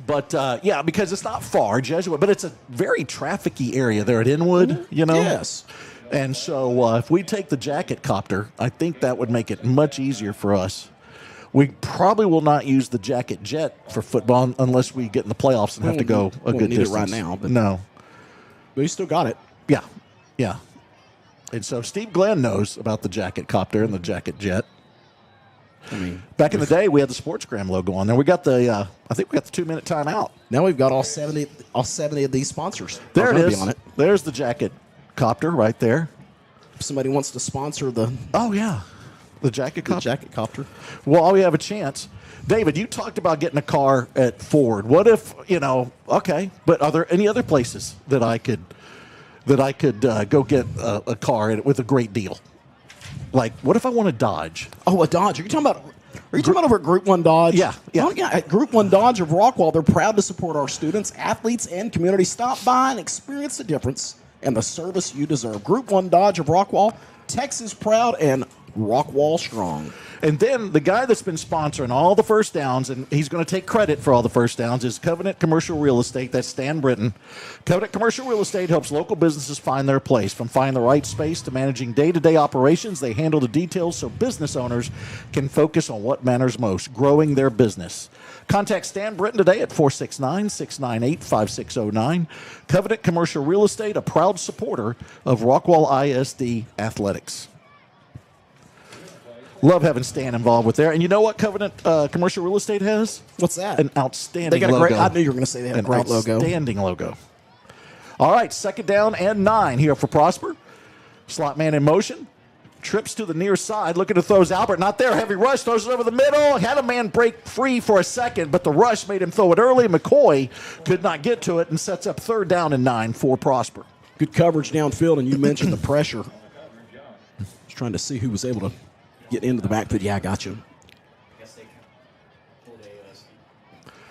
But, yeah, because it's not far, Jesuit, but it's a very trafficky area there at Inwood, you know? Yes. And so if we take the jacket copter, I think that would make it much easier for us. We probably will not use the jacket jet for football unless we get in the playoffs and have to go a won't good need distance. it right now, but no. But you still got it. Yeah, yeah. And so Steve Glenn knows about the jacket copter and the jacket jet. I mean, back in the day, we had the SportsGram logo on there. We got the, I think we got the 2-minute timeout. Now we've got all 70 of these sponsors. There Are it gonna is. Be on it. There's the jacket copter right there. If somebody wants to sponsor the. Oh yeah, the jacket copter. Jacket copter. Well, we have a chance. David, you talked about getting a car at Ford. What if Okay, but are there any other places that I could go get a car with a great deal? Like, what if I want a Dodge? Oh, a Dodge. Are you talking about over at Group 1 Dodge? Yeah. Oh, yeah. At Group 1 Dodge of Rockwall, they're proud to support our students, athletes, and community. Stop by and experience the difference and the service you deserve. Group 1 Dodge of Rockwall, Texas proud and Rockwall strong. And then the guy that's been sponsoring all the first downs, and he's going to take credit for all the first downs, is Covenant Commercial Real Estate. That's Stan Britton. Covenant Commercial Real Estate helps local businesses find their place. From finding the right space to managing day-to-day operations, they handle the details so business owners can focus on what matters most, growing their business. Contact Stan Britton today at 469-698-5609. Covenant Commercial Real Estate, a proud supporter of Rockwall ISD Athletics. Love having Stan involved with there. And you know what Covenant Commercial Real Estate has? What's that? An outstanding They got a logo. great. I knew you were going to say they had a great logo. Outstanding logo. All right, 2nd down and 9 here for Prosper. Slot man in motion. Trips to the near side. Looking to throws Albert. Not there. Heavy rush. Throws it over the middle. Had a man break free for a second, but the rush made him throw it early. McCoy could not get to it and sets up 3rd down and 9 for Prosper. Good coverage downfield, and you mentioned the pressure. Just trying to see who was able to get into the backfield. Yeah, I got you.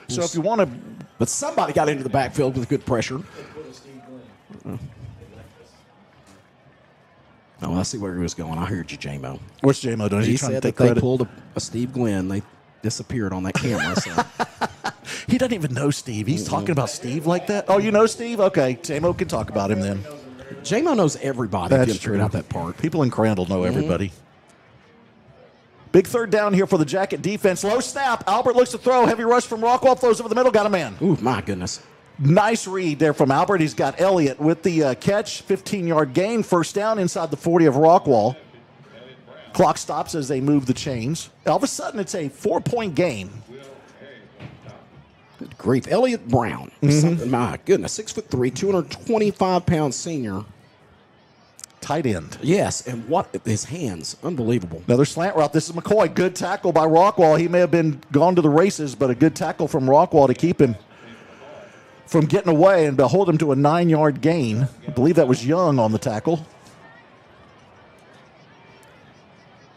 So if you want to... But somebody got into the backfield with good pressure. Oh, I see where he was going. I heard you, J-Mo. What's J-Mo doing? He Trying said to take that they credit? pulled a Steve Glenn. They disappeared on that camera. So. He doesn't even know Steve. He's talking about Steve like that? Oh, you know Steve? Okay, J-Mo can talk about him then. J-Mo knows everybody. That's If you figured out that part. People in Crandall know everybody. Big 3rd down here for the Jacket defense. Low snap. Albert looks to throw. Heavy rush from Rockwall. Throws over the middle. Got a man. Ooh, my goodness. Nice read there from Albert. He's got Elliott with the catch. 15-yard gain. 1st down inside the 40 of Rockwall. Clock stops as they move the chains. All of a sudden, it's a 4-point game. Good grief. Elliott Brown. My goodness. 6'3", 225-pound senior. Tight end. Yes, and what his hands. Unbelievable. Another slant route. This is McCoy. Good tackle by Rockwall. He may have been gone to the races, but a good tackle from Rockwall to keep him from getting away and to hold him to a 9-yard gain. I believe that was Young on the tackle.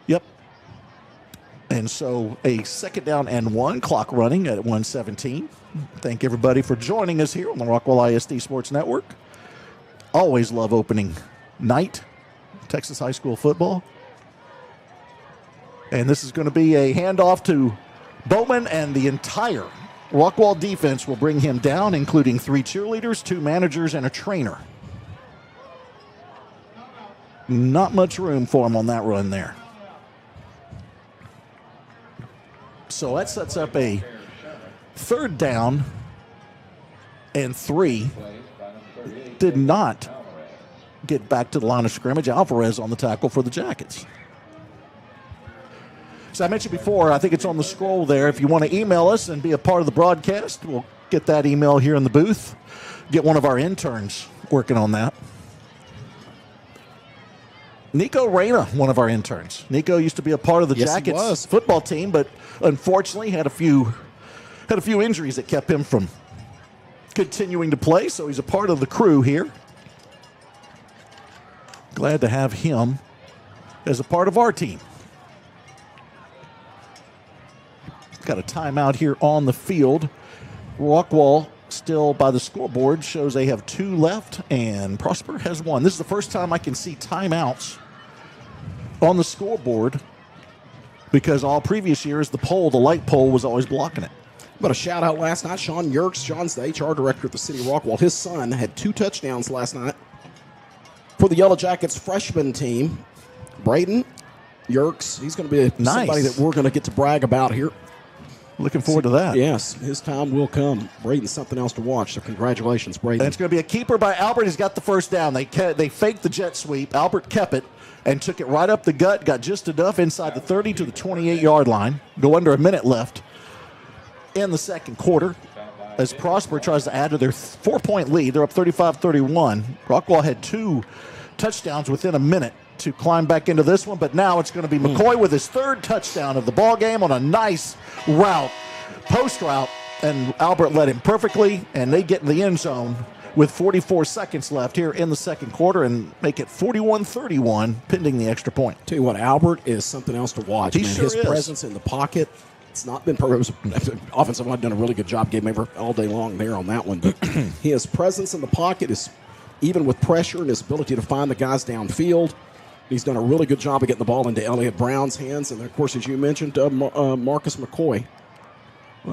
Yep. And so a 2nd down and 1, clock running at 1:17. Thank everybody for joining us here on the Rockwall ISD Sports Network. Always love opening night, Texas high school football. And this is going to be a handoff to Bowman, and the entire Rockwall defense will bring him down, including 3 cheerleaders, 2 managers, and a trainer. Not much room for him on that run there. So that sets up a 3rd down and 3. Did not get back to the line of scrimmage. Alvarez on the tackle for the Jackets. So I mentioned before, I think it's on the scroll there. If you want to email us and be a part of the broadcast, we'll get that email here in the booth. Get one of our interns working on that. Nico Reyna, one of our interns. Nico used to be a part of the Jackets football team, but unfortunately had a few injuries that kept him from continuing to play, so he's a part of the crew here. Glad to have him as a part of our team. Got a timeout here on the field. Rockwall still by the scoreboard shows they have 2 left, and Prosper has 1. This is the first time I can see timeouts on the scoreboard because all previous years the light pole was always blocking it. But a shout out last night, Sean Yerkes. Sean's the HR director at the City of Rockwall. His son had 2 touchdowns last night for the Yellowjackets freshman team. Braden Yerkes, he's going to be somebody that we're going to get to brag about here. Looking forward to that. Yes, his time will come. Braden's something else to watch, so congratulations, Braden. And it's going to be a keeper by Albert. He's got the 1st down. They faked the jet sweep. Albert kept it and took it right up the gut, got just enough inside the 30 to the 28-yard line. Go under a minute left in the 2nd quarter as Prosper tries to add to their 4-point lead. They're up 35-31. Rockwall had 2 touchdowns within a minute to climb back into this one, but now it's going to be McCoy with his 3rd touchdown of the ball game on a nice route, post route, and Albert led him perfectly, and they get in the end zone with 44 seconds left here in the 2nd quarter and make it 41-31 pending the extra point. Tell you what, Albert is something else to watch. He sure his is. Presence in the pocket, it's not been offensive line done a really good job, game over all day long there on that one, but his presence in the pocket is, even with pressure and his ability to find the guys downfield, he's done a really good job of getting the ball into Elliott Brown's hands. And, of course, as you mentioned, Marcus McCoy.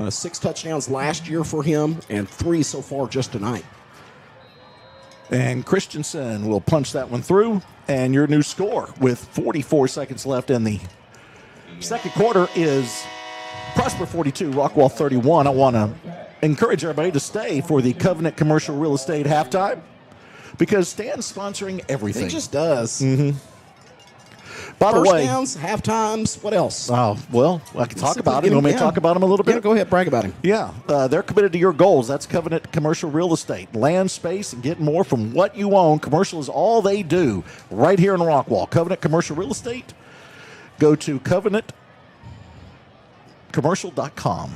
6 touchdowns last year for him and 3 so far just tonight. And Christensen will punch that one through. And your new score with 44 seconds left in the 2nd quarter is Prosper 42, Rockwall 31. I want to encourage everybody to stay for the Covenant Commercial Real Estate halftime because Stan's sponsoring everything. He just does. Mm-hmm. By the First way, downs, half times, what else? Oh, well, I can talk about him. You Get want me him, to talk about him a little bit? Yeah, go ahead, brag about him. Yeah, they're committed to your goals. That's Covenant Commercial Real Estate. Land, space, and get more from what you own. Commercial is all they do right here in Rockwall. Covenant Commercial Real Estate. Go to covenantcommercial.com.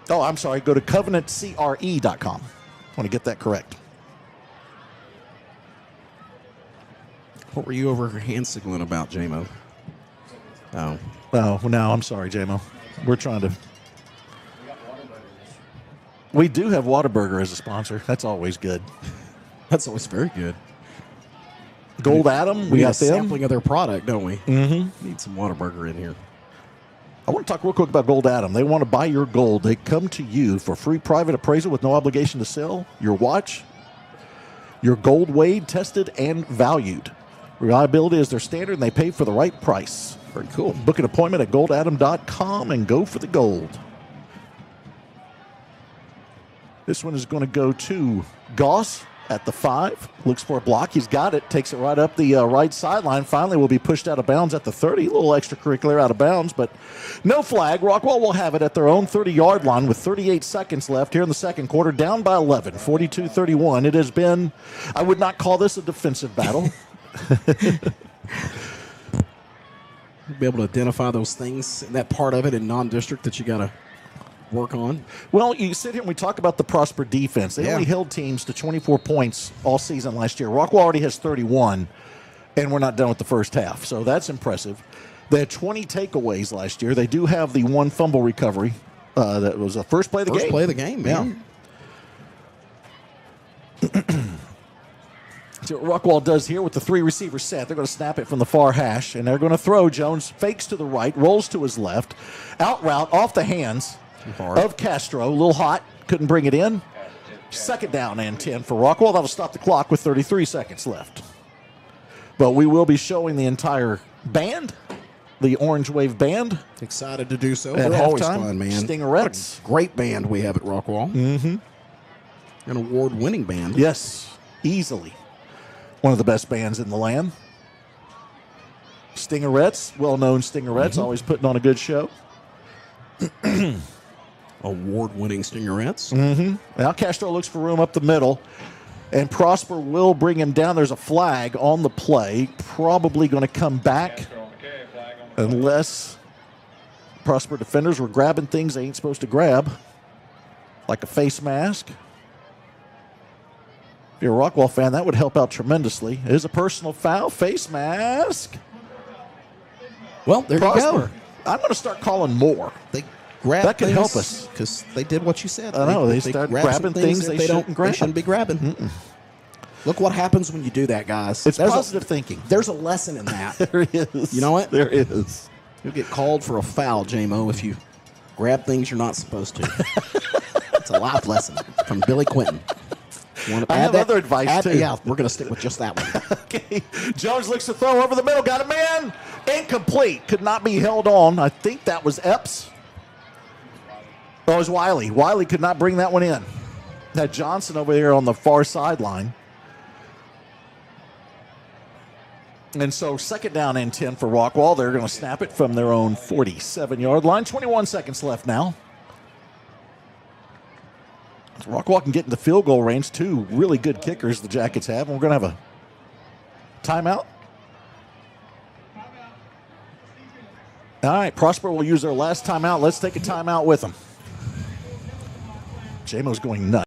Oh, I'm sorry. Go to covenantcre.com. I want to get that correct. What were you over hand signaling about, J-Mo? Oh. Oh, no, I'm sorry, J-Mo. We're trying to... We do have Whataburger as a sponsor. That's always good. That's always very good. Gold Adam, we got got them. sampling of their product, don't we? Mm-hmm. Need some Whataburger in here. I want to talk real quick about Gold Adam. They want to buy your gold. They come to you for free private appraisal with no obligation to sell your watch. Your gold weighed, tested, and valued. Reliability is their standard, and they pay for the right price. Very cool. Book an appointment at goldadam.com and go for the gold. This one is going to go to Goss at the 5. Looks for a block. He's got it. Takes it right up the right sideline. Finally will be pushed out of bounds at the 30. A little extracurricular out of bounds, but no flag. Rockwall will have it at their own 30-yard line with 38 seconds left here in the second quarter. Down by 11, 42-31. It has been, I would not call this a defensive battle. Be able to identify those things, that part of it in non-district that you got to work on. Well, you sit here and we talk about the Prosper defense. They only held teams to 24 points all season last year. Rockwall already has 31, and we're not done with the first half, so that's impressive. They had 20 takeaways last year. They do have the one fumble recovery. That was the first play of the game. First play of the game, man. Yeah. See what Rockwall does here with the 3 receivers set. They're going to snap it from the far hash, and they're going to throw. Jones fakes to the right, rolls to his left. Out route off the hands of Castro. A little hot. Couldn't bring it in. Second down and 10 for Rockwall. That'll stop the clock with 33 seconds left. But we will be showing the entire band, the Orange Wave Band. Excited to do so. At They're always halftime. fun, man. Stingerettes. Great band we have at Rockwall. Mm-hmm. An award-winning band. Yes, easily. One of the best bands in the land. Stingerettes, well-known Stingerettes, always putting on a good show. Award-winning Stingerettes. Mm-hmm. Now Castro looks for room up the middle, and Prosper will bring him down. There's a flag on the play. Probably going to come back unless Prosper defenders were grabbing things they ain't supposed to grab, like a face mask. If you're a Rockwall fan, that would help out tremendously. It is a personal foul, face mask. Well, there Prosper. you go. I'm going to start calling more. They grab that could help us because they did what you said. I know they start grabbing things that they shouldn't grab. They shouldn't be grabbing. Mm-mm. Look what happens when you do that, guys. It's positive thinking. There's a lesson in that. There is. You know what? There is. You'll get called for a foul, J-Mo, if you grab things you're not supposed to. It's a life lesson from Billy Quinton. I have other advice, too. Yeah, we're going to stick with just that one. Okay. Jones looks to throw over the middle. Got a man. Incomplete. Could not be held on. I think that was Epps. Oh, it was Wiley. Wiley could not bring that one in. Had Johnson over there on the far sideline. And so second down and 10 for Rockwall. They're going to snap it from their own 47-yard line. 21 seconds left now. Rockwall can get into field goal range. 2 really good kickers the Jackets have. And we're going to have a timeout. All right, Prosper will use their last timeout. Let's take a timeout with them. J-Mo's going nuts.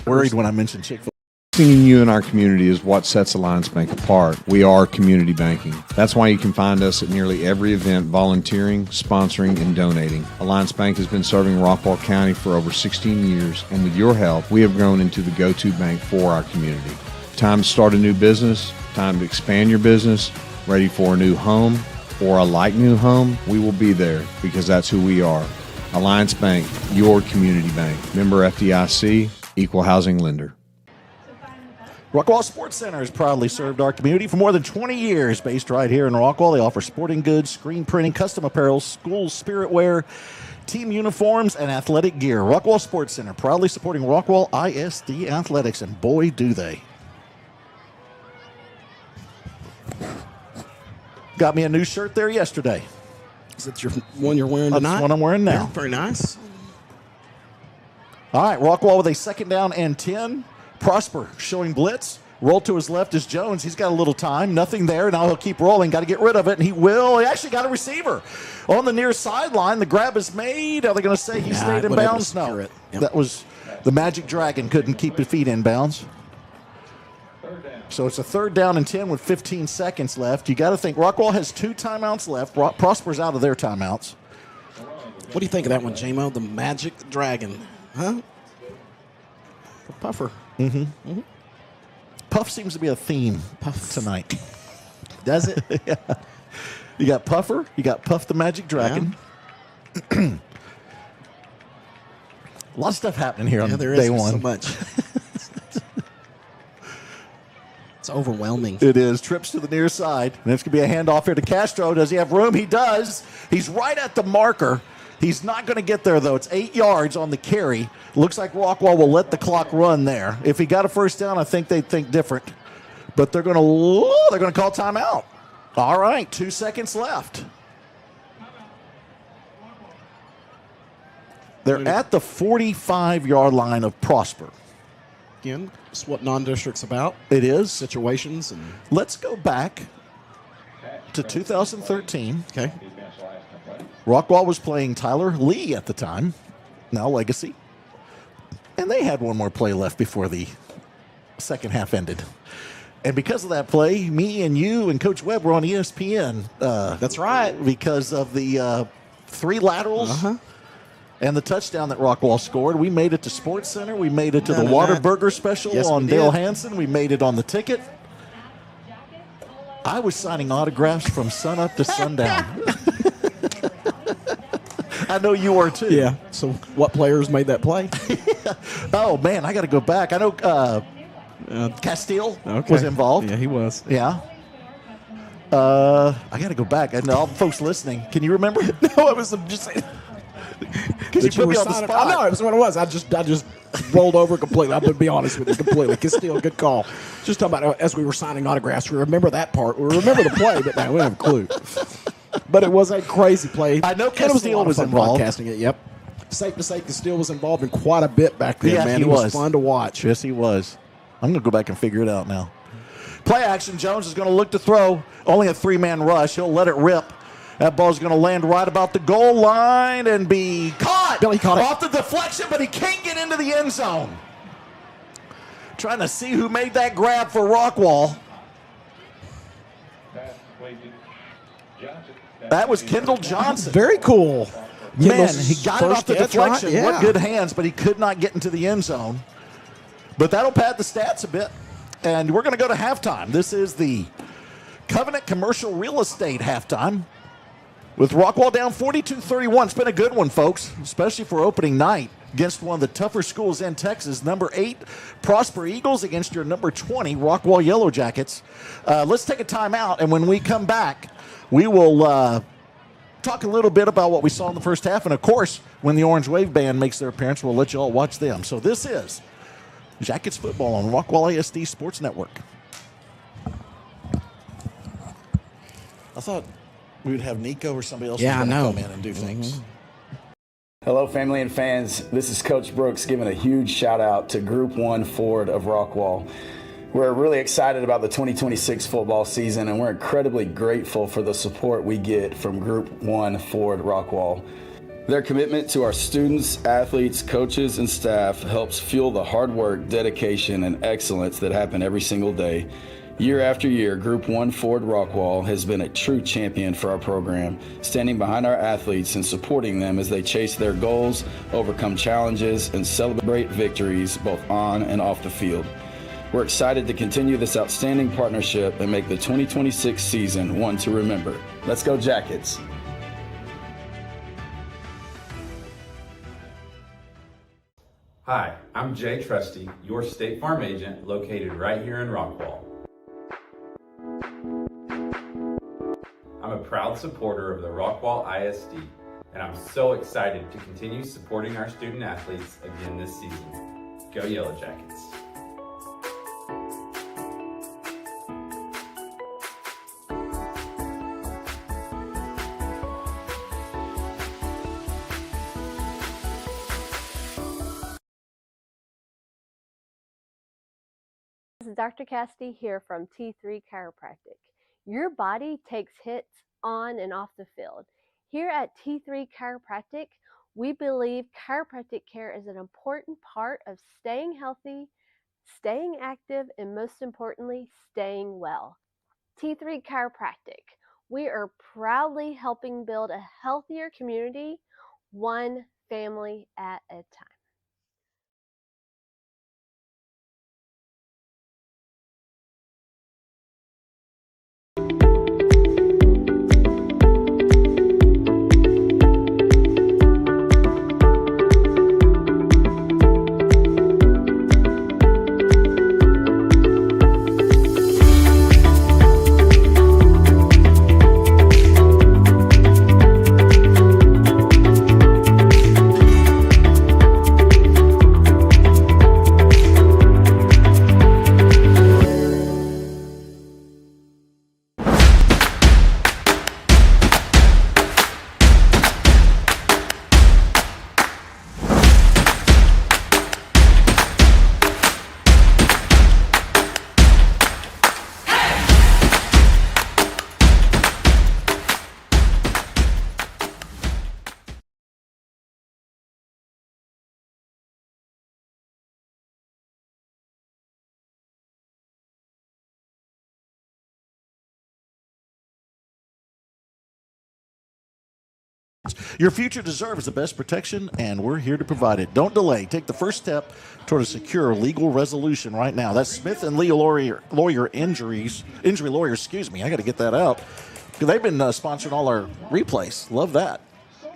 Worried when I mentioned Chick-fil-A. Investing in you and our community is what sets Alliance Bank apart. We are community banking. That's why you can find us at nearly every event volunteering, sponsoring, and donating. Alliance Bank has been serving Rockwall County for over 16 years, and with your help, we have grown into the go-to bank for our community. Time to start a new business, time to expand your business, ready for a new home or a like new home, we will be there because that's who we are. Alliance Bank, your community bank. Member FDIC, Equal Housing Lender. Rockwall Sports Center has proudly served our community for more than 20 years. Based right here in Rockwall, they offer sporting goods, screen printing, custom apparel, school spirit wear, team uniforms, and athletic gear. Rockwall Sports Center, proudly supporting Rockwall ISD athletics, and boy, do they. Got me a new shirt there yesterday. Is that your one you're wearing tonight? That's what I'm wearing now. Yeah, very nice. All right, Rockwall with a 2nd down and 10. Prosper showing blitz. Roll to his left is Jones. He's got a little time. Nothing there. Now he'll keep rolling. Got to get rid of it, and he will. He actually got a receiver on the near sideline. The grab is made. Are they going to say he stayed in bounds? No. Yep. That was the Magic Dragon couldn't keep his feet in bounds. So it's a 3rd down and 10 with 15 seconds left. You got to think Rockwall has 2 timeouts left. Prosper's out of their timeouts. What do you think of that one, J-Mo? The Magic Dragon, huh? The Puffer. Mm-hmm. Puff seems to be a theme tonight. Does it? Yeah. You got Puffer. You got Puff the Magic Dragon. Yeah. A lot of stuff happening here on day one. So much. It's overwhelming. It is. Trips to the near side. And it's going to be a handoff here to Castro. Does he have room? He does. He's right at the marker. He's not going to get there, though. It's 8 yards on the carry. Looks like Rockwall will let the clock run there. If he got a first down, I think they'd think different. But they're going to call timeout. All right, 2 seconds left. They're at the 45-yard line of Prosper. Again, it's what non-district's about. It is. Situations. And let's go back to 2013. Okay. Rockwall was playing Tyler Lee at the time, now Legacy. And they had one more play left before the second half ended. And because of that play, me and you and Coach Webb were on ESPN. That's right. Because of the 3 laterals and the touchdown that Rockwall scored. We made it to Sports Center. We made it to the Whataburger special on Dale Hansen. We made it on the ticket. I was signing autographs from sun up to sundown. I know you were too. Yeah. So what players made that play? Oh, man, I got to go back. I know Castile was involved. Yeah, he was. Yeah. I got to go back. And all folks listening, can you remember? No, it was just saying. Because you put me on the spot. I know, it was what it was. I just rolled over completely. I'm going to be honest with you completely. Castile, good call. Just talking about as we were signing autographs. We remember that part. We remember the play, but now we don't have a clue. But it was a crazy play. I know Castile was involved. Broadcasting it, yep. Safe to say Castile was involved in quite a bit back then, man. He was fun to watch. Yes, he was. I'm going to go back and figure it out now. Play action. Jones is going to look to throw. Only a 3-man rush. He'll let it rip. That ball's going to land right about the goal line and be caught. Billy caught it. Off the deflection, but he can't get into the end zone. Trying to see who made that grab for Rockwall. That was Kendall Johnson. Very cool. Man, he got it off the deflection. Right? Yeah. What good hands, but he could not get into the end zone. But that'll pad the stats a bit. And we're going to go to halftime. This is the Covenant Commercial Real Estate halftime with Rockwall down 42-31. It's been a good one, folks, especially for opening night against one of the tougher schools in Texas. Number 8, Prosper Eagles against your number 20, Rockwall Yellowjackets. Let's take a timeout, and when we come back, we will talk a little bit about what we saw in the first half. And, of course, when the Orange Wave Band makes their appearance, we'll let you all watch them. So this is Jackets football on Rockwall ISD Sports Network. I thought we would have Nico or somebody else come in and do things. Hello, family and fans. This is Coach Brooks giving a huge shout out to Group 1 Ford of Rockwall. We're really excited about the 2026 football season, and we're incredibly grateful for the support we get from Group 1 Ford Rockwall. Their commitment to our students, athletes, coaches, and staff helps fuel the hard work, dedication, and excellence that happen every single day. Year after year, Group 1 Ford Rockwall has been a true champion for our program, standing behind our athletes and supporting them as they chase their goals, overcome challenges, and celebrate victories both on and off the field. We're excited to continue this outstanding partnership and make the 2026 season one to remember. Let's go Jackets! Hi, I'm Jay Trusty, your State Farm agent located right here in Rockwall. I'm a proud supporter of the Rockwall ISD, and I'm so excited to continue supporting our student athletes again this season. Go Yellowjackets! This is Dr. Cassidy here from T3 Chiropractic. Your body takes hits on and off the field. Here at T3 Chiropractic, we believe chiropractic care is an important part of staying healthy, staying active, and most importantly, staying well. T3 Chiropractic, we are proudly helping build a healthier community, one family at a time. Your future deserves the best protection, and we're here to provide it. Don't delay. Take the first step toward a secure legal resolution right now. That's Smith and Lee injury lawyers. Excuse me. I got to get that out. They've been sponsoring all our replays. Love that.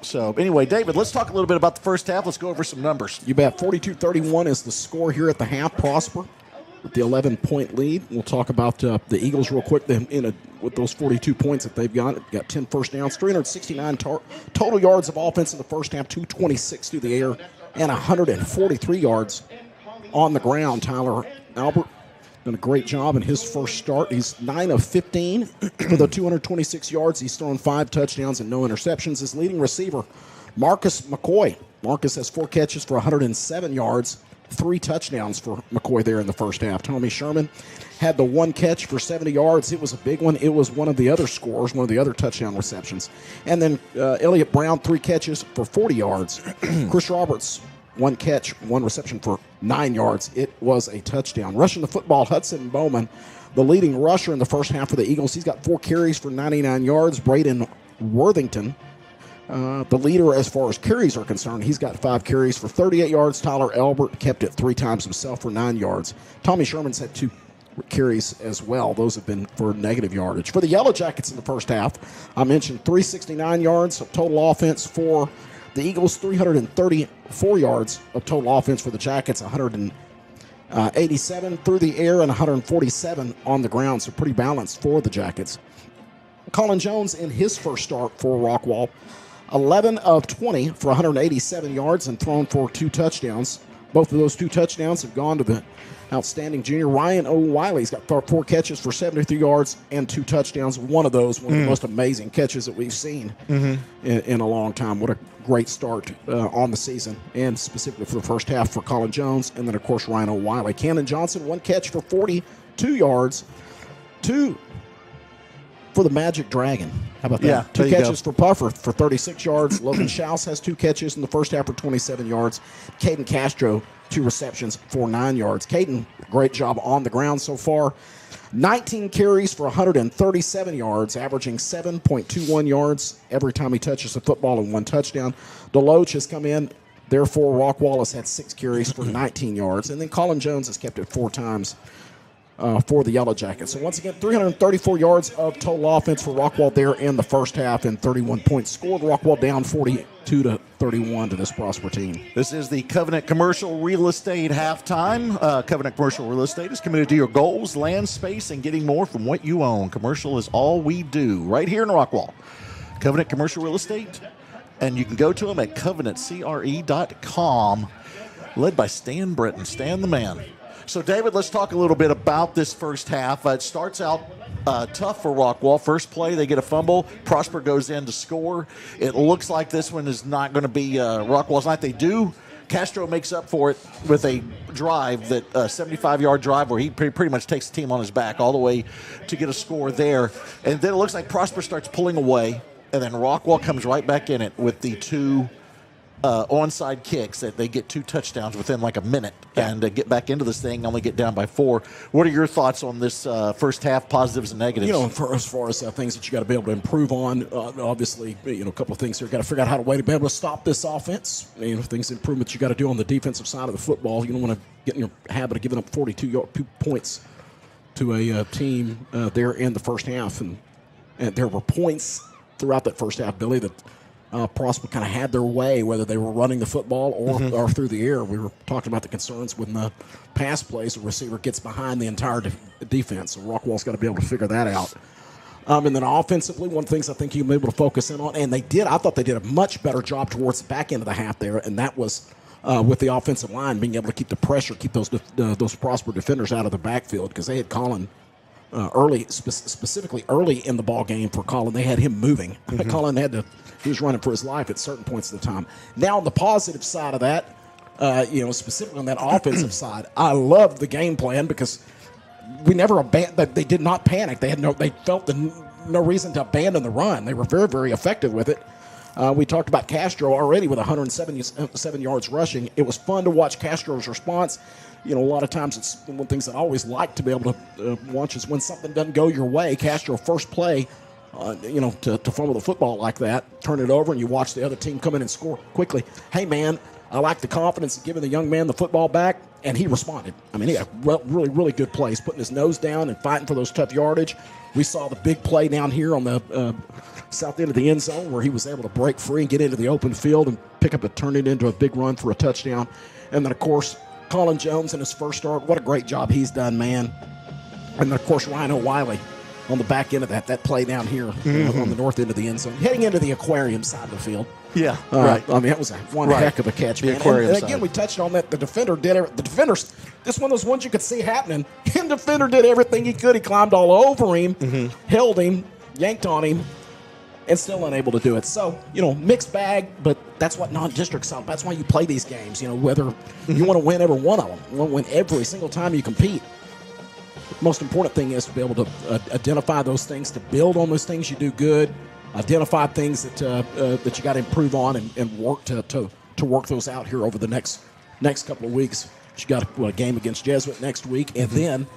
So anyway, David, let's talk a little bit about the first half. Let's go over some numbers. You bet. 42-31 is the score here at the half. Prosper with the 11-point lead. We'll talk about the Eagles real quick. With those 42 points that they've got 10 first downs, 369 total yards of offense in the first half, 226 through the air, and 143 yards on the ground. Tyler Albert done a great job in his first start. He's 9 of 15 for the 226 yards. He's thrown 5 touchdowns and no interceptions. His leading receiver, Marcus McCoy. Marcus has 4 catches for 107 yards. 3 touchdowns for McCoy there in the first half. Tommy Sherman had the 1 catch for 70 yards. It was a big one. It was one of the other scores, one of the other touchdown receptions. And then Elliott Brown, 3 catches for 40 yards. Chris Roberts, 1 catch, 1 reception for 9 yards. It was a touchdown. Rushing the football, Hudson Bowman, the leading rusher in the first half for the Eagles. He's got 4 carries for 99 yards. Braden Worthington, the leader as far as carries are concerned. He's got 5 carries for 38 yards. Tyler Albert kept it 3 times himself for 9 yards. Tommy Sherman's had 2 carries as well. Those have been for negative yardage. For the Yellowjackets in the first half, I mentioned 369 yards of total offense for the Eagles, 334 yards of total offense for the Jackets, 187 through the air and 147 on the ground, so pretty balanced for the Jackets. Colin Jones in his first start for Rockwall, 11 of 20 for 187 yards and thrown for 2 touchdowns. Both of those 2 touchdowns have gone to the outstanding junior Ryan O'Reilly's got 4 catches for 73 yards and 2 touchdowns. One of those, one of the most amazing catches that we've seen in a long time. What a great start on the season, and specifically for the first half for Colin Jones, and then of course Ryan O'Reilly. Cannon Johnson, 1 catch for 42 yards, 2 for the Magic Dragon. How about that? Yeah, 2 catches for Puffer for 36 yards. Logan Schaus has 2 catches in the first half for 27 yards. Caden Castro, 2 receptions for 9 yards. Caden, great job on the ground so far. 19 carries for 137 yards, averaging 7.21 yards every time he touches the football and 1 touchdown. Deloach has come in. Therefore, Rockwall has had 6 carries for 19 yards. And then Colin Jones has kept it 4 times for the Yellowjackets. So once again, 334 yards of total offense for Rockwall there in the first half and 31 points scored. Rockwall down 42-31 to this Prosper team. This is the Covenant Commercial Real Estate halftime. Covenant Commercial Real Estate is committed to your goals, land space, and getting more from what you own. Commercial is all we do right here in Rockwall. Covenant Commercial Real Estate, and you can go to them at covenantcre.com, led by Stan Britton. Stan the man. So, David, let's talk a little bit about this first half. It starts out tough for Rockwall. First play, they get a fumble. Prosper goes in to score. It looks like this one is not going to be Rockwall's night. They do. Castro makes up for it with a drive, that 75-yard drive where he pretty much takes the team on his back all the way to get a score there. And then it looks like Prosper starts pulling away, and then Rockwall comes right back in it with the two onside kicks that they get 2 touchdowns within like a minute and get back into this thing, only get down by 4. What are your thoughts on this first half, positives and negatives? You know, as far as things that you got to be able to improve on, obviously, a couple of things here. Got to figure out how to be able to stop this offense. Things, improvements you got to do on the defensive side of the football. You don't want to get in your habit of giving up 42 points to a team there in the first half. And there were points throughout that first half, Billy, that Prosper kind of had their way, whether they were running the football or through the air. We were talking about the concerns when the pass plays, the receiver gets behind the entire defense. So Rockwall's got to be able to figure that out. And then offensively, one of the things I think you'll be able to focus in on, and they did, I thought they did a much better job towards the back end of the half there, and that was with the offensive line being able to keep the pressure, keep those Prosper defenders out of the backfield, because they had Colin early, specifically early in the ball game for Colin. They had him moving. Colin he was running for his life at certain points of the time. Now, on the positive side of that, specifically on that offensive side, I love the game plan because we never abandoned. They did not panic. They felt no reason to abandon the run. They were very, very effective with it. We talked about Castro already with 177 yards rushing. It was fun to watch Castro's response. A lot of times it's one of the things that I always like to be able to watch is when something doesn't go your way. Castro, first play, to fumble the football like that, turn it over, and you watch the other team come in and score quickly. Hey, man, I like the confidence of giving the young man the football back, and he responded. I mean, he had really, really good plays, putting his nose down and fighting for those tough yardage. We saw the big play down here on the south end of the end zone where he was able to break free and get into the open field and turn it into a big run for a touchdown. And then, of course, Colin Jones in his first start, what a great job he's done, man. And then, of course, Ryan O'Reilly on the back end of that play down here on the north end of the end zone, heading into the aquarium side of the field. Yeah, right. I mean, that was one heck of a catch, man. And again, we touched on that. The defenders, this one of those ones you could see happening. And the defender did everything he could. He climbed all over him, held him, yanked on him, and still unable to do it. So, mixed bag, but that's what non-district's on. That's why you play these games, whether you want to win every one of them. You want to win every single time you compete. The most important thing is to be able to identify those things, to build on those things you do good, identify things that you got to improve on, and work to work those out here over the next couple of weeks. You got a game against Jesuit next week, and then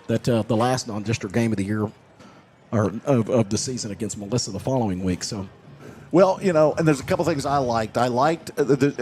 the last non-district game of the year, or of the season, against Melissa the following week. So, well, and there's a couple things I liked. I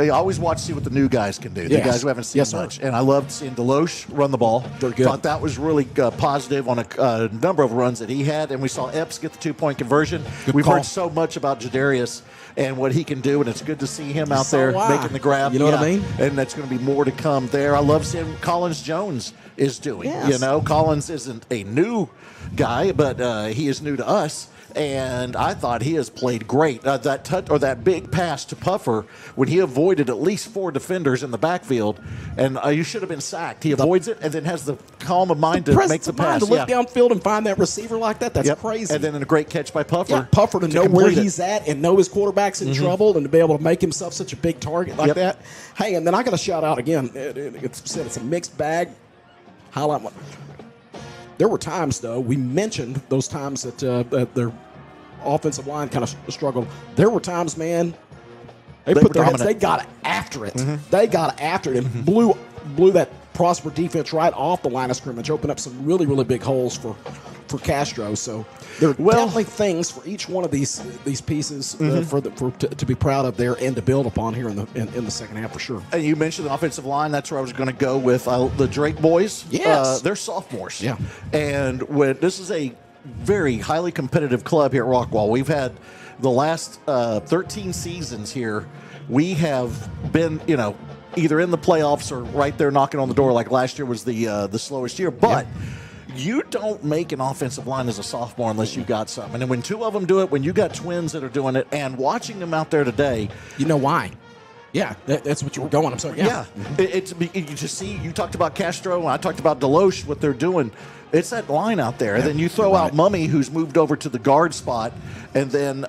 always watch to see what the new guys can do. The guys who haven't seen much. And I loved seeing Deloche run the ball. They're good. Thought that was really positive on a number of runs that he had. And we saw Epps get the 2-point conversion. We've heard so much about Jadarius and what he can do, and it's good to see him out there making the grab. You know what I mean? And that's going to be more to come there. I love seeing Collins Jones is doing. Yes. Collins isn't a new guy, but he is new to us. And I thought he has played great. That big pass to Puffer when he avoided at least 4 defenders in the backfield, and you should have been sacked. He avoids it and then has the calm of mind to make the pass. To look downfield and find that receiver like that's crazy. And then a great catch by Puffer. Yeah, Puffer to know where he's at and know his quarterback's in trouble and to be able to make himself such a big target like that. Hey, and then I got to shout out again. It's a mixed bag. Highlight one. There were times, though, we mentioned those times that their offensive line kind of struggled. There were times, man, they put their heads, they got after it. They got after it and blew that Prosper defense right off the line of scrimmage, opened up some really, really big holes for for Castro. So there are definitely things for each one of these pieces to be proud of there and to build upon here in the second half for sure. And you mentioned the offensive line. That's where I was going to go with the Drake boys. Yes. They're sophomores. Yeah. And this is a very highly competitive club here at Rockwall. We've had the last 13 seasons here. We have been, either in the playoffs or right there knocking on the door. Like last year was the slowest year. But you don't make an offensive line as a sophomore unless you got something. And when two of them do it, when you got twins that are doing it, and watching them out there today. You know why? Yeah, that's what you were going. I'm sorry. Yeah. You just see, you talked about Castro, and I talked about Deloche, what they're doing. It's that line out there. And then you throw out Mummy, who's moved over to the guard spot, and then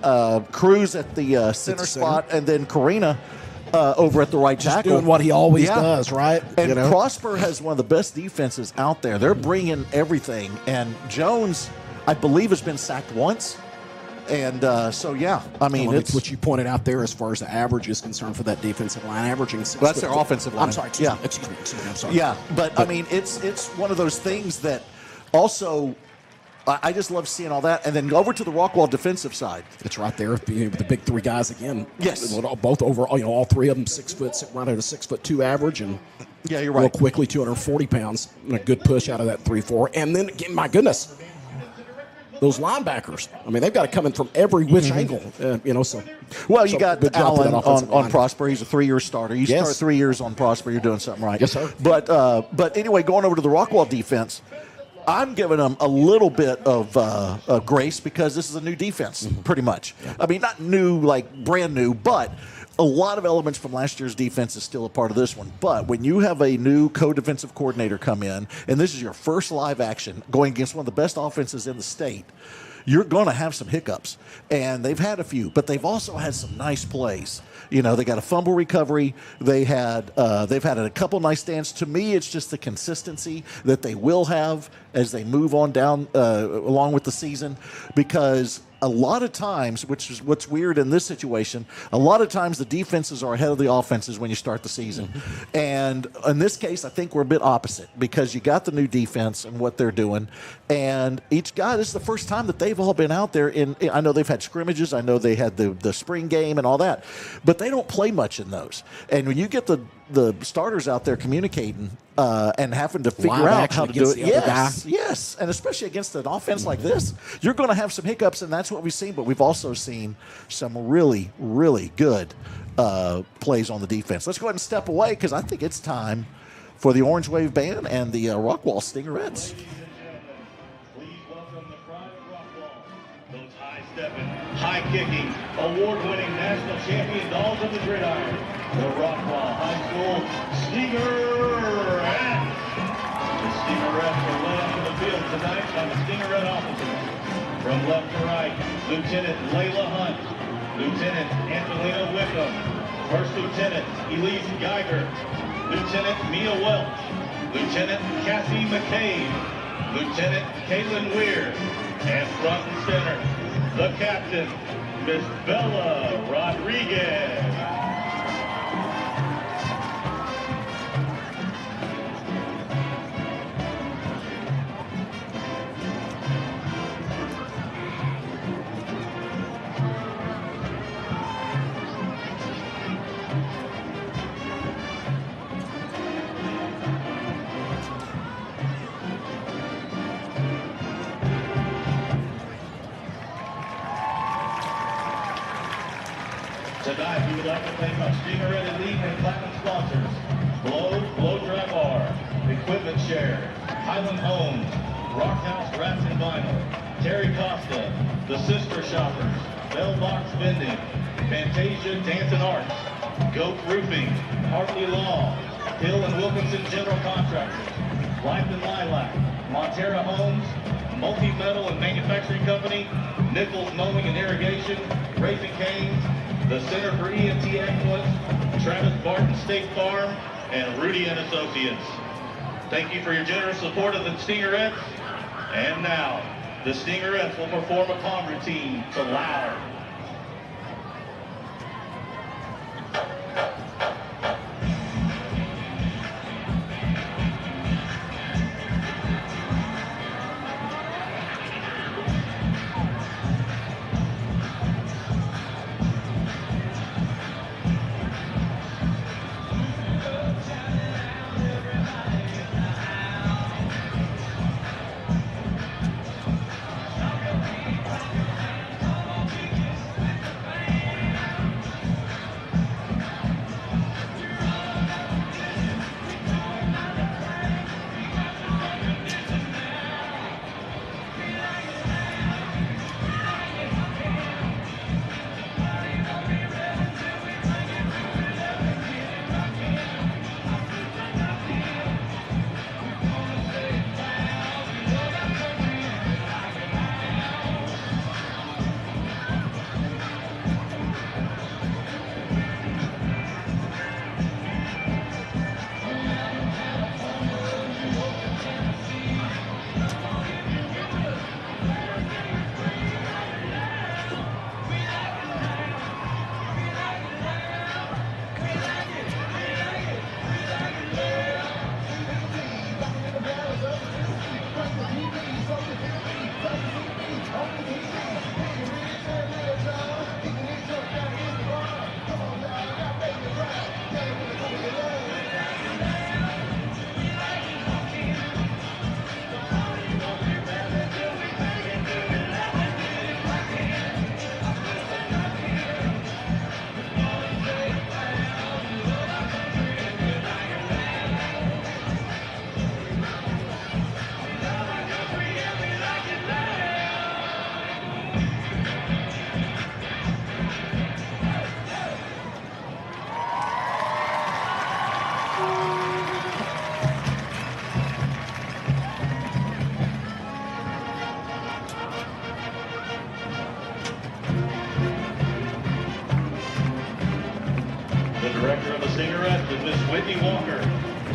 Cruz at the center spot, and then Karina over at the right tackle. Doing what he always does, right? And Prosper has one of the best defenses out there. They're bringing everything. And Jones, I believe, has been sacked once. And it's what you pointed out there as far as the average is concerned for that defensive line, averaging 6 that's their offensive line. I'm sorry. Excuse me. I'm sorry. Yeah, but it's one of those things that also I just love seeing all that. And then go over to the Rockwall defensive side. It's right there with the big three guys again. Yes, both over. All three of them 6 foot, right at a 6'2" average, and yeah, you're right. Real quickly, 240 pounds, and a good push out of that 3-4. And then again, my goodness, those linebackers. I mean, they've got to come in from every which angle. You got Allen on Prosper. He's a 3-year starter. You start 3 years on Prosper, you're doing something right. Yes, sir. But anyway, going over to the Rockwall defense, I'm giving them a little bit of grace because this is a new defense, pretty much. Yeah. I mean, not new, like brand new, but a lot of elements from last year's defense is still a part of this one. But when you have a new co-defensive coordinator come in, and this is your first live action going against one of the best offenses in the state, you're going to have some hiccups. And they've had a few, but they've also had some nice plays. They got a fumble recovery. They've had a couple nice stands. To me, it's just the consistency that they will have as they move on down along with the season, because a lot of times, which is what's weird in this situation, a lot of times the defenses are ahead of the offenses when you start the season. And in this case, I think we're a bit opposite because you got the new defense and what they're doing. And each guy, this is the first time that they've all been out there. I know they've had scrimmages. I know they had the spring game and all that. But they don't play much in those. And when you get the starters out there communicating and having to figure out how to do it. Yes, and especially against an offense like this, you're going to have some hiccups, and that's what we've seen. But we've also seen some really, really good plays on the defense. Let's go ahead and step away because I think it's time for the Orange Wave Band and the Rockwall Stingerettes. High-kicking, award-winning national champion dogs of the gridiron, the Rockwall High School Stingerettes. The Stingerettes are led up to the field tonight by the Stingerette officers. From left to right, Lieutenant Layla Hunt, Lieutenant Angelina Wickham, First Lieutenant Elise Geiger, Lieutenant Mia Welch, Lieutenant Cassie McCabe, Lieutenant Kaylin Weir, and front and center, the captain, Miss Bella Rodriguez. Tonight, we would like to thank our Stingerette Elite and Platinum sponsors, Blow Dry Bar, Equipment Share, Highland Homes, Rockhouse Rats and Vinyl, Terry Costa, The Sister Shoppers, Bell Box Vending, Fantasia Dance and Arts, Goat Roofing, Hartley Law, Hill and Wilkinson General Contractors, Life and Lilac, Montera Homes, Multi-Metal and Manufacturing Company, Nichols Mowing and Irrigation, Raising Cane's, the Center for EMT Excellence, Travis Barton State Farm, and Rudy and Associates. Thank you for your generous support of the Stingerettes. And now, the Stingerettes will perform a palm routine to Loud.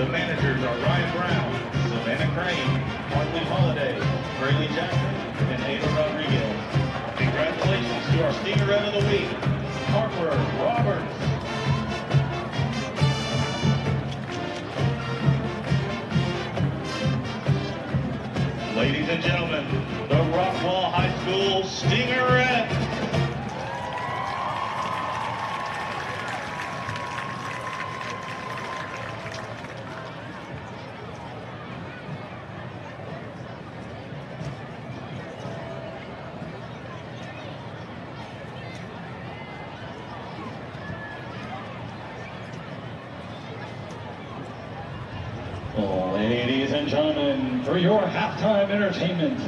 The managers are Ryan Brown, Savannah Crane, Hartley Holiday, Brayley Jackson, and Ada Rodriguez. Congratulations to our Stingerette of the Week, Harper Roberts. Ladies and gentlemen, the Rockwall High School Stingerette. Ladies and gentlemen, for your halftime entertainment,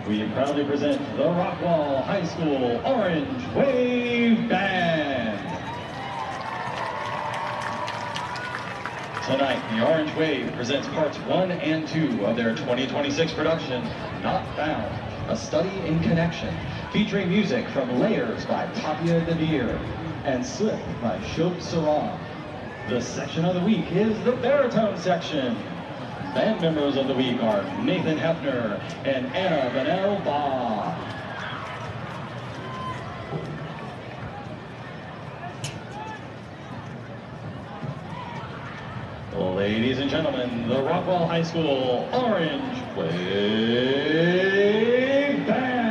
we proudly present the Rockwall High School Orange Wave Band. Tonight, the Orange Wave presents parts 1 and 2 of their 2026 production, Not Found, a study in connection, featuring music from Layers by Tapia Devere and Slip by Shob Saran. The section of the week is the baritone section. Band members of the week are Nathan Hefner and Anna Vanel Baugh. Ladies and gentlemen, the Rockwall High School Orange Wave Band.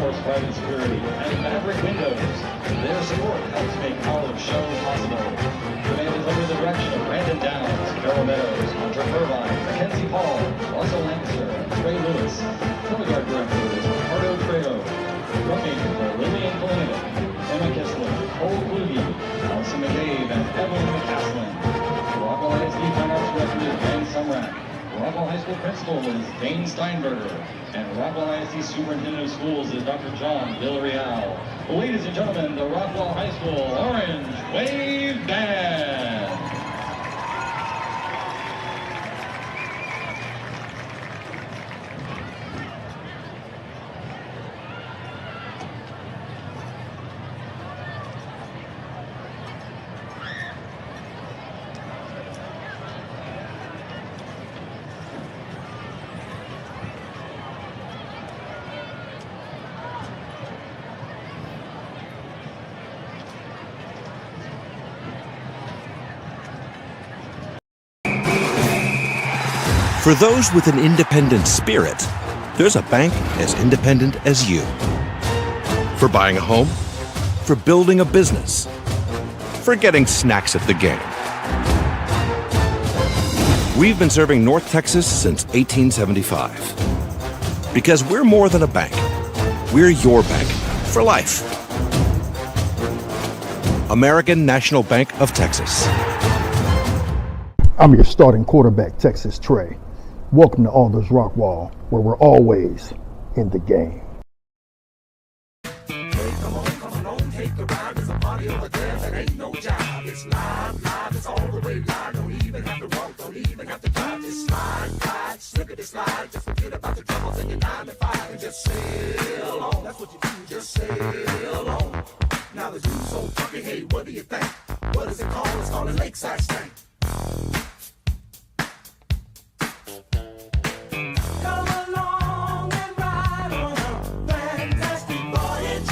Force Private Security, and Maverick Windows. Their support helps make our show possible. Command is under the direction of Brandon Downs, Carol Meadows, Hunter Irvine, Mackenzie Paul, Russell Lancaster, Trey Lewis. Color Guard Director is Ricardo Trejo. Drum majors are Lillian Kalina, Emma Kessler, Cole Kluge, Allison McCabe, and Evelyn McCaslin. Rockwall ISD Fine Arts Director is Ben Sumrak. Rockwall High School Principal is Dane Steinberger. And Rockwall ISD Superintendent of Schools is Dr. John Villarreal. Ladies and gentlemen, the Rockwall High School Orange Wave Band. For those with an independent spirit, there's a bank as independent as you. For buying a home, for building a business, for getting snacks at the game. We've been serving North Texas since 1875. Because we're more than a bank. We're your bank for life. American National Bank of Texas. I'm your starting quarterback, Texas Trey. Welcome to Alders Rockwall, where we're always in the game. Take a ride, there's a party over there that ain't no job. It's live, it's all the way live. Don't even have to walk, don't even have to drive. Just slide, slippity slide. Just forget about the troubles in your 9 to 5 and just sail on. That's what you do, just sail on. Now the dude's so funky, hey, what do you think? What is it called? It's called a lakeside stank. Come along and ride on a fantastic voyage.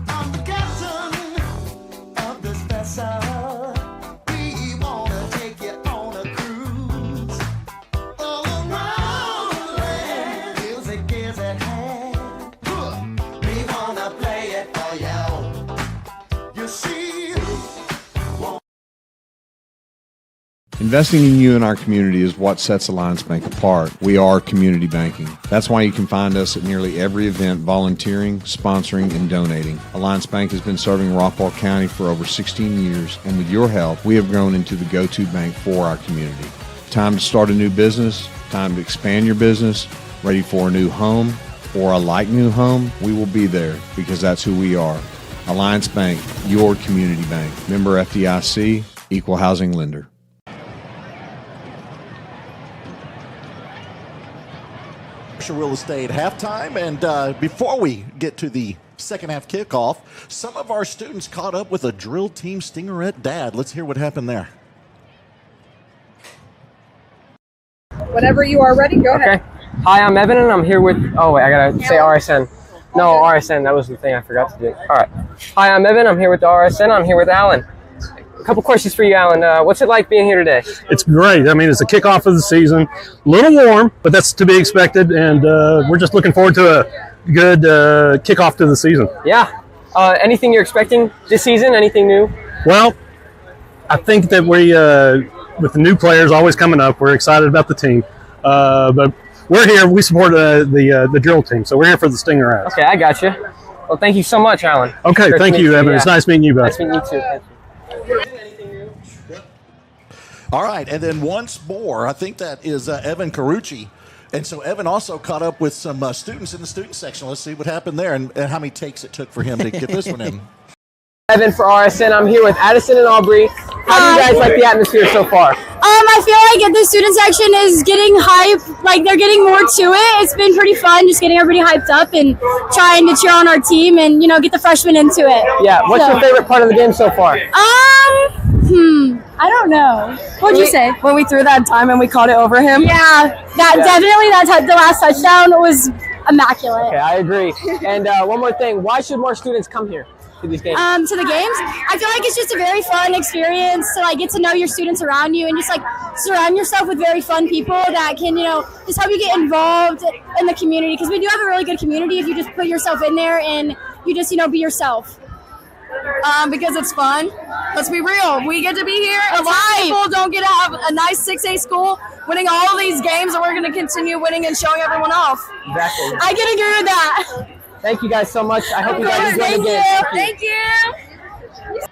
I'm the captain of this vessel. We wanna take you on a cruise. All around the land, music is at hand. We wanna play it for you. You see. Investing in you and our community is what sets Alliance Bank apart. We are community banking. That's why you can find us at nearly every event volunteering, sponsoring, and donating. Alliance Bank has been serving Rockwall County for over 16 years, and with your help, we have grown into the go-to bank for our community. Time to start a new business, time to expand your business, ready for a new home or a like new home, we will be there because that's who we are. Alliance Bank, your community bank. Member FDIC, equal housing lender. Real estate halftime, and before we get to the second half kickoff, some of our students caught up with a drill team Stingerette dad. Let's hear what happened there. Whenever you are ready, go ahead. Hi, I'm Evan, and I'm here with, oh wait, I gotta say RSN. No, RSN, that was the thing I forgot to do. All right. Hi, I'm Evan, I'm here with the RSN, I'm here with Alan. A couple questions for you, Alan. What's it like being here today? It's great. I mean, it's the kickoff of the season. A little warm, but that's to be expected, and we're just looking forward to a good kickoff to the season. Yeah. Anything you're expecting this season? Anything new? Well, I think that we, with the new players always coming up, we're excited about the team. But we're here. We support the drill team, so we're here for the Stingerette. Okay, I got you. Well, thank you so much, Alan. Okay, Great thank you, Evan. Yeah. It's nice meeting you, bud. Nice meeting you too. Thank you. All right, and then once more, I think that is Evan Carucci. And so Evan also caught up with some students in the student section. Let's see what happened there and how many takes it took for him to get this one in. Evan for RSN. I'm here with Addison and Aubrey. How do you guys like the atmosphere so far? I feel like this student section is getting hype, like they're getting more to it. It's been pretty fun just getting everybody hyped up and trying to cheer on our team and, get the freshmen into it. Yeah, what's your favorite part of the game so far? I don't know. What'd you say? When we threw that time and we caught it over him? Yeah, definitely the last touchdown was immaculate. Okay, I agree. And one more thing, why should more students come here? to these games? To the games, I feel like it's just a very fun experience to like get to know your students around you and just like surround yourself with very fun people that can, just help you get involved in the community, because we do have a really good community if you just put yourself in there and you just, be yourself. Because it's fun. Let's be real. We get to be here. A lot of people don't get to have a nice 6A school winning all of these games, and we're going to continue winning and showing everyone off. Exactly. I can agree with that. Thank you guys so much. I hope you guys enjoy the game. Thank you.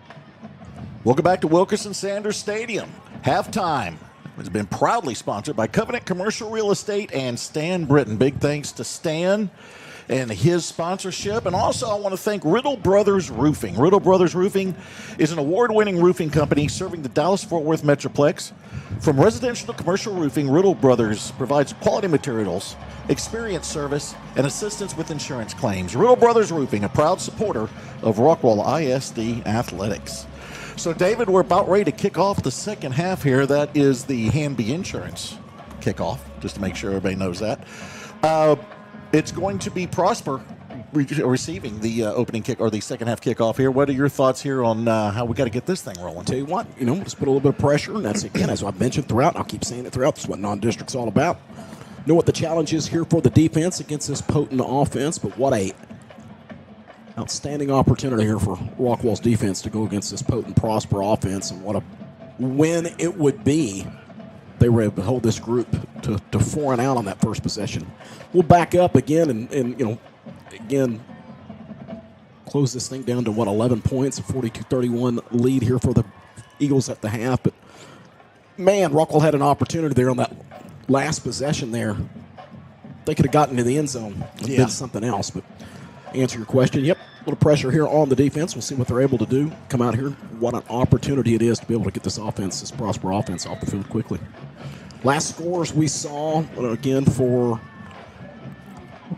Welcome back to Wilkerson Sanders Stadium. Halftime has been proudly sponsored by Covenant Commercial Real Estate and Stan Britton. Big thanks to Stan and his sponsorship. And also I want to thank Riddle Brothers Roofing. Riddle Brothers Roofing is an award-winning roofing company serving the Dallas-Fort Worth Metroplex. From residential to commercial roofing, Riddle Brothers provides quality materials, experienced service, and assistance with insurance claims. Riddle Brothers Roofing, a proud supporter of Rockwall ISD Athletics. So, David, we're about ready to kick off the second half here. That is the Hanby Insurance kickoff, just to make sure everybody knows that. It's going to be Prosper receiving the opening kick or the second half kickoff here. What are your thoughts here on how we got to get this thing rolling? Tell you what, just put a little bit of pressure, and that's, again, as I've mentioned throughout, and I'll keep saying it throughout, that's what non-district's all about. Know what the challenge is here for the defense against this potent offense, but what a outstanding opportunity here for Rockwall's defense to go against this potent Prosper offense, and what a win it would be. They were able to hold this group to 4 and out on that first possession. We'll back up again and again, close this thing down to 11 points, a 42-31 lead here for the Eagles at the half. But man, Rockwall had an opportunity there on that last possession there. They could have gotten to the end zone and did something else. But answer your question, yep, a little pressure here on the defense. We'll see what they're able to do. Come out here. What an opportunity it is to be able to get this offense, this Prosper offense, off the field quickly. Last scores we saw, again,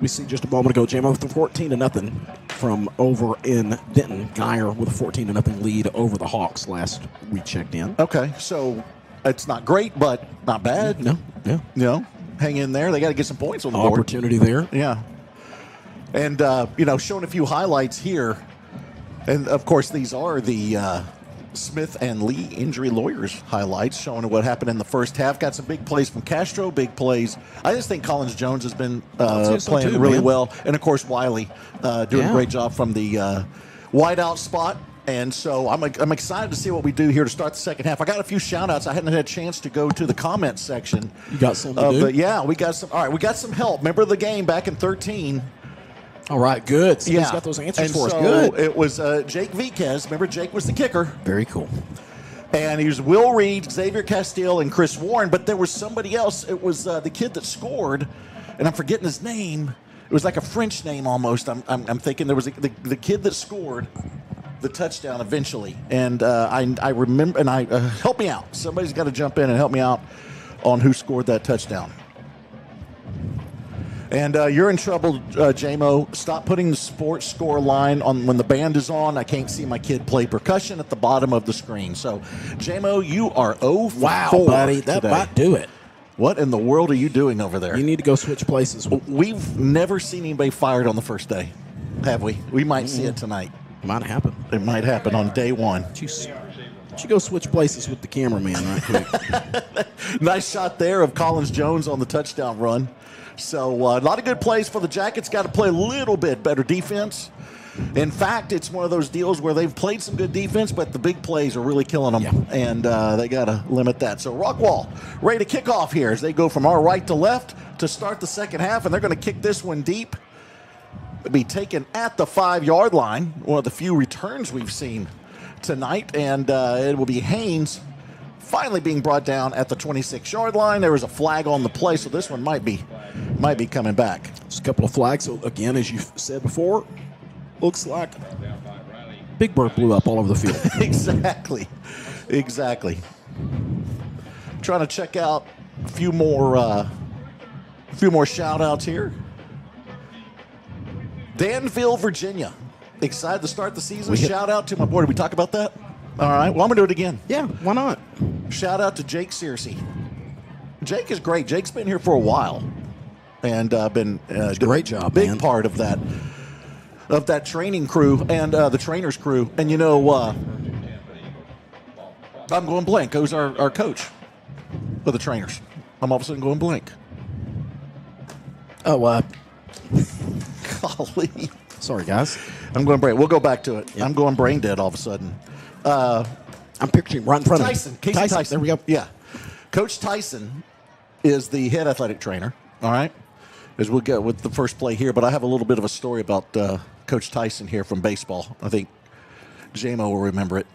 we see just a moment ago, JMO with 14-0 from over in Denton. Geyer with a 14-0 lead over the Hawks last we checked in. Okay, so it's not great, but not bad. No, yeah. Hang in there. They got to get some points on the board. Opportunity there. Yeah. And, showing a few highlights here. And, of course, these are the Smith and Lee injury lawyers highlights showing what happened in the first half. Got some big plays from Castro, big plays. I just think Collins Jones has been playing really well. And, of course, Wiley doing a great job from the wideout spot. And so I'm excited to see what we do here to start the second half. I got a few shout-outs. I hadn't had a chance to go to the comments section. You got some to do? Yeah, we got some. All right, we got some help. Remember the game back in 2013. All right, good. So he's got those answers for us. Good. It was Jake Viquez. Remember, Jake was the kicker. Very cool. And he was Will Reed, Xavier Castile, and Chris Warren. But there was somebody else. It was the kid that scored, and I'm forgetting his name. It was like a French name almost. I'm thinking there was the kid that scored the touchdown eventually. And I remember, and help me out. Somebody's got to jump in and help me out on who scored that touchdown. And you're in trouble, JMO. Stop putting the sports score line on when the band is on. I can't see my kid play percussion at the bottom of the screen. So, JMO, you are 0 for 4 buddy. That today. might do it. What in the world are you doing over there? You need to go switch places. We've never seen anybody fired on the first day, have we? We might see it tonight. Might happen. It might happen on day one. You go switch places with the cameraman right quick. Nice shot there of Collins Jones on the touchdown run. So a lot of good plays for the Jackets. Got to play a little bit better defense. In fact, it's one of those deals where they've played some good defense, but the big plays are really killing them, and they got to limit that. So Rockwall ready to kick off here as they go from our right to left to start the second half, and they're going to kick this one deep. It'll be taken at the 5-yard line, one of the few returns we've seen tonight, and it will be Haynes finally being brought down at the 26-yard line. There was a flag on the play, so this one might be coming back. Just a couple of flags. So again, as you said before, looks like Big Bird blew up all over the field. Exactly. Trying to check out a few more shout-outs here. Danville, Virginia. Excited to start the season. Shout out to my boy. Did we talk about that? All right. Well, I'm going to do it again. Yeah, why not? Shout out to Jake Searcy. Jake is great. Jake's been here for a while and been great job, big man. part of that. of that training crew and the trainer's crew. And, I'm going blank. Who's our coach for the trainers? I'm all of a sudden going blank. Oh, golly. Sorry, guys. I'm going brain. We'll go back to it. Yep. I'm going brain dead all of a sudden. I'm picturing right in front Tyson. of me. Casey Tyson. There we go. Yeah. Coach Tyson is the head athletic trainer. All right. As we'll get with the first play here, but I have a little bit of a story about Coach Tyson here from baseball. I think J-Mo will remember it.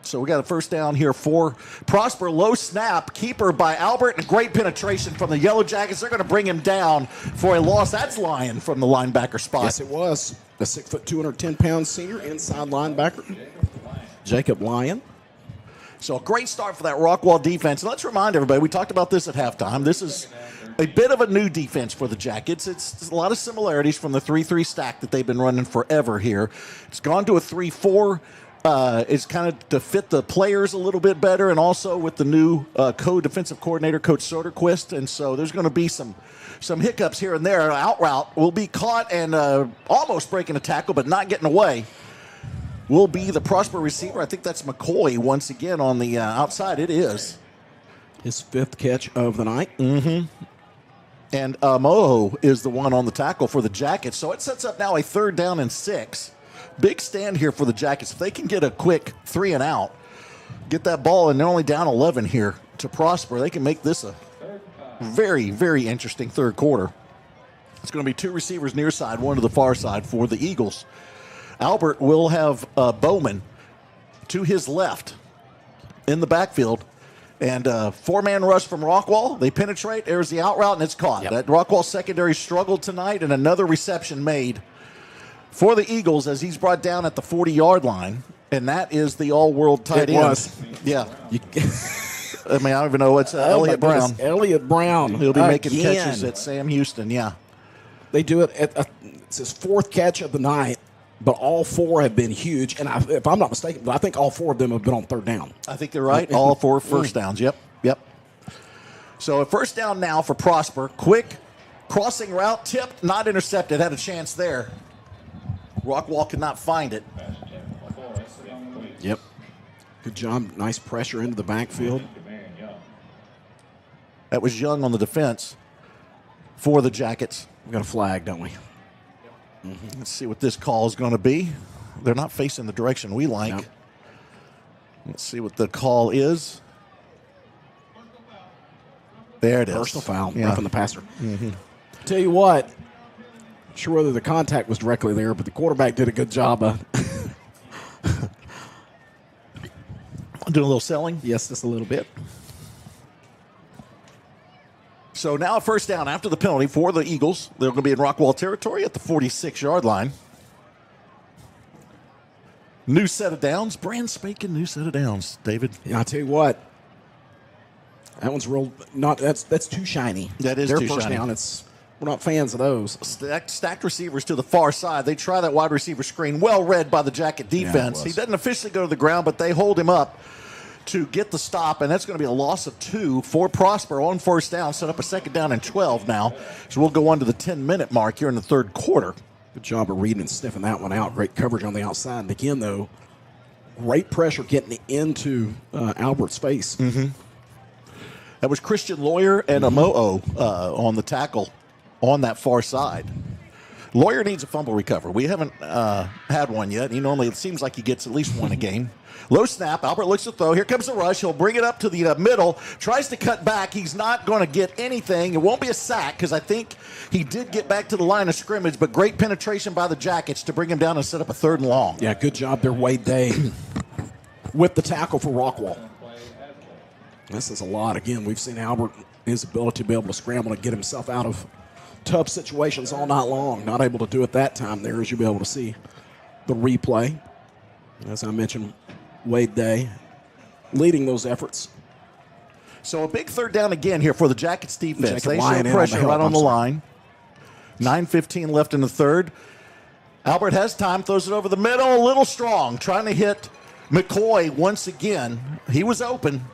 So we got a first down here for Prosper. Low snap. Keeper by Albert. And great penetration from the Yellowjackets. They're going to bring him down for a loss. That's Lyon from the linebacker spot. Yes, it was. The 6 foot, 210-pound senior inside linebacker, Jacob Lyon. So a great start for that Rockwall defense. And let's remind everybody, we talked about this at halftime. This is a bit of a new defense for the Jackets. It's a lot of similarities from the 3-3 stack that they've been running forever here. It's gone to a 3-4. It's kind of to fit the players a little bit better, and also with the new co-defensive coordinator, Coach Soderquist. And so there's going to be some hiccups here and there. Out route will be caught and almost breaking a tackle, but not getting away. Will be the Prosper receiver. I think that's McCoy once again on the outside. It is. His 5th catch of the night. Mm-hmm. And Moho is the one on the tackle for the Jackets. So it sets up now a 3rd down and 6. Big stand here for the Jackets. If they can get a quick 3 and out, get that ball, and they're only down 11 here to Prosper, they can make this a very, very interesting third quarter. It's going to be 2 receivers near side, 1 to the far side for the Eagles. Albert will have Bowman to his left in the backfield. And 4-man rush from Rockwall. They penetrate. There's the out route, and it's caught. Yep. That Rockwall secondary struggled tonight, and another reception made for the Eagles as he's brought down at the 40-yard line, and that is the all-world tight end. It was. Yeah. I mean, I don't even know what's Elliott Brown. Elliott Brown. He'll be making catches at Sam Houston, yeah. They do it. It's his 4th catch of the night, but all 4 have been huge. And if I'm not mistaken, I think all 4 of them have been on 3rd down. I think they're right. All 4 first downs. Yep. So a first down now for Prosper. Quick crossing route, tipped, not intercepted. Had a chance there. Rockwall could not find it. Yep. Good job. Nice pressure into the backfield. That was Young on the defense for the Jackets. We got a flag, don't we? Mm-hmm. Let's see what this call is going to be. They're not facing the direction we like. Nope. Let's see what the call is. There it is. Personal foul. Yeah. Roughing the passer. Mm-hmm. Tell you what. Not sure whether the contact was directly there, but the quarterback did a good job of doing a little selling. Yes, just a little bit. So now a first down after the penalty for the Eagles. They're going to be in Rockwall territory at the 46-yard line. New set of downs. Brand spanking new set of downs, David. Yeah, I'll tell you what. That one's real. That's too shiny. That is their too first shiny. down. We're not fans of those. Stacked receivers to the far side. They try that wide receiver screen. Well read by the Jacket defense. He doesn't officially go to the ground, but they hold him up to get the stop, and that's going to be a loss of 2 for Prosper on first down. Set up a 2nd down and 12 now. So we'll go on to the 10-minute mark here in the third quarter. Good job of reading and sniffing that one out. Great coverage on the outside. And again, though, great pressure getting into Albert's face. Mm-hmm. That was Christian Lawyer and Amoo on the tackle on that far side. Lawyer needs a fumble recovery. We haven't had one yet. It seems like he gets at least one a game. Low snap. Albert looks to throw. Here comes the rush. He'll bring it up to the middle. Tries to cut back. He's not going to get anything. It won't be a sack because I think he did get back to the line of scrimmage, but great penetration by the Jackets to bring him down and set up a 3rd and long. Yeah, good job there, Wade Day, with the tackle for Rockwall. This is a lot. Again, we've seen Albert, his ability to be able to scramble and get himself out of tough situations all night long. Not able to do it that time there, as you'll be able to see the replay. As I mentioned, Wade Day leading those efforts. So a big 3rd down again here for the Jackets defense. They show Lyon pressure right on the line. 9:15 left in the third. Albert has time, throws it over the middle, a little strong, trying to hit McCoy once again. He was open.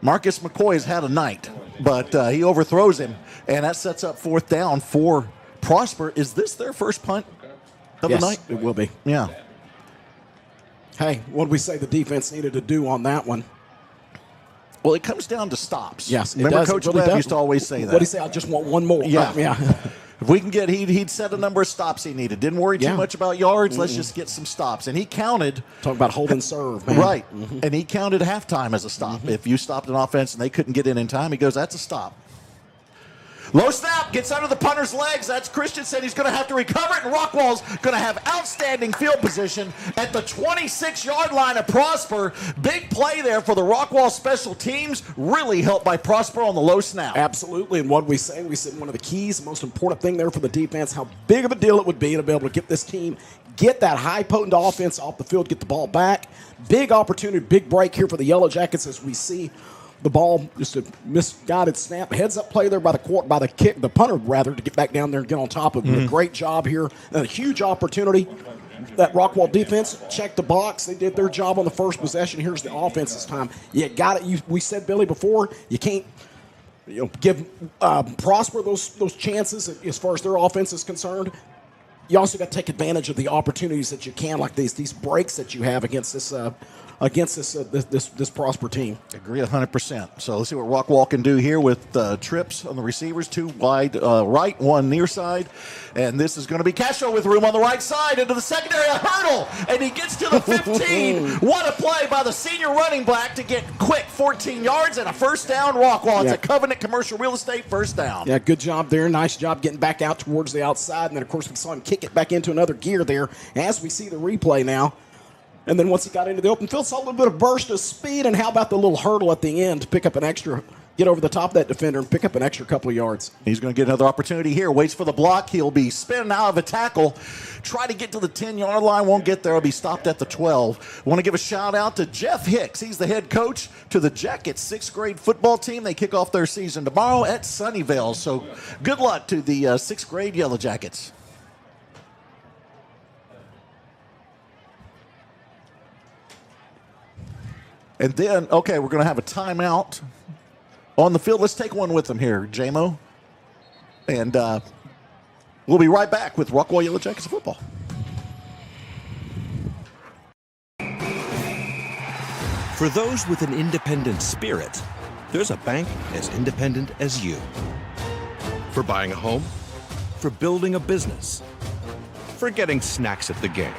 Marcus McCoy has had a night, but he overthrows him, and that sets up 4th down for Prosper. Is this their first punt of the night. It will be. Yeah. Hey, what did we say the defense needed to do on that one? Well, it comes down to stops. Yes, Remember does. Coach It really Webb does. used to always say that. What did he say? I just want one more. Yeah. Yeah. If we can get, he'd set a number of stops he needed. Didn't worry too much about yards. Let's just get some stops. And he counted. Talk about hold and serve, man. Right. And he counted halftime as a stop. If you stopped an offense and they couldn't get in time, he goes, that's a stop. Low snap, gets under the punter's legs. That's Christensen. He's going to have to recover it, and Rockwall's going to have outstanding field position at the 26-yard line of Prosper. Big play there for the Rockwall special teams. Really helped by Prosper on the low snap. Absolutely. And what we say? We said one of the keys, the most important thing there for the defense, how big of a deal it would be to be able to get this team, get that high potent offense off the field, get the ball back. Big opportunity, big break here for the Yellowjackets as we see the ball, just a misguided snap, heads up play there by the punter rather, to get back down there and get on top of him. A great job here, and a huge opportunity. That Rockwall defense checked the box. They did their job on the first possession. Here's the offense this time. You got it. We said, Billy, before, you can't give Prosper those chances as far as their offense is concerned. You also got to take advantage of the opportunities that you can, like these breaks that you have against this Prosper team. Agree 100%. So let's see what Rockwall can do here with trips on the receivers. 2 wide right, 1 near side. And this is going to be Castro with room on the right side into the secondary. A hurdle, and he gets to the 15. What a play by the senior running back to get quick 14 yards and a first down. Rockwall. It's a Covenant Commercial Real Estate first down. Yeah, good job there. Nice job getting back out towards the outside. And then, of course, we saw him kick it back into another gear there as we see the replay now. And then once he got into the open field, saw a little bit of burst of speed. And how about the little hurdle at the end to pick up an extra, get over the top of that defender and pick up an extra couple of yards. He's going to get another opportunity here. Waits for the block. He'll be spinning out of a tackle. Try to get to the 10-yard line. Won't get there. He'll be stopped at the 12. Want to give a shout-out to Jeff Hicks. He's the head coach to the Jackets 6th grade football team. They kick off their season tomorrow at Sunnyvale. So good luck to the 6th grade Yellowjackets. And then, okay, we're going to have a timeout on the field. Let's take one with them here, J-Mo. And we'll be right back with Rockwall Yellowjackets football. For those with an independent spirit, there's a bank as independent as you. For buying a home, for building a business, for getting snacks at the game.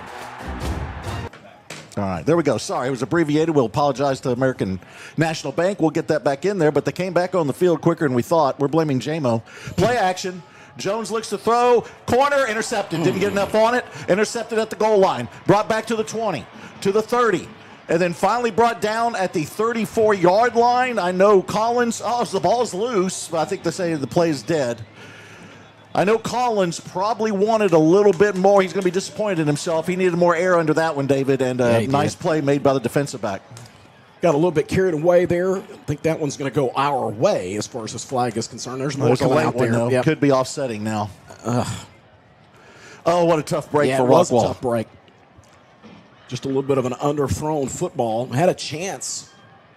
All right, there we go. Sorry, it was abbreviated. We'll apologize to American National Bank. We'll get that back in there, but they came back on the field quicker than we thought. We're blaming J-Mo. Play action. Jones looks to throw. Corner, intercepted. Didn't get enough on it. Intercepted at the goal line. Brought back to the 20, to the 30, and then finally brought down at the 34-yard line. I know Collins, the ball's loose, but I think they say the play is dead. I know Collins probably wanted a little bit more. He's going to be disappointed in himself. He needed more air under that one, David, and a nice play made by the defensive back. Got a little bit carried away there. I think that one's going to go our way as far as this flag is concerned. There's more going out there. Yep. Could be offsetting now. Oh, what a tough break for Rockwall. It was a tough break. Just a little bit of an underthrown football. Had a chance,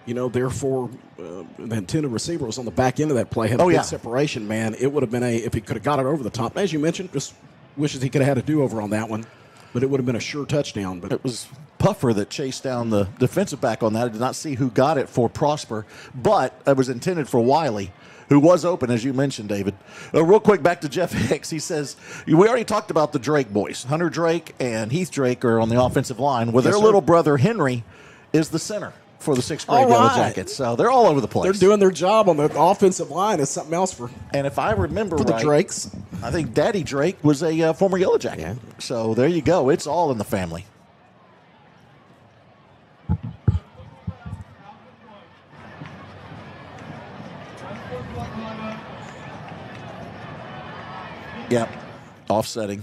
therefore the intended receiver was on the back end of that play. Had a good separation, man. It would have been if he could have got it over the top. As you mentioned, just wishes he could have had a do-over on that one. But it would have been a sure touchdown. But it was Puffer that chased down the defensive back on that. I did not see who got it for Prosper, but it was intended for Wiley, who was open, as you mentioned, David. Real quick, back to Jeff Hicks. He says, we already talked about the Drake boys. Hunter Drake and Heath Drake are on the offensive line, where their little brother, Henry, is the center for the 6th grade Yellowjackets. So they're all over the place. They're doing their job on the offensive line. Is something else for. And if I remember for the right, Drakes, I think Daddy Drake was a former Yellowjacket. Yeah. So there you go. It's all in the family. Yep, offsetting.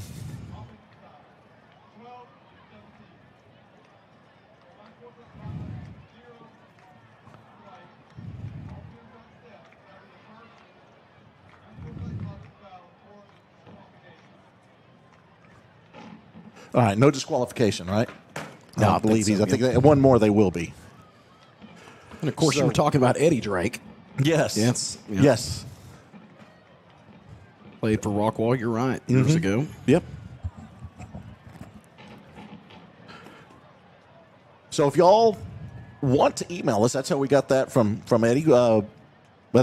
All right, no disqualification, right? No, I believe he's. I think one more they will be. And of course, you were talking about Eddie Drake. Yes. Yes. Yeah. Yes. Played for Rockwall. You're right. Years ago. Yep. So if y'all want to email us, that's how we got that from Eddie. But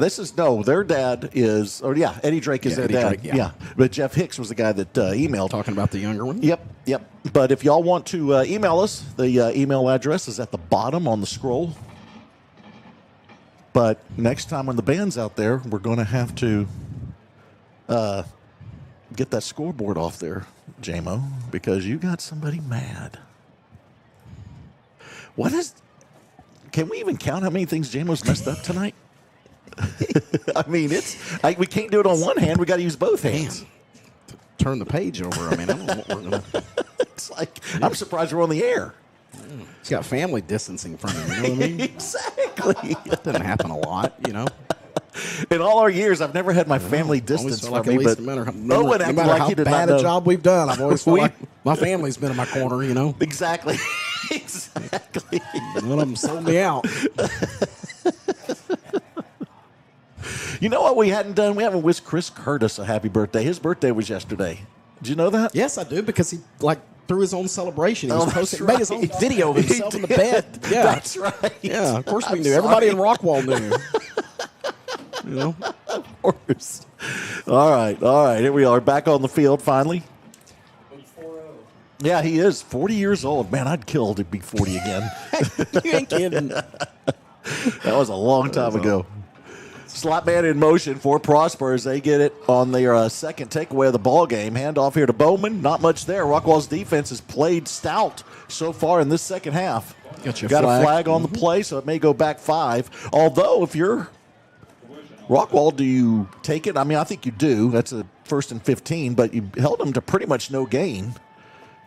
their dad is, Eddie Drake is their Eddie dad. Drake, yeah. But Jeff Hicks was the guy that emailed. Talking about the younger one? Yep. But if y'all want to email us, the email address is at the bottom on the scroll. But next time when the band's out there, we're going to have to get that scoreboard off there, JMO, because you got somebody mad. Can we even count how many things JMO's messed up tonight? I mean, we can't do it on one hand. We got to use both hands. Turn the page over. I mean, I don't know what we're going to. It's like, I'm surprised we're on the air. He's got family distancing from him. You know what I mean? Exactly. That doesn't happen a lot, you know. In all our years, I've never had my family distance from me, but no matter how bad a job we've done, I've always felt like my family's been in my corner, you know. Exactly. Exactly. One of them sold me out. You know what we hadn't done? We haven't wished Chris Curtis a happy birthday. His birthday was yesterday. Did you know that? Yes, I do, because he through his own celebration. He was posting, right. made his own video of himself in the bed. Yeah, that's right. Yeah, of course we knew. Everybody in Rockwall knew. You know, of course. All right. Here we are, back on the field finally. Yeah, he is 40 years old. Man, I'd kill to be 40 again. You ain't kidding. That was a long time ago. Slot man in motion for Prosper as they get it on their second takeaway of the ball game. Handoff here to Bowman. Not much there. Rockwall's defense has played stout so far in this second half. Got a flag on the play, so it may go back 5. Although, if you're Rockwall, do you take it? I mean, I think you do. That's a 1st and 15, but you held them to pretty much no gain.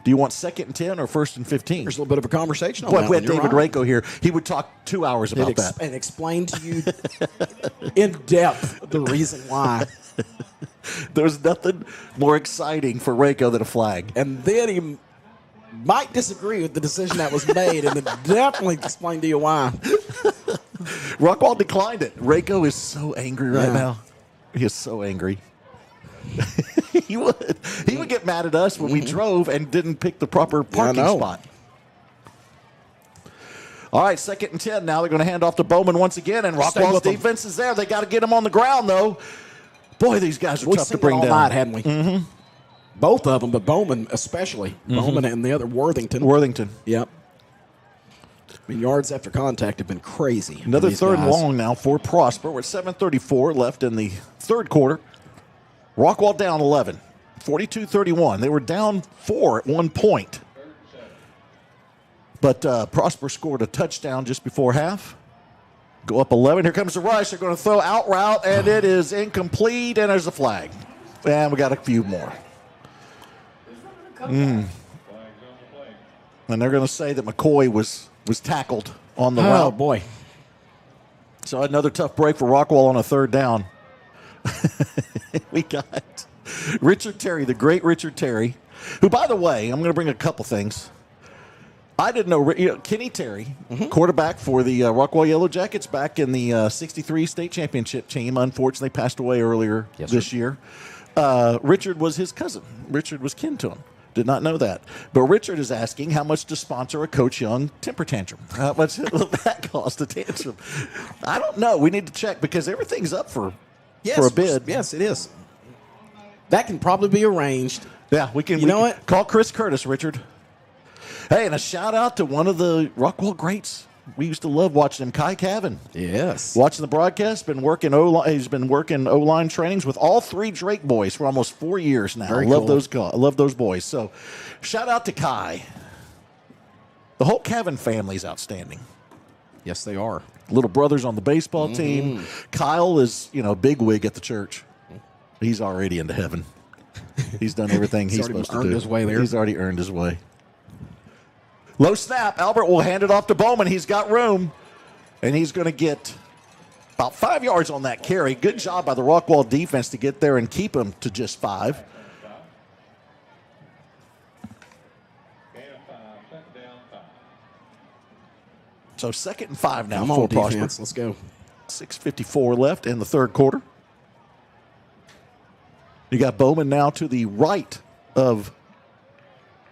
Do you want 2nd and 10 or 1st and 15? There's a little bit of a conversation on Boy, that. If we had David Rako here, he would talk 2 hours about that. And explain to you in depth the reason why. There's nothing more exciting for Rako than a flag. And then he might disagree with the decision that was made, and then definitely explain to you why. Rockwall declined it. Rako is so angry right now. He is so angry. He would get mad at us when we drove and didn't pick the proper parking spot. All right, 2nd and 10 now. They're going to hand off to Bowman once again, and Rockwall's defense is there. They got to get him on the ground, though. Boy, these guys are tough to bring down. Night, hadn't we? Mm-hmm. Both of them, but Bowman especially. Mm-hmm. Bowman and the other Worthington. Yep. I mean, yards after contact have been crazy. Another 3rd and long now for Prosper. We're at 7:34 left in the third quarter. Rockwall down 11, 42-31. They were down 4 at one point. But Prosper scored a touchdown just before half. Go up 11. Here comes the rush. They're going to throw out route, and it is incomplete, and there's a flag. And we got a few more. And they're going to say that McCoy was tackled on the route. Oh, boy. So another tough break for Rockwall on a 3rd down. We got Richard Terry, the great Richard Terry, who, by the way, I'm going to bring a couple things. I didn't know, Kenny Terry, quarterback for the Rockwall Yellowjackets back in the 63 state championship team, unfortunately passed away earlier this year. Richard was his cousin. Richard was kin to him. Did not know that. But Richard is asking how much to sponsor a Coach Young temper tantrum. How much will that cost a tantrum? I don't know. We need to check because everything's up for a bid. Yes, it is. That can probably be arranged. Yeah, we can. What? Call Chris Curtis, Richard. Hey, and a shout out to one of the Rockwall greats. We used to love watching him, Kai Cavan. Yes. Watching the broadcast, he's been working O-line trainings with all 3 Drake boys for almost 4 years now. I love those boys. So, shout out to Kai. The whole Cavan family's outstanding. Yes, they are. Little brothers on the baseball team. Kyle is, big wig at the church. He's already into heaven. He's done everything he's supposed to do. His way there. He's already earned his way. Low snap. Albert will hand it off to Bowman. He's got room, and he's going to get about 5 yards on that carry. Good job by the Rockwall defense to get there and keep him to just 5. So 2nd and 5 now for Prosper. Let's go. 6:54 left in the third quarter. You got Bowman now to the right of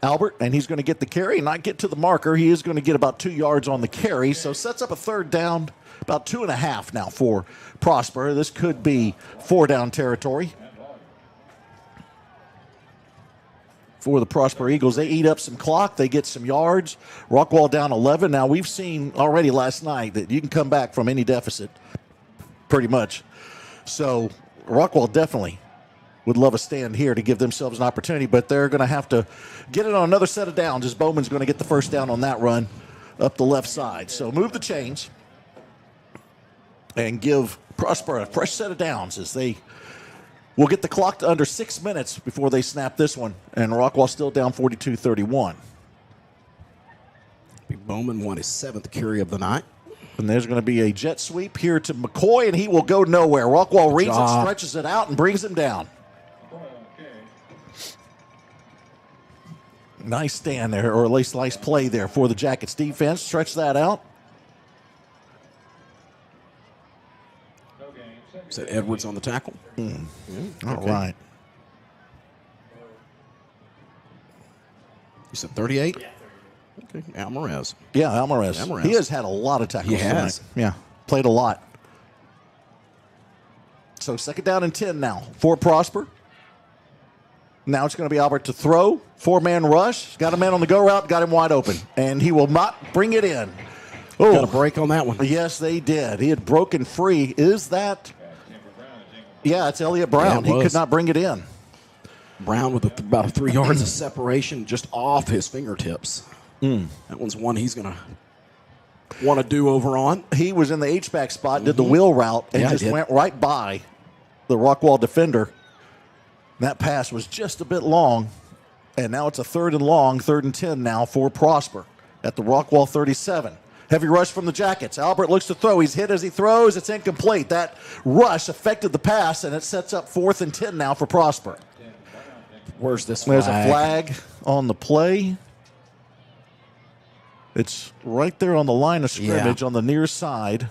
Albert, and he's going to get the carry and not get to the marker. He is going to get about 2 yards on the carry, so sets up a third down, about 2.5 now for Prosper. This could be 4-down territory for the Prosper Eagles. They eat up some clock. They get some yards. Rockwall down 11. Now, we've seen already last night that you can come back from any deficit pretty much. So Rockwall definitely would love a stand here to give themselves an opportunity, but they're going to have to get it on another set of downs as Bowman's going to get the first down on that run up the left side. So move the chains and give Prosper a fresh set of downs as they will get the clock to under 6 minutes before they snap this one, and Rockwall still down 42-31. Bowman won his 7th carry of the night. And there's going to be a jet sweep here to McCoy, and he will go nowhere. Rockwall reads it, stretches it out, and brings him down. Nice stand there, or at least nice play there for the Jackets defense. Stretch that out. Is that Edwards on the tackle? All right. You said 38? Okay, Alvarez. Yeah, Alvarez. He has had a lot of tackles has. tonight. Yeah, played a lot. So 2nd down and 10 now for Prosper. Now it's going to be Albert to throw. 4-man rush. Got a man on the go route. Got him wide open. And he will not bring it in. Oh, got a break on that one. Yes, they did. He had broken free. Is that? Yeah, it's Elliott Brown. Yeah, he could not bring it in. Brown with about 3 yards of separation just off his fingertips. That one's one he's going to want to do over on. He was in the H-back spot, did the wheel route, and just went right by the Rockwall defender. That pass was just a bit long, and now it's a 3rd and long, 3rd and 10 now for Prosper at the Rockwall 37. Heavy rush from the Jackets. Albert looks to throw. He's hit as he throws. It's incomplete. That rush affected the pass, and it sets up 4th and 10 now for Prosper. Where's this flag? There's a flag on the play. It's right there on the line of scrimmage on the near side.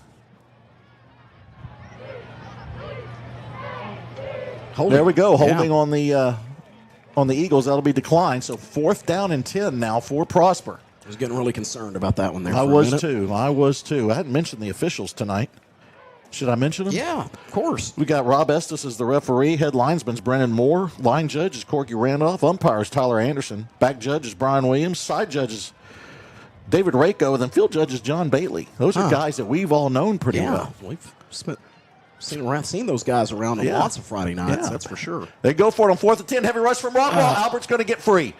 There we go. Holding on the Eagles. That'll be declined. So 4th down and 10 now for Prosper. I was getting really concerned about that one there. I was too. I hadn't mentioned the officials tonight. Should I mention them? Yeah, of course. We got Rob Estes as the referee. Head linesman's Brennan Moore. Line judge is Corky Randolph. Umpire is Tyler Anderson. Back judge is Brian Williams. Side judge is David Rako. And then field judge is John Bailey. Those are guys that we've all known pretty well. We've seen those guys around on lots of Friday nights, that's for sure. They go for it on 4th and 10. Heavy rush from Rockwall. Albert's going to get free.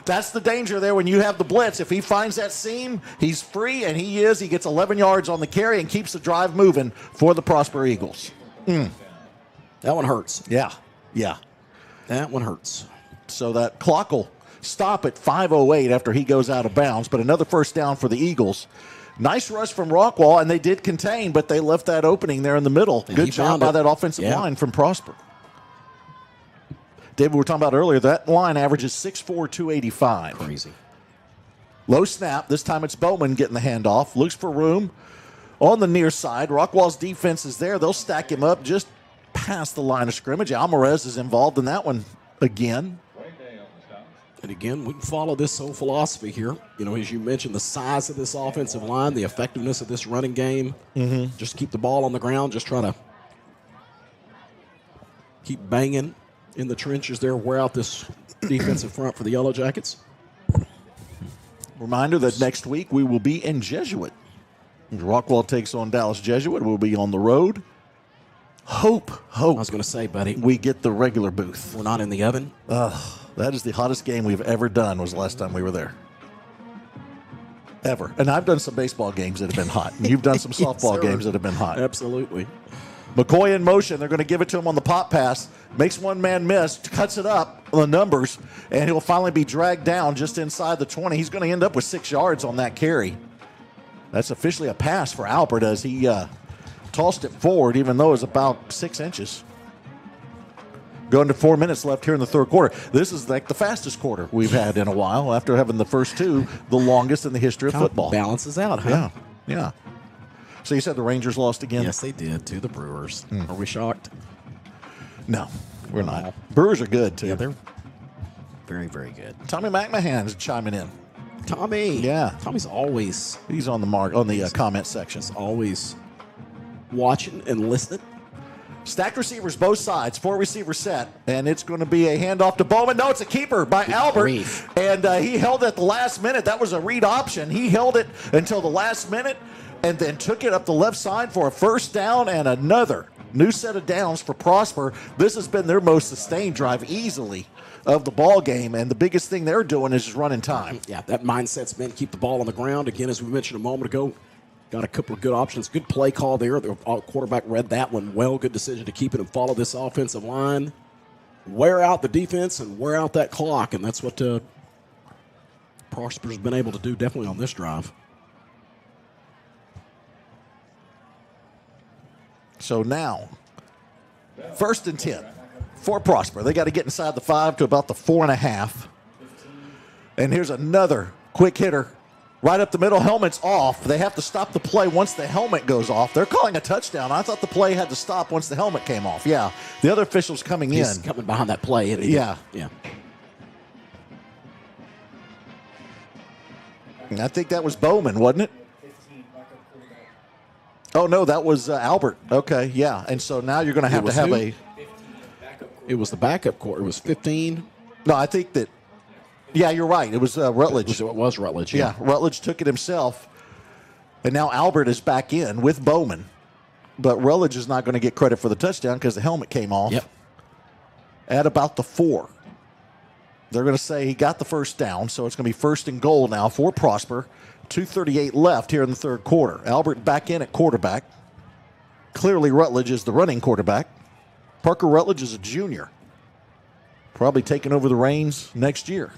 That's the danger there when you have the blitz. If he finds that seam, he's free, and he is. He gets 11 yards on the carry and keeps the drive moving for the Prosper Eagles. That one hurts. Yeah. That one hurts. So that clock will stop at 5:08 after he goes out of bounds, but another first down for the Eagles. Nice rush from Rockwall, and they did contain, but they left that opening there in the middle. Good job by that offensive line from Prosper. David, we were talking about earlier, that line averages 6'4", 285. Crazy. Low snap. This time it's Bowman getting the handoff. Looks for room on the near side. Rockwall's defense is there. They'll stack him up just past the line of scrimmage. Alvarez is involved in that one again. And again, we can follow this whole philosophy here. You know, as you mentioned, the size of this offensive line, the effectiveness of this running game. Just keep the ball on the ground. Just try to keep banging in the trenches there, wear out this defensive front for the Yellowjackets. Reminder that next week we will be in Jesuit. Rockwall takes on Dallas Jesuit. We'll be on the road. Hope. I was going to say, buddy, we get the regular booth. We're not in the oven. That is the hottest game we've ever done, was the last time we were there. Ever. And I've done some baseball games that have been hot. And you've done some softball games that have been hot. Absolutely. McCoy in motion. They're going to give it to him on the pop pass. Makes one man miss, cuts it up on the numbers, and he'll finally be dragged down just inside the 20. He's going to end up with 6 yards on that carry. That's officially a pass for Albert as he tossed it forward, even though it was about 6 inches. Going to 4 minutes left here in the third quarter. This is like the fastest quarter we've had in a while after having the first two, the longest in the history of football. Balances out, huh? Yeah. So you said the Rangers lost again? Yes, they did to the Brewers. Are we shocked? No, we're not. Brewers are good, too. Yeah, Very, very good. Tommy McMahon's chiming in. Tommy. Yeah. Tommy's always. He's on the mark on the comment section. He's always watching and listening. Stacked receivers both sides, 4 receiver set, and it's going to be a handoff to Bowman. No, it's a keeper by Albert, and he held it at the last minute. That was a read option. He held it until the last minute and then took it up the left side for a first down and another new set of downs for Prosper. This has been their most sustained drive easily of the ball game, and the biggest thing they're doing is just running time. Yeah, that mindset's been keep the ball on the ground. Again, as we mentioned a moment ago, got a couple of good options. Good play call there. The quarterback read that one well. Good decision to keep it and follow this offensive line. Wear out the defense and wear out that clock, and that's what Prosper's been able to do definitely on this drive. So now, 1st and 10 for Prosper. They got to get inside the 5 to about the 4.5. And here's another quick hitter. Right up the middle, helmet's off. They have to stop the play once the helmet goes off. They're calling a touchdown. I thought the play had to stop once the helmet came off. Yeah, the other official's coming in. He's coming behind that play. Yeah. Yeah. And I think that was Bowman, wasn't it? Oh, no, that was Albert. Okay, yeah. And so now you're going to have a... It was the backup quarter. It was 15. No, I think that... Yeah, you're right. It was Rutledge. It was Rutledge, yeah. Rutledge took it himself. And now Albert is back in with Bowman. But Rutledge is not going to get credit for the touchdown because the helmet came off. Yep. At about the 4. They're going to say he got the first down, so it's going to be 1st and goal now for Prosper. 2:38 left here in the third quarter. Albert back in at quarterback. Clearly Rutledge is the running quarterback. Parker Rutledge is a junior. Probably taking over the reins next year.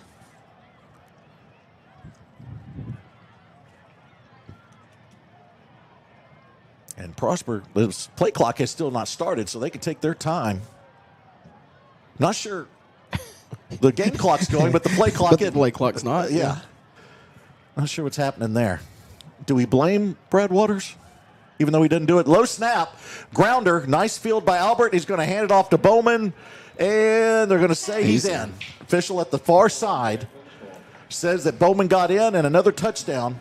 And Prosper, the play clock has still not started, so they can take their time. Not sure the game clock's going, but the play clock the play clock's not. Yeah. Not sure what's happening there. Do we blame Brad Waters? Even though he didn't do it. Low snap. Grounder. Nice field by Albert. He's going to hand it off to Bowman. And they're going to say he's in. Official at the far side says that Bowman got in and another touchdown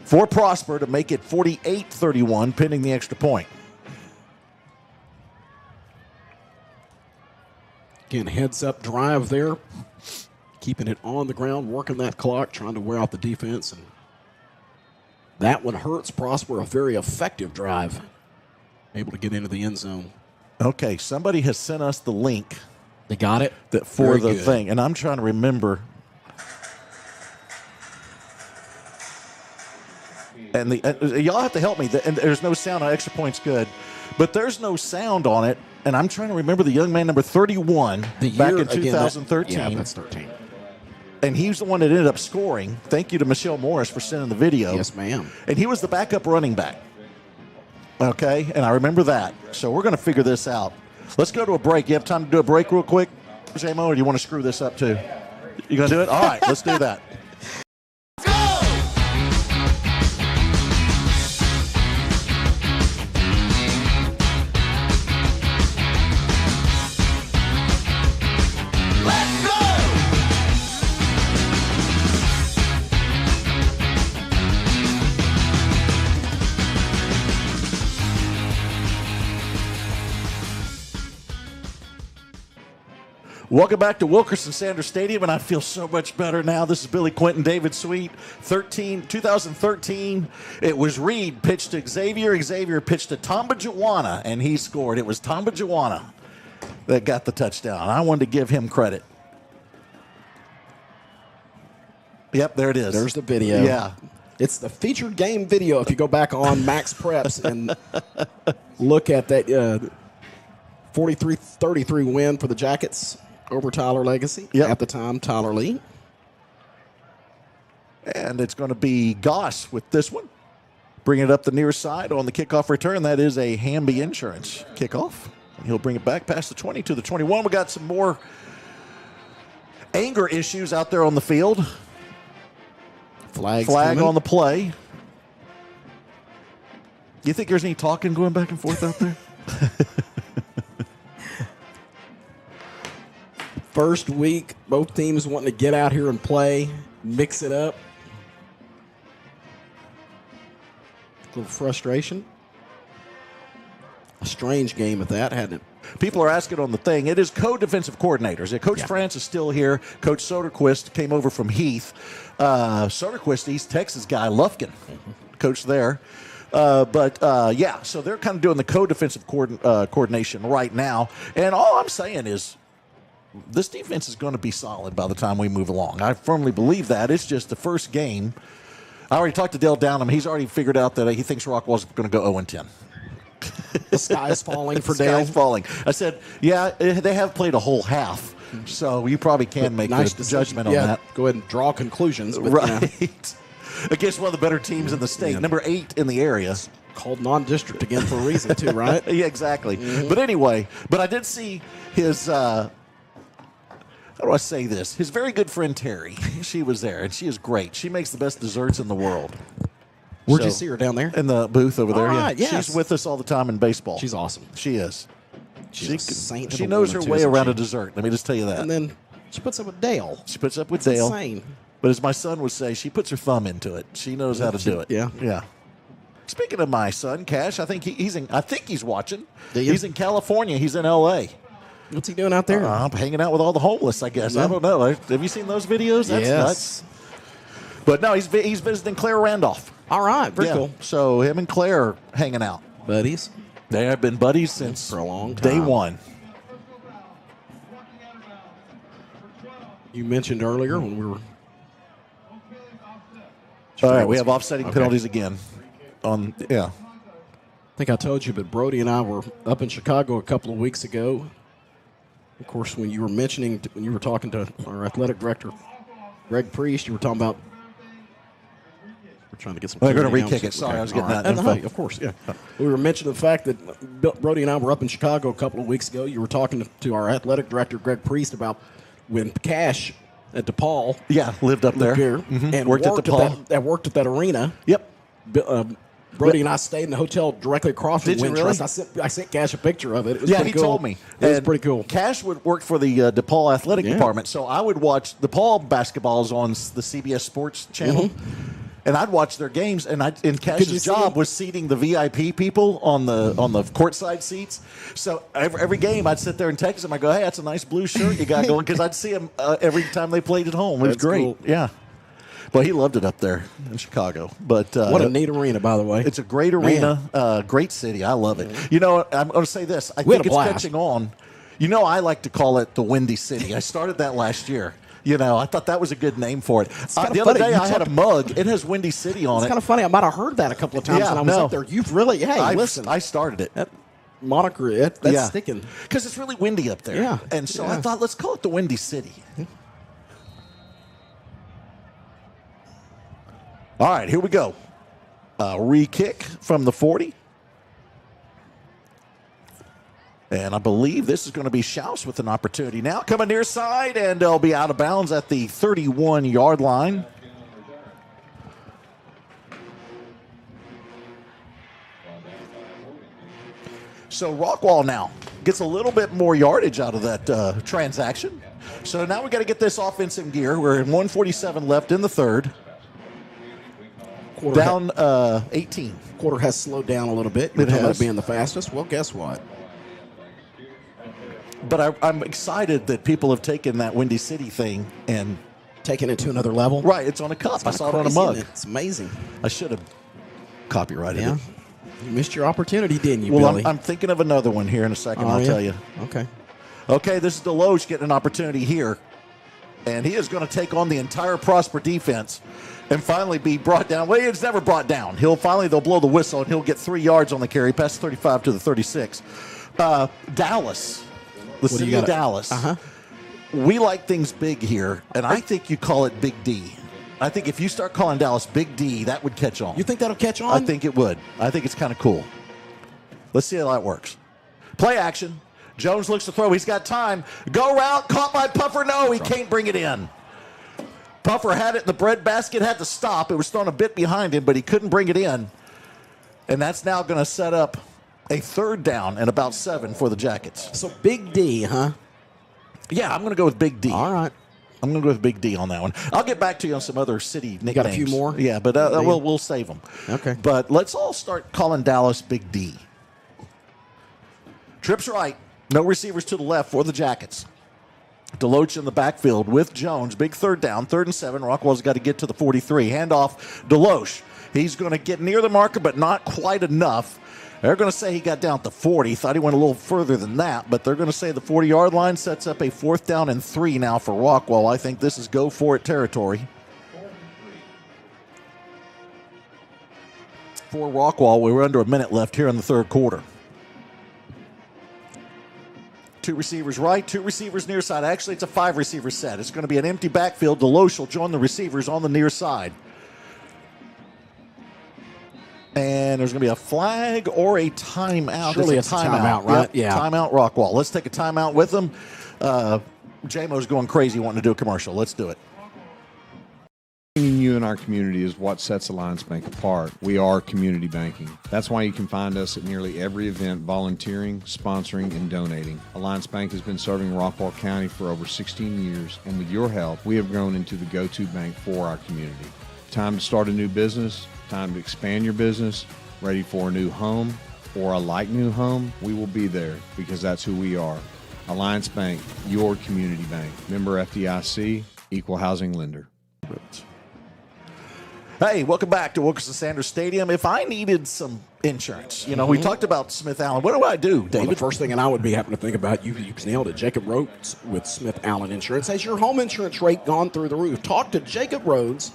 for Prosper to make it 48-31, pending the extra point. Again, heads-up drive there. Keeping it on the ground, working that clock, trying to wear out the defense. And that one hurts Prosper. A very effective drive. Able to get into the end zone. Okay, somebody has sent us the link. They got it? For the thing. And I'm trying to remember. And y'all have to help me. And there's no sound on extra points good. But there's no sound on it. And I'm trying to remember the young man, number 31, back in 2013. Yeah, that's 13. And he's the one that ended up scoring. Thank you to Michelle Morris for sending the video. Yes, ma'am. And he was the backup running back. Okay, and I remember that. So we're going to figure this out. Let's go to a break. You have time to do a break real quick, J-Mo, or do you want to screw this up too? You going to do it? All right, let's do that. Welcome back to Wilkerson Sanders Stadium, and I feel so much better now. This is Billy Quinton, David Sweet, 2013. It was Reed pitched to Xavier. Xavier pitched to Tamba Juana, and he scored. It was Tamba Juana that got the touchdown. I wanted to give him credit. Yep, there it is. There's the video. Yeah. It's the featured game video if you go back on Max Preps and look at that 43-33 win for the Jackets over Tyler Legacy. Yep. At the time, Tyler Lee. And it's going to be Goss with this one. Bring it up the near side on the kickoff return. That is a Hamby Insurance kickoff. And he'll bring it back past the 20 to the 21. We got some more anger issues out there on the field. Flag on the play. You think there's any talking going back and forth out there? First week, both teams wanting to get out here and play, mix it up. A little frustration. A strange game at that, hadn't it? People are asking on the thing. It is co-defensive coordinators. Yeah, Coach France is still here. Coach Soderquist came over from Heath. Soderquist, East Texas guy, Lufkin, coach there. So they're kind of doing the co-defensive coordination right now. And all I'm saying is this defense is going to be solid by the time we move along. I firmly believe that. It's just the first game. I already talked to Dale Downham. He's already figured out that he thinks Rockwall's going to go 0-10. The sky is falling for Dale. The sky is falling. I said, they have played a whole half, so you probably can make a judgment on that. Go ahead and draw conclusions. But, right. Against one of the better teams in the state, number 8 in the area. Called non-district again for a reason, too, right? Yeah, exactly. Mm-hmm. But anyway, I did see his, how do I say this? His very good friend Terry. She was there, and she is great. She makes the best desserts in the world. Where'd you see her? Down there? In the booth over there. Right, yeah. She's with us all the time in baseball. She's awesome. She is. She knows her way around a dessert. Let me just tell you that. And then she puts up with Dale. It's Dale. Insane. But as my son would say, she puts her thumb into it. She knows how to do it. Yeah. Speaking of my son, Cash, I think he's watching. He's in California. He's in L.A. What's he doing out there? I'm hanging out with all the homeless, I guess. Yeah. I don't know. Have you seen those videos? That's nuts. But no, he's visiting Claire Randolph. All right, very cool. So him and Claire are hanging out. Buddies. They have been buddies since for a long time. Day one. You mentioned earlier when we were. All right, we have offsetting penalties again. I think I told you, but Brody and I were up in Chicago a couple of weeks ago. Of course, when you were talking to our athletic director, Greg Priest, you were talking about. We're trying to get some. They're going to re-kick it. Sorry, I was getting that info. Of course, yeah. We were mentioning the fact that Brody and I were up in Chicago a couple of weeks ago. You were talking to our athletic director, Greg Priest, about when Cash at DePaul. Lived up there. Mm-hmm. And worked at DePaul. Worked at that arena. Yep. Brody and I stayed in the hotel directly across from Wintrust. Really? I sent Cash a picture of it. It was pretty he cool. told me. It was pretty cool. Cash would work for the DePaul athletic department, so I would watch DePaul basketballs on the CBS Sports channel. Mm-hmm. And I'd watch their games, and Cash's job was seating the VIP people on the courtside seats. So every game, I'd sit there and text him. I go, "Hey, that's a nice blue shirt you got going," because I'd see him every time they played at home. It was great. Cool. Yeah. But he loved it up there in Chicago. But what a neat arena, by the way. It's a great arena, great city. I love it. You know, I'm going to say this. I think it's catching on. You know, I like to call it the Windy City. I started that last year. You know, I thought that was a good name for it. The other day, I had a mug. It has Windy City on it. It's kind of funny. I might have heard that a couple of times when I was up there. You've really, listen. I started it. That moniker, that's sticking. Because it's really windy up there. Yeah. And so I thought, let's call it the Windy City. All right, here we go. Re-kick from the 40. And I believe this is going to be Schaus with an opportunity now. Coming near side, and they'll be out of bounds at the 31-yard line. So Rockwall now gets a little bit more yardage out of that transaction. So now we got to get this offense in gear. We're in 1:47 left in the third. Down 18. Quarter has slowed down a little bit. It has. Being the fastest. Well, guess what? But I'm excited that people have taken that Windy City thing and taken it to another level. Right, it's on a cup. I saw it on a mug. It's amazing. I should have copyrighted it. You missed your opportunity, didn't you, Well, Billy? I'm thinking of another one here in a second. I'll tell you. Okay, this is Deloge getting an opportunity here. And he is going to take on the entire Prosper defense and finally be brought down. Well, it's never brought down. They'll blow the whistle, and he'll get 3 yards on the carry, past 35 to the 36. Dallas. The city of Dallas. We like things big here, and I think you call it Big D. I think if you start calling Dallas Big D, that would catch on. You think that'll catch on? I think it would. I think it's kind of cool. Let's see how that works. Play action. Jones looks to throw. He's got time. Go route. Caught by Puffer. No, he can't bring it in. Puffer had it in the breadbasket, had to stop. It was thrown a bit behind him, but he couldn't bring it in. And that's now going to set up a third down and about 7 for the Jackets. So Big D, huh? Yeah, I'm going to go with Big D. All right. I'm going to go with Big D on that one. I'll get back to you on some other city nicknames. Got a few more? Yeah, but we'll save them. Okay. But let's all start calling Dallas Big D. Trips right. No receivers to the left for the Jackets. Deloach in the backfield with Jones. Big third down, 3rd and 7. Rockwall's got to get to the 43. Handoff, Deloach. He's going to get near the marker, but not quite enough. They're going to say he got down to 40. Thought he went a little further than that, but they're going to say the 40-yard line sets up a 4th down and 3 now for Rockwall. I think this is go-for-it territory. For Rockwall, we were under a minute left here in the third quarter. 2 receivers right, 2 receivers near side. Actually, it's a 5-receiver set. It's going to be an empty backfield. Deloach will join the receivers on the near side. And there's going to be a flag or a timeout. Surely it's a timeout, right? Yep. Yeah. Timeout, Rockwall. Let's take a timeout with them. J-Mo's going crazy wanting to do a commercial. Let's do it. You and our community is what sets Alliance Bank apart. We are community banking. That's why you can find us at nearly every event volunteering, sponsoring, and donating. Alliance Bank has been serving Rockwall County for over 16 years, and with your help, we have grown into the go-to bank for our community. Time to start a new business, time to expand your business, ready for a new home or a like new home, we will be there because that's who we are. Alliance Bank, your community bank. Member FDIC, equal housing lender. Hey, welcome back to Wilkerson Sanders Stadium. If I needed some insurance, we talked about Smith Allen. What do I do, David? Well, the first thing I would be happy to think about, you nailed it. Jacob Rhodes with Smith Allen Insurance. Has your home insurance rate gone through the roof? Talk to Jacob Rhodes,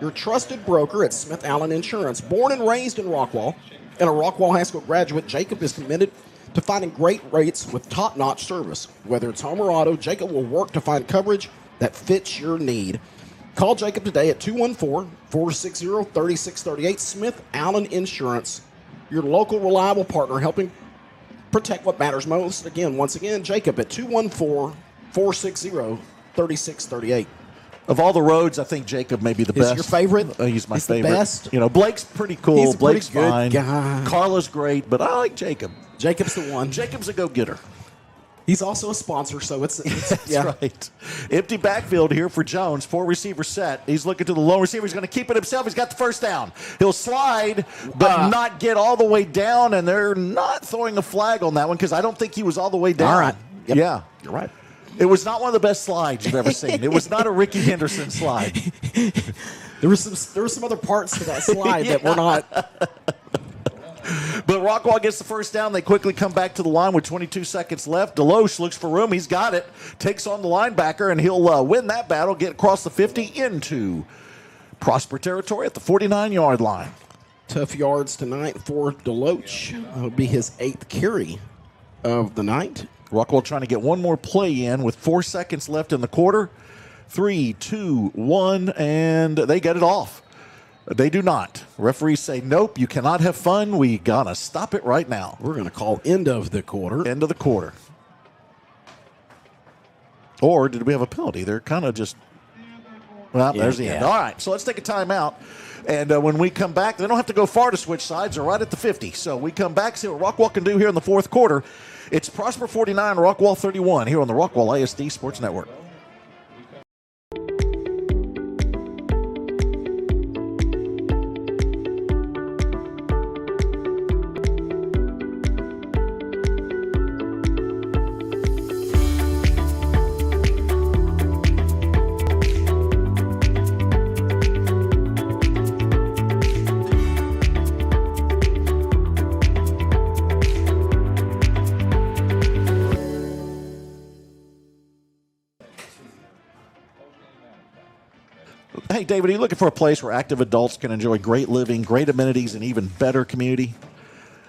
your trusted broker at Smith Allen Insurance. Born and raised in Rockwall and a Rockwall High School graduate, Jacob is committed to finding great rates with top-notch service. Whether it's home or auto, Jacob will work to find coverage that fits your need. Call Jacob today at 214-460-3638. Smith Allen Insurance, your local reliable partner helping protect what matters most. Once again, Jacob at 214-460-3638. Of all the roads, I think Jacob may be the best. Is your favorite? He's my favorite. The best? Blake's pretty cool. He's a Blake's pretty good fine. guy. Carla's great, but I like Jacob. Jacob's the one. Jacob's a go-getter. He's also a sponsor, so it's That's yeah. right. Empty backfield here for Jones. 4-receiver set. He's looking to the lone receiver. He's going to keep it himself. He's got the first down. He'll slide, but not get all the way down, and they're not throwing a flag on that one because I don't think he was all the way down. All right. Yep. Yeah. You're right. It was not one of the best slides you've ever seen. It was not a Ricky Henderson slide. There were some other parts to that slide that were not. But Rockwall gets the first down. They quickly come back to the line with 22 seconds left. Deloach looks for room. He's got it. Takes on the linebacker, and he'll win that battle, get across the 50 into Prosper territory at the 49-yard line. Tough yards tonight for Deloach. That'll be his 8th carry of the night. Rockwall trying to get one more play in with 4 seconds left in the quarter. 3, 2, 1, and they get it off. They do not. Referees say, nope, you cannot have fun. We got to stop it right now. We're going to call end of the quarter. End of the quarter. Or did we have a penalty? They're kind of just, there's the end. All right, so let's take a timeout. And when we come back, they don't have to go far to switch sides. They're right at the 50. So we come back, see what Rockwall can do here in the fourth quarter. It's Prosper 49, Rockwall 31 here on the Rockwall ISD Sports Network. Hey, David, are you looking for a place where active adults can enjoy great living, great amenities, and even better community?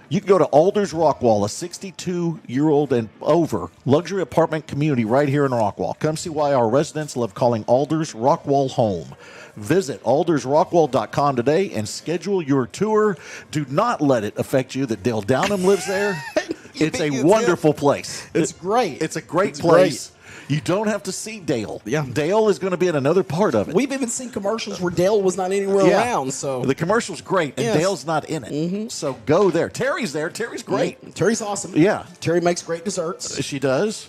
You can go to Alders Rockwall, a 62-year-old and over luxury apartment community right here in Rockwall. Come see why our residents love calling Alders Rockwall home. Visit aldersrockwall.com today and schedule your tour. Do not let it affect you that Dale Downham lives there. It's a wonderful place. It's great. It's a great place. You don't have to see Dale. Yeah. Dale is going to be in another part of it. We've even seen commercials where Dale was not anywhere around. So the commercial's great, and Dale's not in it. Mm-hmm. So go there. Terry's there. Terry's great. Yeah. Terry's awesome. Yeah. Terry makes great desserts. She does.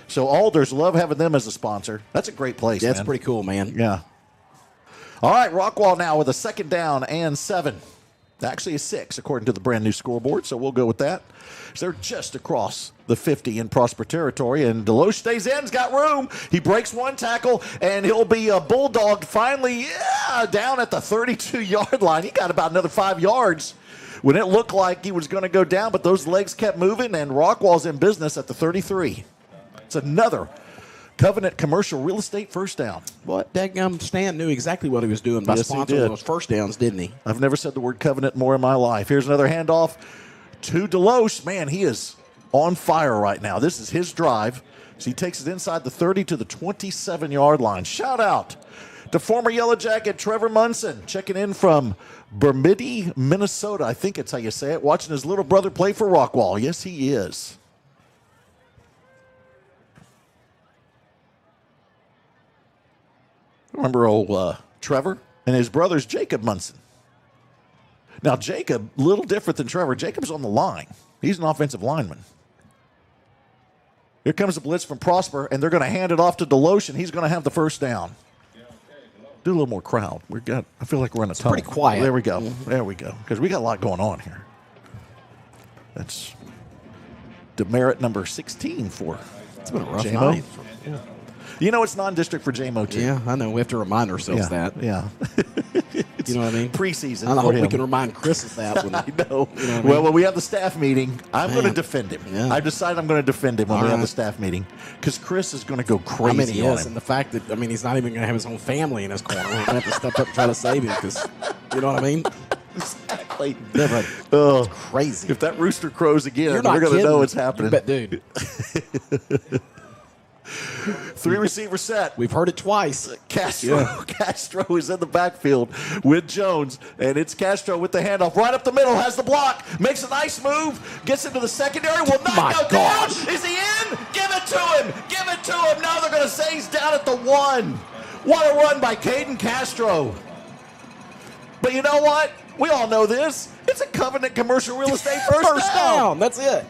So Alders, love having them as a sponsor. That's a great place, Yeah, man. it's pretty cool, man. Yeah. All right, Rockwall now with a 2nd down and 7. Actually a 6, according to the brand new scoreboard, so we'll go with that. So they're just across the 50 in Prosper territory, and Deloche stays in, has got room. He breaks one tackle, and he'll be a bulldog finally down at the 32-yard line. He got about another 5 yards when it looked like he was going to go down, but those legs kept moving, and Rockwall's in business at the 33. It's another Covenant Commercial Real Estate first down. What? Dadgum Stan knew exactly what he was doing by Yes, he sponsoring did. those first downs, didn't he? I've never said the word covenant more in my life. Here's another handoff to Deloche. Man, he is on fire right now. This is his drive. So he takes it inside the 30 to the 27-yard line. Shout out to former Yellow Jacket Trevor Munson, checking in from Bermidi, Minnesota. I think that's how you say it. Watching his little brother play for Rockwall. Yes, he is. Remember old Trevor and his brother's Jacob Munson. Now, Jacob, a little different than Trevor. Jacob's on the line. He's an offensive lineman. Here comes a blitz from Prosper, and they're going to hand it off to Deloche, and he's going to have the first down. Do a little more crowd. I feel like we're in a tunnel. Pretty quiet. There we go. There we go. Because we got a lot going on here. That's demerit number 16 for It's been a rough J-Mo. night. Yeah. You know it's non-district for J-Mo, too. Yeah, I know. We have to remind ourselves that. Yeah. You know what I mean? Preseason. I for hope him. we can remind Chris of that. When, I know. You know what I mean? Well, when we have the staff meeting, I'm going to Man. defend him. Yeah. I've decided I'm going to defend him when All we have right. the staff meeting because Chris is going to go crazy I mean, he on is. him. And the fact that, he's not even going to have his own family in his corner. We're going to have to step up and try to save him because, you know what I mean? Exactly. Yeah, Oh, it's crazy. if that rooster crows again, You're not we're going to kidding. know it's happening. You bet, dude. 3 receiver set. We've heard it twice. Castro is in the backfield with Jones, and it's Castro with the handoff right up the middle, has the block, makes a nice move, gets into the secondary, will not go down. Is he in? Give it to him. Give it to him. Now they're going to say he's down at the 1. What a run by Caden Castro. But you know what? We all know this. It's a Covenant Commercial Real Estate first down. That's it.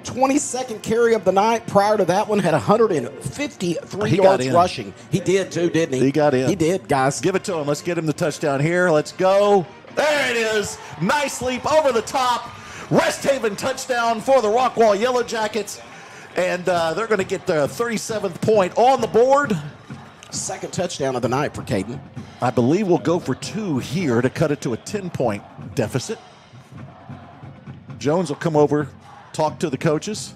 22nd carry of the night. Prior to that one, had 153 yards rushing. He did too, didn't he? He got in. He did, guys. Give it to him. Let's get him the touchdown here. Let's go. There it is. Nice leap over the top. Rest Haven touchdown for the Rockwall Yellowjackets. And they're going to get their 37th point on the board. Second touchdown of the night for Caden. I believe we'll go for 2 here to cut it to a 10-point deficit. Jones will come over, talk to the coaches.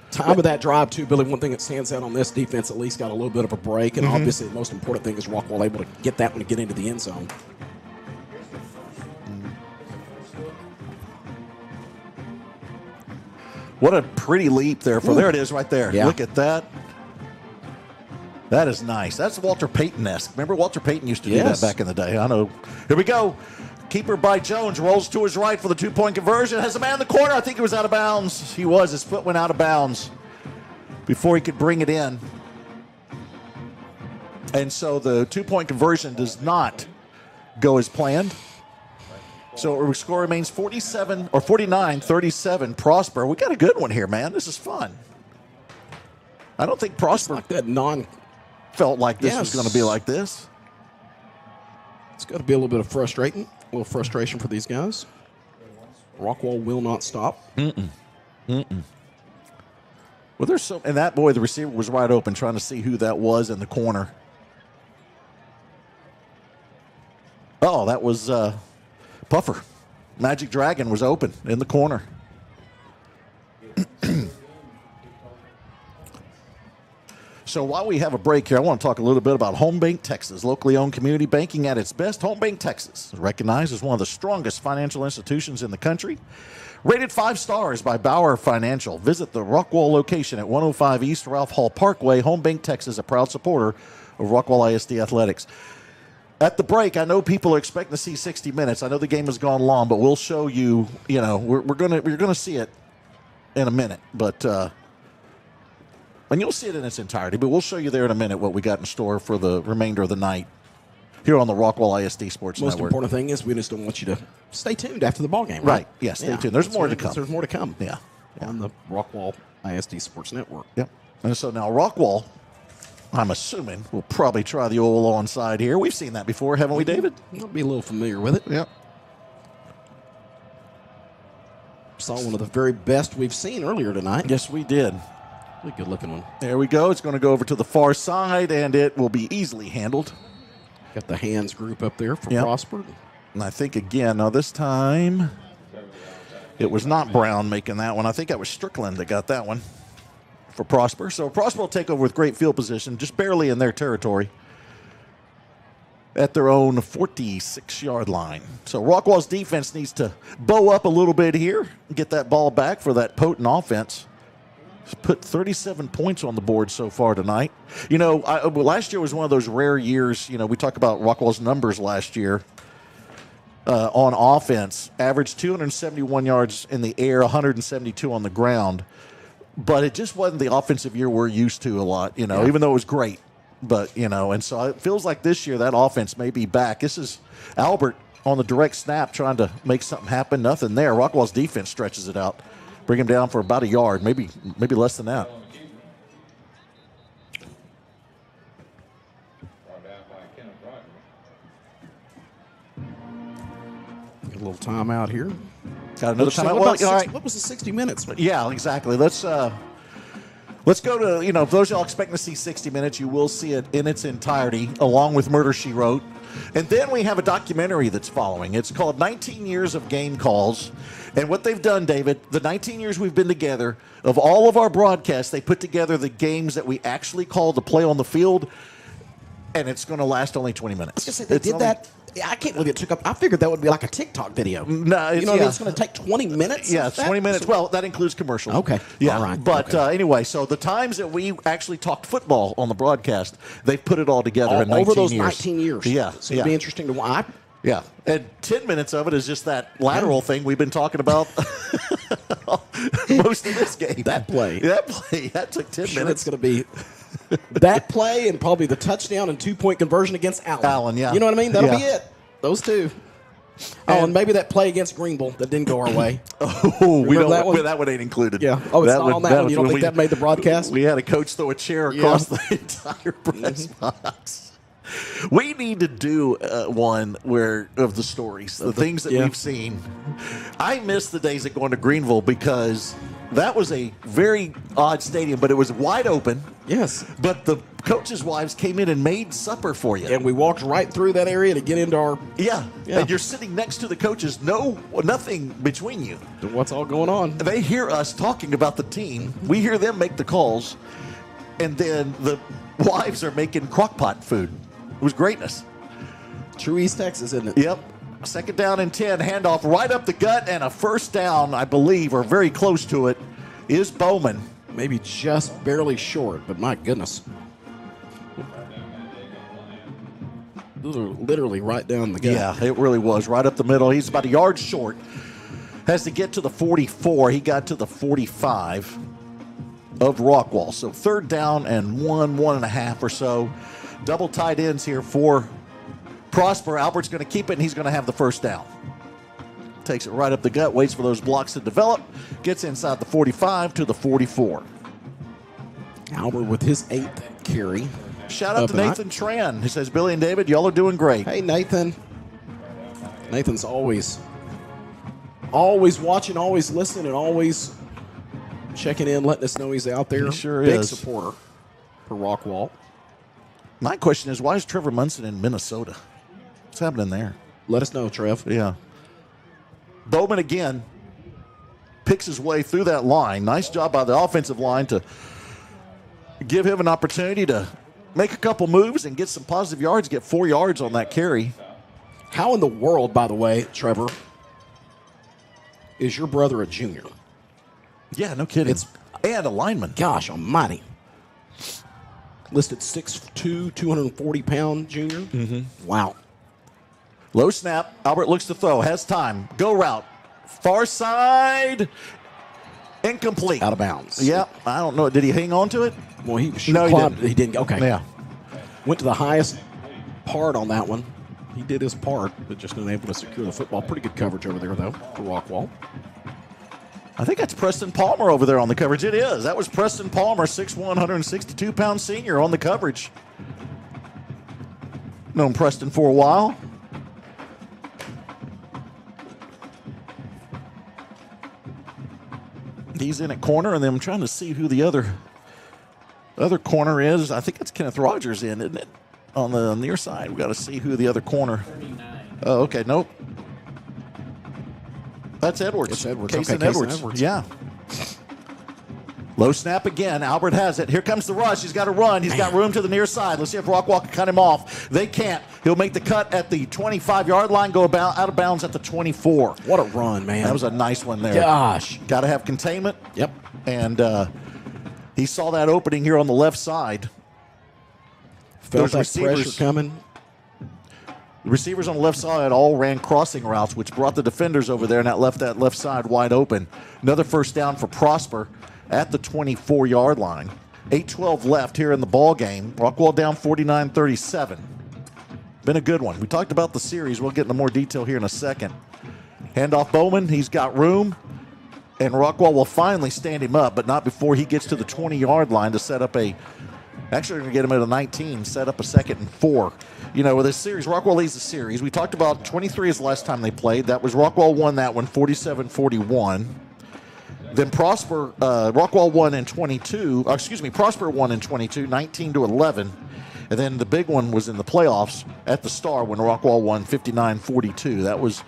Time of that drive, too, Billy. One thing that stands out on this defense, at least got a little bit of a break. And obviously, the most important thing is Rockwall able to get that one to get into the end zone. What a pretty leap there. There it is right there. Yeah. Look at that. That is nice. That's Walter Payton-esque. Remember Walter Payton used to do that back in the day. I know. Here we go. Keeper by Jones rolls to his right for the 2-point conversion. Has a man in the corner. I think he was out of bounds. He was. His foot went out of bounds before he could bring it in. And so the 2-point conversion does not go as planned. So the score remains 49-37 Prosper. We got a good one here, man. This is fun. I don't think Prosper felt like this was going to be like this. It's got to be a little bit of frustration for these guys. Rockwall will not stop. Well, there's so, and that boy, the receiver was wide open, trying to see who that was in the corner. Oh, that was Puffer. Magic Dragon was open in the corner. So while we have a break here, I want to talk a little bit about Home Bank Texas, locally owned community banking at its best. Home Bank Texas is recognized as one of the strongest financial institutions in the country. Rated 5 stars by Bauer Financial. Visit the Rockwall location at 105 East Ralph Hall Parkway. Home Bank Texas, a proud supporter of Rockwall ISD Athletics. At the break, I know people are expecting to see 60 minutes. I know the game has gone long, but we'll show you, we're gonna see it in a minute. But and you'll see it in its entirety, but we'll show you there in a minute what we got in store for the remainder of the night here on the Rockwall ISD Sports Most Network. important thing is we just don't want you to stay tuned after the ball game. Right. Yeah, stay tuned. There's more to come. There's more to come. Yeah. On the Rockwall ISD Sports Network. Yep. And so now Rockwall, I'm assuming, will probably try the old onside here. We've seen that before, haven't we, David? I'll be a little familiar with it. Yep. Saw one of the very best we've seen earlier tonight. Yes, we did. Really good looking one. There we go. It's going to go over to the far side, and it will be easily handled. Got the hands group up there for Yep. Prosper. And I think, again, now this time it was not Brown making that one. I think that was Strickland that got that one for Prosper. So Prosper will take over with great field position, just barely in their territory at their own 46-yard line. So Rockwall's defense needs to bow up a little bit here and get that ball back for that potent offense. It's put 37 points on the board so far tonight. You know, last year was one of those rare years. You know, we talk about Rockwall's numbers last year on offense. Averaged 271 yards in the air, 172 on the ground. But it just wasn't the offensive year we're used to a lot, you know, even though it was great. But, you know, and so it feels like this year that offense may be back. This is Albert on the direct snap trying to make something happen. Nothing there. Rockwall's defense stretches it out. Bring him down for about a yard, maybe less than that. Get a little timeout here. Got another timeout. What was the 60 minutes? Yeah, exactly. Let's go to, you know, if those y'all expecting to see 60 minutes, you will see it in its entirety, along with Murder, She Wrote. And then we have a documentary that's following. It's called 19 Years of Game Calls. And what they've done, David, the 19 years we've been together, of all of our broadcasts, they put together the games that we actually call the play on the field, and it's going to last only 20 minutes. I said they did that. I can't believe it took up. I figured that would be like a TikTok video. No, you know what I mean? It's going to take 20 minutes. Yeah, it's 20 minutes. Well, that includes commercials. Okay. Yeah. All right. But anyway, so the times that we actually talked football on the broadcast, they've put it all together in 19 over those years. 19 years. Yeah. So it'd be interesting to watch. Yeah. And 10 minutes of it is just that lateral thing we've been talking about most of this game. That play. That took 10 minutes. It's going to be that play and probably the touchdown and 2-point conversion against Allen. Yeah. You know what I mean? That'll be it. Those two. And maybe that play against Greenville that didn't go our way. We don't. That one ain't included. Yeah. Oh, it's not on that one. You don't think that made the broadcast? We had a coach throw a chair across the entire press box. We need to do one of the stories, the things that we've seen. I miss the days of going to Greenville because that was a very odd stadium, but it was wide open. Yes. But the coaches' wives came in and made supper for you. And we walked right through that area to get into our... Yeah. And you're sitting next to the coaches, nothing between you. What's all going on? They hear us talking about the team. We hear them make the calls. And then the wives are making crock-pot food. It was greatness. True East Texas, isn't it? Yep. 2nd down and 10. Handoff right up the gut and a first down, I believe, or very close to it, is Bowman. Maybe just barely short, but my goodness. Literally right down the gut. Yeah, it really was. Right up the middle. He's about a yard short. Has to get to the 44. He got to the 45 of Rockwall. So 3rd down and 1.5 or so. Double tight ends here for Prosper. Albert's going to keep it, and he's going to have the first down. Takes it right up the gut, waits for those blocks to develop, gets inside the 45 to the 44. Albert with his 8th carry. Shout out to Nathan Tran. He says, Billy and David, y'all are doing great. Hey, Nathan. Nathan's always watching, always listening, and always checking in, letting us know he's out there. He sure Big is. supporter for Rockwall. My question is, why is Trevor Munson in Minnesota? What's happening there? Let us know, Trev. Yeah. Bowman again picks his way through that line. Nice job by the offensive line to give him an opportunity to make a couple moves and get some positive yards, get 4 yards on that carry. How in the world, by the way, Trevor, is your brother a junior? Yeah, no kidding. And a lineman. Gosh almighty. Listed 6'2", 240-pound junior. Mm-hmm. Wow. Low snap. Albert looks to throw. Has time. Go route. Far side. Incomplete. Out of bounds. Yep. I don't know. Did he hang on to it? Well, he didn't. He didn't. Okay. Yeah. Went to the highest part on that one. He did his part, but just unable to secure the football. Pretty good coverage over there, though, for Rockwall. I think that's Preston Palmer over there on the coverage. It is. That was Preston Palmer, 6'1", 162-pound senior on the coverage. Known Preston for a while. He's in at corner, and then I'm trying to see who the other corner is. I think it's Kenneth Rogers in, isn't it? On the near side. We've got to see who the other corner. 39. Oh, okay. Nope. That's Edwards. It's Edwards. Kason Okay, Kason Edwards. Yeah. Low snap again. Albert has it. Here comes the rush. He's got to run. He's got room to the near side. Let's see if Rockwall can cut him off. They can't. He'll make the cut at the 25-yard line, go out of bounds at the 24. What a run, man. That was a nice one there. Gosh. Got to have containment. Yep. And he saw that opening here on the left side. Felt that pressure coming. The receivers on the left side all ran crossing routes, which brought the defenders over there, and that left that left side wide open. Another first down for Prosper at the 24-yard line. 8:12 left here in the ball game. Rockwall down 49-37. Been a good one. We talked about the series. We'll get into more detail here in a second. Handoff Bowman. He's got room. And Rockwall will finally stand him up, but not before he gets to the 20-yard line to set up a – actually, we're going to get him at a 19, set up a 2nd and 4. You know, with this series, Rockwall leads the series. We talked about 23 is the last time they played. That was Rockwall won that one, 47-41. Then Rockwall won in 22. Prosper won in 22, 19-11. And then the big one was in the playoffs at the Star when Rockwall won 59-42. That was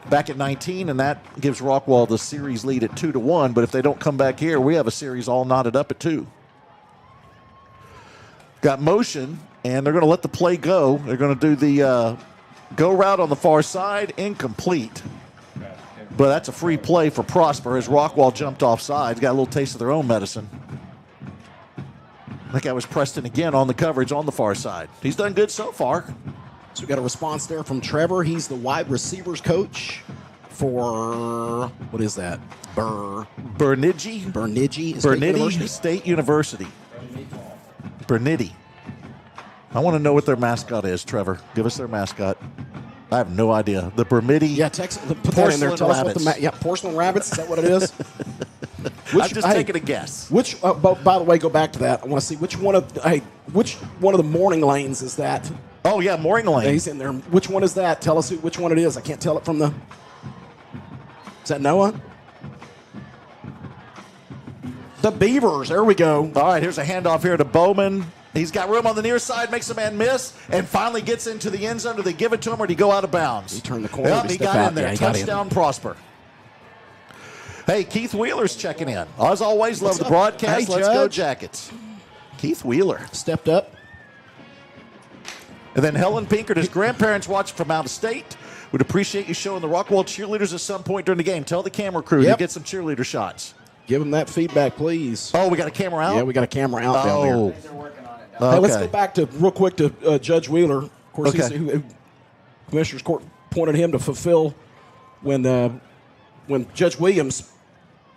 back at 19, and that gives Rockwall the series lead at 2-1. But if they don't come back here, we have a series all knotted up at 2. Got motion, and they're going to let the play go. They're going to do the go route on the far side, incomplete. But that's a free play for Prosper as Rockwall jumped offside. Got a little taste of their own medicine. I think that was Preston again on the coverage on the far side. He's done good so far. So we got a response there from Trevor. He's the wide receivers coach for, what is that? Bernighi State University. Bernighi. I want to know what their mascot is, Trevor. Give us their mascot. I have no idea. The Bernighi. Yeah, put that in there. Tell us what porcelain rabbits. Is that what it is? I'm just taking a guess. Which, by the way, go back to that. I want to see which one of the morning lanes is that? Oh yeah, morning lane. Yeah, he's in there. Which one is that? Tell us which one it is. I can't tell it from the. Is that Noah? The Beavers. There we go. All right, here's a handoff here to Bowman. He's got room on the near side, makes a man miss, and finally gets into the end zone. Do they give it to him, or did he go out of bounds? He turned the corner. Yep, he got in there. Touchdown, Prosper. Hey, Keith Wheeler's checking in. As always, love the broadcast. Hey, Let's Judge. go Jackets. Keith Wheeler. Stepped up. And then Helen Pinkert, his grandparents watching from out of state. Would appreciate you showing the Rockwall cheerleaders at some point during the game. Tell the camera crew to get some cheerleader shots. Give them that feedback, please. Oh, we got a camera out? Yeah, we got a camera out down there. They're working on it. Hey, let's go back to real quick to Judge Wheeler. Of course, Okay. Commissioner's Court pointed him to fulfill when Judge Williams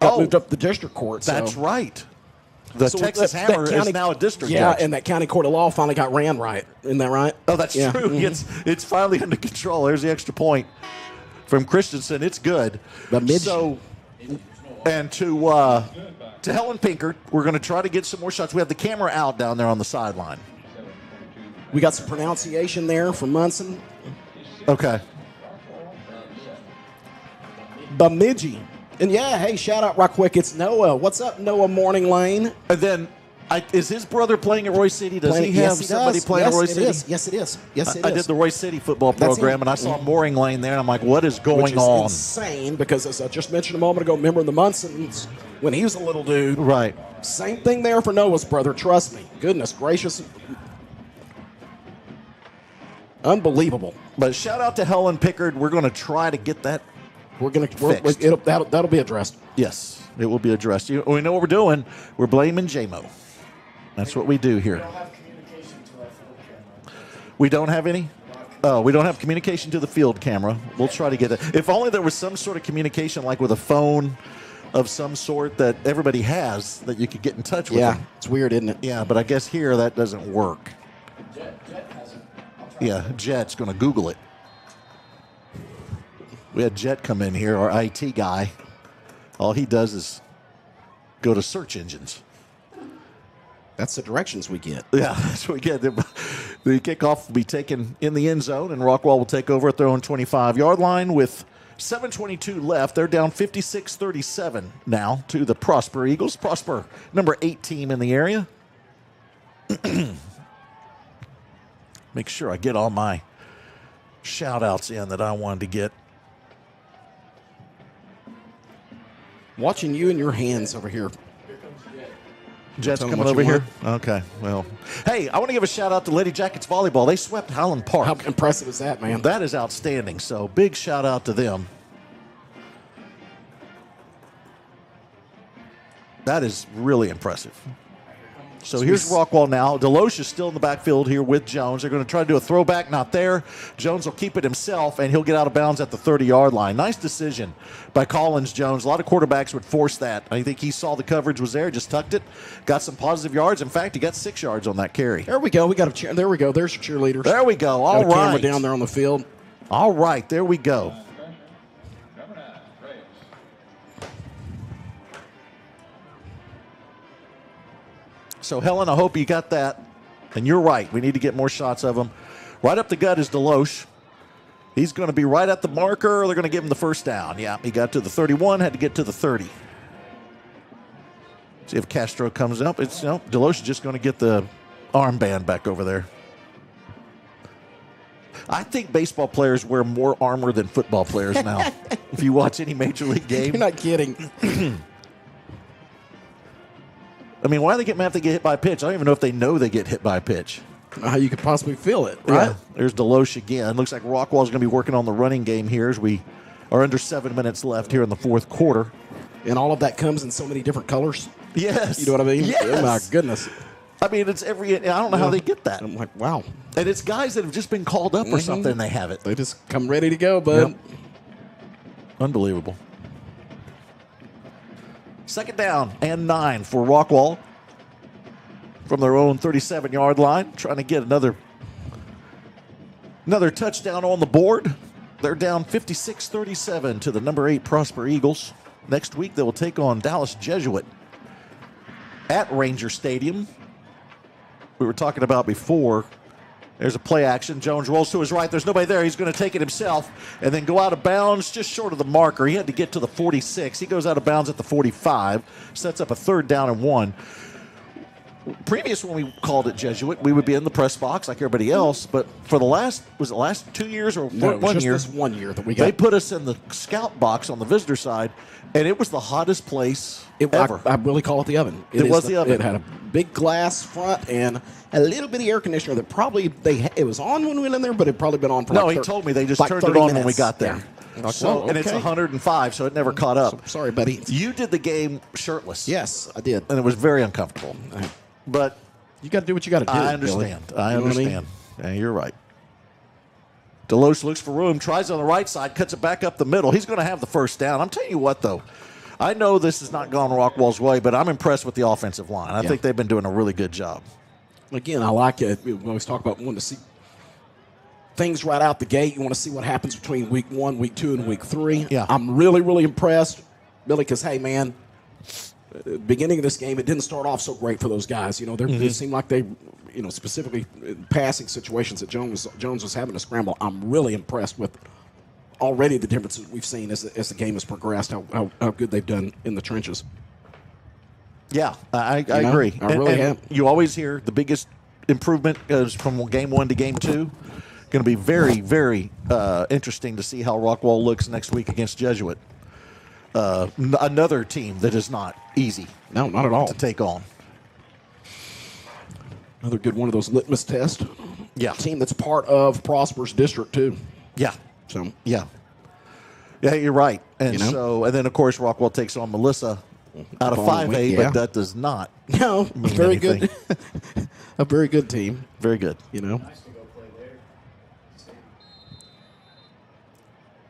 got moved up to the district court. That's right. The Texas Hammer is now a district judge. judge. And that county court of law finally got ran right. Isn't that right? Oh, that's true. Mm-hmm. It's finally under control. There's the extra point from Christensen. It's good. So, and to Helen Pinkert, we're going to try to get some more shots. We have the camera out down there on the sideline. We got some pronunciation there from Munson. Okay. Bemidji. And yeah, hey, shout out right quick. It's Noah. What's up, Noah Morning Lane? And then, is his brother playing at Royce City? Does he have somebody playing at Royce City? Yes, it is. Yes, it is. I did the Royce City football program, and I saw Mooring Lane there, and I'm like, what is going Which is on? Insane, because as I just mentioned a moment ago, remember the Munsons when he was a little dude? Right. Same thing there for Noah's brother. Trust me. Goodness gracious. Unbelievable. But shout out to Helen Pickard. We're going to try to get that. That'll be addressed. Yes, it will be addressed. We know what we're doing. We're blaming JMO. That's what we do here. We don't have any? Oh, we don't have communication to the field camera. We'll try to get it. If only there was some sort of communication, like with a phone of some sort that everybody has, that you could get in touch with. Yeah, them. it's weird, isn't it? Yeah, but I guess here that doesn't work. Yeah, Jet's going to Google it. We had Jet come in here, our IT guy. All he does is go to search engines. That's the directions we get. Yeah, that's what we get. The kickoff will be taken in the end zone, and Rockwall will take over at their own 25-yard line with 7:22 left. They're down 56-37 now to the Prosper Eagles. Prosper, number 8 team in the area. Make sure I get all my shout-outs in that I wanted to get. Watching you and your hands over here. Jets coming over here? Okay, well. Hey, I want to give a shout-out to Yellowjackets volleyball. They swept Highland Park. How impressive is that, man? That is outstanding. So big shout-out to them. That is really impressive. So here's Rockwall now. Deloche is still in the backfield here with Jones. They're going to try to do a throwback, not there. Jones will keep it himself, and he'll get out of bounds at the 30-yard line. Nice decision by Collins Jones. A lot of quarterbacks would force that. I think he saw the coverage was there, just tucked it, got some positive yards. In fact, he got 6 yards on that carry. There we go. We got a cheer. There we go. There's your cheerleaders. There we go. All got a camera right. down there on the field. All right. There we go. So, Helen, I hope you got that. And you're right. We need to get more shots of him. Right up the gut is Deloche. He's going to be right at the marker. They're going to give him the first down. Yeah, he got to the 31, had to get to the 30. See if Castro comes up. It's Deloche is just going to get the armband back over there. I think baseball players wear more armor than football players now. If you watch any major league game. You're not kidding. I mean, why do they get mad if they get hit by a pitch? I don't even know if they know they get hit by a pitch. I don't know how you could possibly feel it, right? Yeah. There's Deloche again. Looks like Rockwall's going to be working on the running game here as we are under 7 minutes left here in the fourth quarter. And all of that comes in so many different colors. Yes. You know what I mean? Yes. Oh, my goodness. I mean, it's I don't know how they get that. I'm like, wow. And it's guys that have just been called up or something, they have it. They just come ready to go, bud. Yep. Unbelievable. Second down and 9 for Rockwall from their own 37-yard line, trying to get another touchdown on the board. They're down 56-37 to the number 8 Prosper Eagles. Next week, they will take on Dallas Jesuit at Ranger Stadium. We were talking about before. There's a play action. Jones rolls to his right. There's nobody there. He's going to take it himself and then go out of bounds just short of the marker. He had to get to the 46. He goes out of bounds at the 45. Sets up a 3rd down and 1. Previous when we called it Jesuit, we would be in the press box like everybody else. But for the last 2 years or No, it was 1 just year? this 1 year that we got. They put us in the scout box on the visitor side, and it was the hottest place ever. I really call it the oven. It was the oven. It had a big glass front and a little bitty air conditioner that probably it was on when we went in there, but it probably been on for He told me they just turned it on when we got there. Yeah. Like, So, whoa, and it's okay. 105, so it never caught up. Sorry, buddy. You did the game shirtless. Yes, I did. And it was very uncomfortable. But you got to do what you got to do. I understand. Billy. I You know what I mean? understand. Yeah, you're right. Deloche looks for room, tries on the right side, cuts it back up the middle. He's going to have the first down. I'm telling you what, though. I know this has not gone Rockwall's way, but I'm impressed with the offensive line. I think they've been doing a really good job. Again, I like it. We always talk about wanting to see things right out the gate. You want to see what happens between week 1, week 2, and week 3. Yeah. I'm really, really impressed, Billy, because, hey, man, beginning of this game, it didn't start off so great for those guys. You know, it seemed like they, specifically in passing situations that Jones was having to scramble. I'm really impressed with already the differences we've seen as the game has progressed, how good they've done in the trenches. Yeah, I agree. I really and am. You always hear the biggest improvement is from game 1 to game 2. Going to be very, very interesting to see how Rockwall looks next week against Jesuit. Another team that is not easy. No, not at all. To take on. Another good one of those litmus tests. Yeah. Team that's part of Prosper's district, too. Yeah. So, yeah. Yeah, you're right. And You and then, of course, Rockwall takes on Melissa out of Following 5A, week, but that does not No, a mean very anything. good, a very good team. Very good.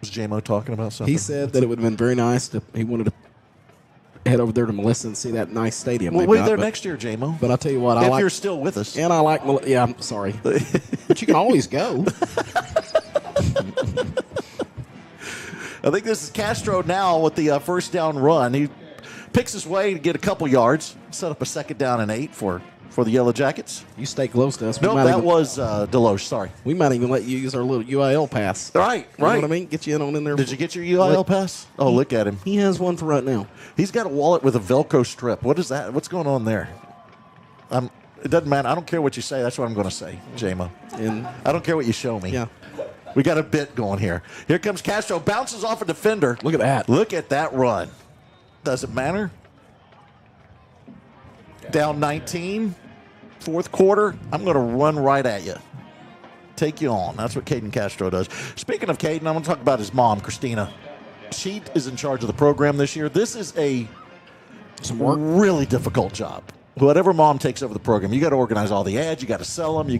Was JMO talking about something? He said that it would have been very nice he wanted to head over there to Melissa and see that nice stadium. We'll they've be got, there but- next year, JMO. But I'll tell you what, if you're still with us. And I like yeah, I'm sorry. But you can always go. I think this is Castro now with the first down run. He picks his way to get a couple yards, set up a 2nd down and 8 for the Yellowjackets. You stay close to us. No, that was Deloche, sorry. We might even let you use our little UIL pass. Right. You know what I mean? Get you in there. Did you get your UIL pass? Oh, look at him. He has one for right now. He's got a wallet with a Velcro strip. What is that? What's going on there? It doesn't matter. I don't care what you say. That's what I'm going to say, J-Mo. And I don't care what you show me. Yeah. We got a bit going here. Here comes Castro. Bounces off a defender. Look at that. Look at that run. Does it matter? Down 19, 4th quarter. I'm going to run right at you. Take you on. That's what Caden Castro does. Speaking of Caden, I'm going to talk about his mom, Christina. She is in charge of the program this year. This is a really difficult job. Whatever mom takes over the program, you got to organize all the ads, you got to sell them,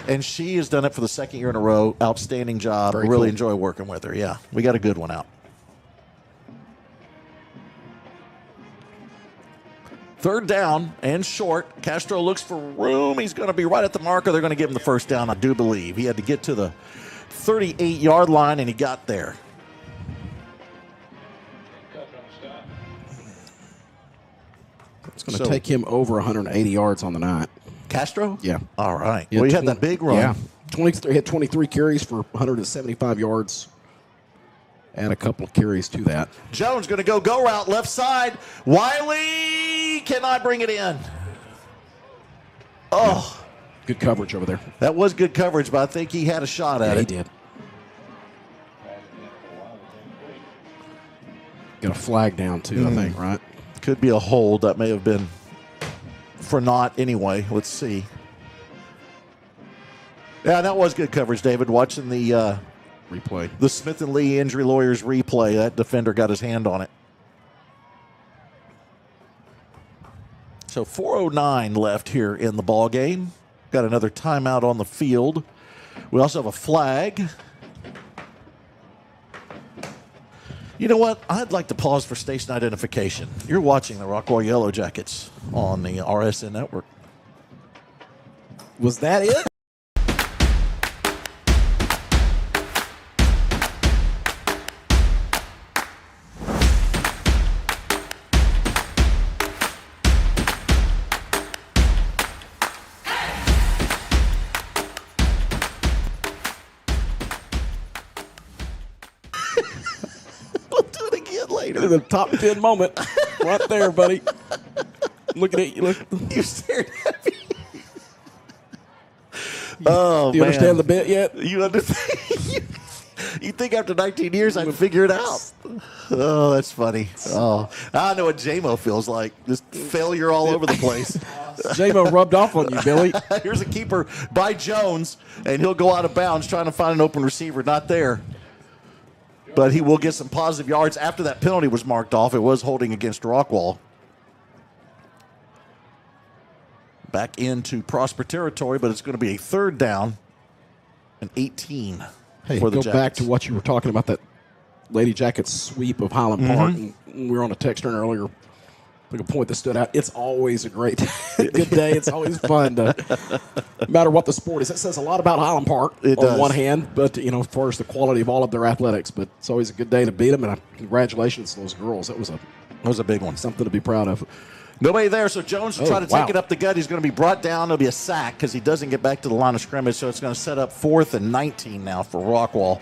and she has done it for the 2nd year in a row. Outstanding job. Very really cool. enjoy working with her. Yeah, we got a good one out. 3rd down and short. Castro looks for room. He's going to be right at the marker. They're going to give him the first down, I do believe. He had to get to the 38-yard line, and he got there. It's going to take him over 180 yards on the night. Castro? Yeah. All right. Well, he had that big run. Yeah. 23 carries for 175 yards. Add a couple of carries to that. Jones going to go route left side. Wiley cannot bring it in. Oh. Yeah. Good coverage over there. That was good coverage, but I think he had a shot at it. He did. Got a flag down, too, I think, right? Could be a hold. That may have been for naught anyway. Let's see. Yeah, that was good coverage, David. Watching the replay. The Smith & Lee injury lawyers replay. That defender got his hand on it. So 4:09 left here in the ball game. Got another timeout on the field. We also have a flag. You know what? I'd like to pause for station identification. You're watching the Rockwall Yellowjackets on the RSN network. Was that it? Later. The top 10 moment right there, buddy. Looking at you. Look. You stared at me. Oh, Do you understand the bit yet? You understand? You think after 19 years I'd figure it out? Oh, that's funny. Oh, I know what J-Mo feels like. Just failure all over the place. J-Mo rubbed off on you, Billy. Here's a keeper by Jones, and he'll go out of bounds trying to find an open receiver. Not there. But he will get some positive yards after that penalty was marked off. It was holding against Rockwall. Back into Prosper territory, but it's going to be a 3rd down and 18 hey, for the go Jackets. back to what you were talking about, that Lady Jackets sweep of Highland Park. And we were on a text turn earlier. Like a point that stood out. It's always a great good day. It's always fun. No matter what the sport is. That says a lot about Highland Park on one hand, but as far as the quality of all of their athletics. But it's always a good day to beat them. And congratulations to those girls. That was a big one. Something to be proud of. Nobody there, so Jones will try to take it up the gut. He's going to be brought down. It'll be a sack because he doesn't get back to the line of scrimmage, so it's going to set up 4th and 19 now for Rockwall.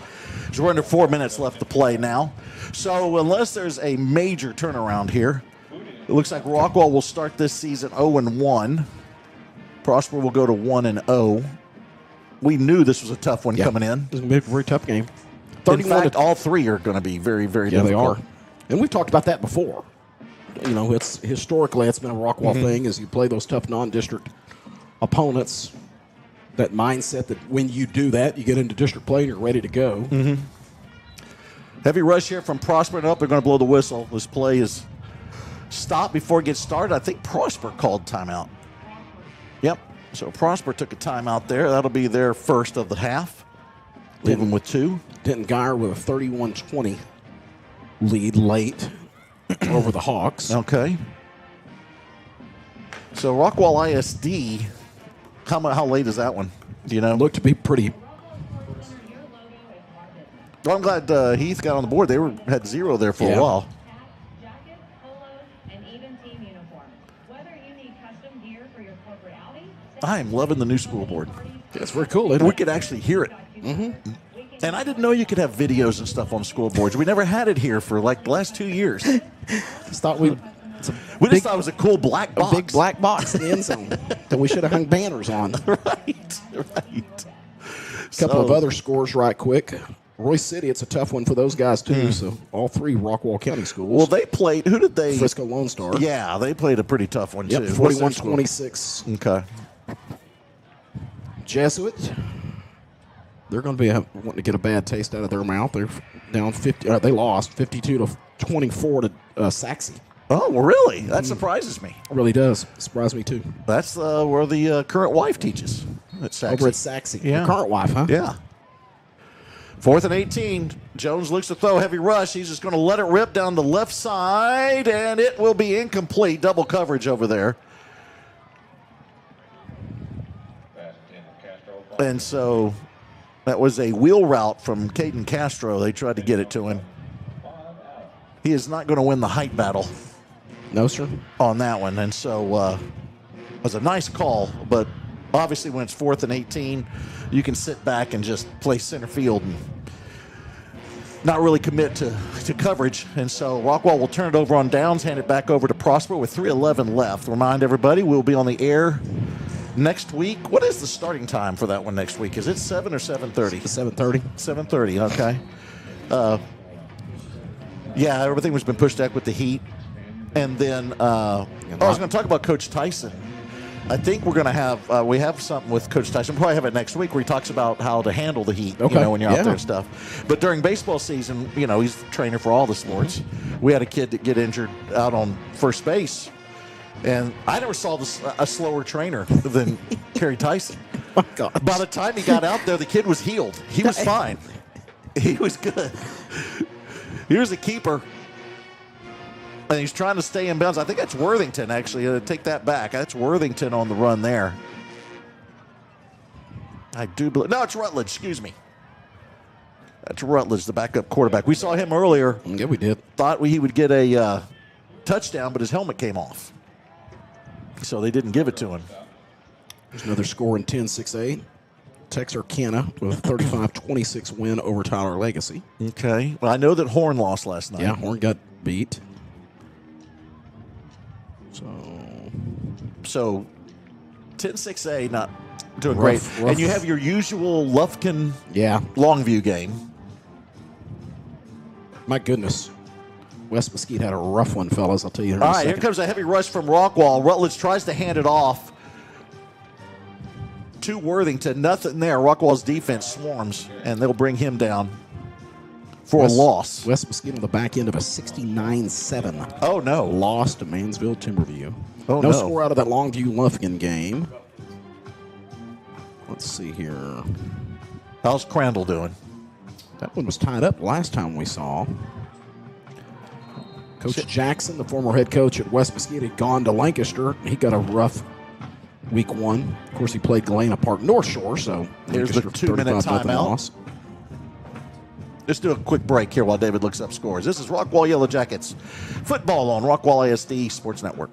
So we're under 4 minutes left to play now. So unless there's a major turnaround here, it looks like Rockwall will start this season 0-1. Prosper will go to 1-0. We knew this was a tough one coming in. It's going to be a very tough game. In fact, all three are going to be very, very difficult. They are. And we've talked about that before. It's historically it's been a Rockwall thing is you play those tough non-district opponents. That mindset that when you do that, you get into district play and you're ready to go. Heavy rush here from Prosper and up. They're going to blow the whistle. This play is stopped before it gets started. I think Prosper called timeout. Yep. So Prosper took a timeout there. That'll be their first of the half. Leave them with 2. Denton Geyer with a 31-20 lead late over the Hawks. Okay. So Rockwall ISD, how late is that one? Do you know? Looked to be pretty. Well, I'm glad Heath got on the board. They had 0 there for a while. I am loving the new school board. It's very cool. We could actually hear it. Mm-hmm. And I didn't know you could have videos and stuff on school boards. We never had it here for like the last 2 years. Just thought we just thought it was a cool black box. A big black box in the end zone that we should have hung banners on. Right. A couple of other scores right quick. Royce City, it's a tough one for those guys, too. So all 3 Rockwall County schools. Well, they played. Who did they? Frisco Lone Star. Yeah, they played a pretty tough one, too. 41-26. Okay. Jesuit, they're going to be wanting to get a bad taste out of their mouth. They're down 50. They lost 52-24 to Saxe. Oh, well, really? That surprises me. It really does. Surprised me, too. That's where the current wife teaches. At Saxe. Over at Saxe. Yeah. The current wife, huh? Yeah. 4th and 18. Jones looks to throw, heavy rush. He's just going to let it rip down the left side, and it will be incomplete. Double coverage over there. And so that was a wheel route from Caden Castro. They tried to get it to him. He is not going to win the height battle. No, sir. On that one. And so it was a nice call, but obviously when it's 4th and 18, you can sit back and just play center field and not really commit to coverage. And so Rockwall will turn it over on downs, hand it back over to Prosper with 3:11 left. Remind everybody, we'll be on the air next week. What is the starting time for that one next week? Is it 7 or 7:30? 7:30. 7:30, okay. Yeah, everything has been pushed back with the heat. And then I was going to talk about Coach Tyson. I think we're going to have we have something with Coach Tyson. We'll probably have it next week where he talks about how to handle the heat, Okay. when you're out there and stuff. But during baseball season, he's the trainer for all the sports. We had a kid that get injured out on first base, and I never saw a slower trainer than Kerry Tyson. Oh, gosh. By the time he got out there, the kid was healed. He was fine. He was good. Here's a keeper. And he's trying to stay in bounds. I think that's Worthington, actually. Take that back. That's Worthington on the run there. I do believe. No, it's Rutledge. Excuse me. That's Rutledge, the backup quarterback. We saw him earlier. Yeah, we did. Thought he would get a touchdown, but his helmet came off. So they didn't give it to him. There's another score in 10-6A. Texarkana with a 35-26 win over Tyler Legacy. Okay. Well, I know that Horn lost last night. Yeah, Horn got beat. So 10-6A not doing Rough. great. And you have your usual Lufkin Longview game. My goodness. West Mesquite had a rough one, fellas. I'll tell you in a All right, second. here comes a heavy rush from Rockwall. Rutledge tries to hand it off to Worthington. Nothing there. Rockwall's defense swarms, and they'll bring him down for a loss. West Mesquite on the back end of a 69-7. Oh, no. Loss to Mansville Timberview. Oh, no no. score out of that Longview Lufkin game. Let's see here. How's Crandall doing? That one was tied up last time we saw. Coach Jackson, the former head coach at West Mesquite, had gone to Lancaster. He got a rough week 1. Of course, he played Galena Park North Shore, so Here's the 2-minute timeout. Loss. Let's do a quick break here while David looks up scores. This is Rockwall Yellowjackets football on Rockwall ISD Sports Network.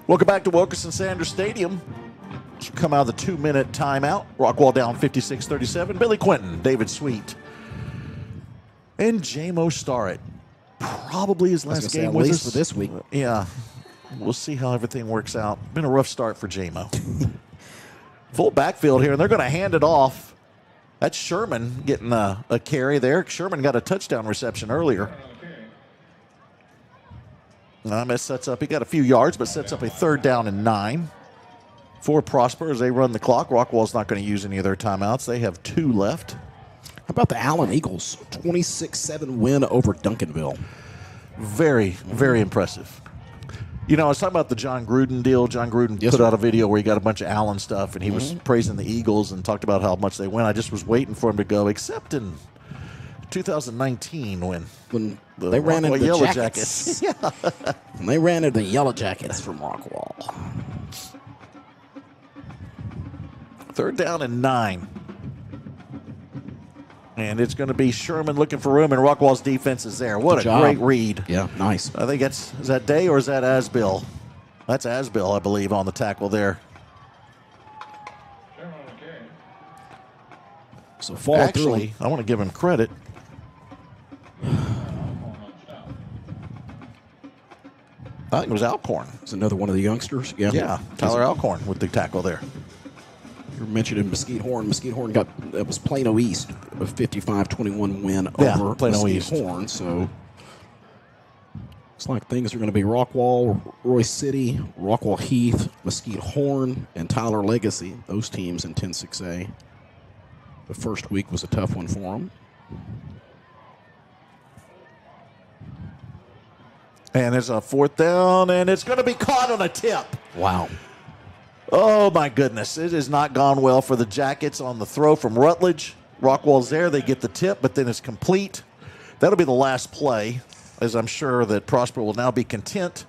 Welcome back to Wilkerson Sanders Stadium. Should come out of the 2-minute timeout. Rockwall down 56-37. Billy Quinton, David Sweet, and Jamo Starrett. Probably his last game at with least us for this week. Yeah. We'll see how everything works out. Been a rough start for Jamo. Full backfield here, and they're going to hand it off. That's Sherman getting a carry there. Sherman got a touchdown reception earlier. That sets up, he got a few yards, but sets up a 3rd down and 9. for Prosper as they run the clock. Rockwall's not going to use any of their timeouts. They have 2 left. How about the Allen Eagles? 26-7 win over Duncanville. Very, very impressive. You know, I was talking about the John Gruden deal. John Gruden put out a video where he got a bunch of Allen stuff, and he was praising the Eagles and talked about how much they win. I just was waiting for him to go, except in 2019 when they ran into the Yellowjackets. Yeah. When they ran into the Yellowjackets from Rockwall. 3rd down and 9. And it's going to be Sherman looking for room, and Rockwall's defense is there. What a great read. Yeah, nice. I think is that Day or is that Asbill? That's Asbill, I believe, on the tackle there. So actually, I want to give him credit. I think it was Alcorn. It's another one of the youngsters. Yeah, Tyler Alcorn with the tackle there. You mentioned Mesquite Horn. Mesquite Horn it was Plano East, a 55-21 win over Plano Mesquite East. Horn. So it's like things are going to be Rockwall, Roy City, Rockwall Heath, Mesquite Horn, and Tyler Legacy. Those teams in 10-6A. The first week was a tough one for them. And there's a 4th down, and it's going to be caught on a tip. Wow. Oh, my goodness. It has not gone well for the Jackets on the throw from Rutledge. Rockwall's there. They get the tip, but then it's complete. That'll be the last play, as I'm sure that Prosper will now be content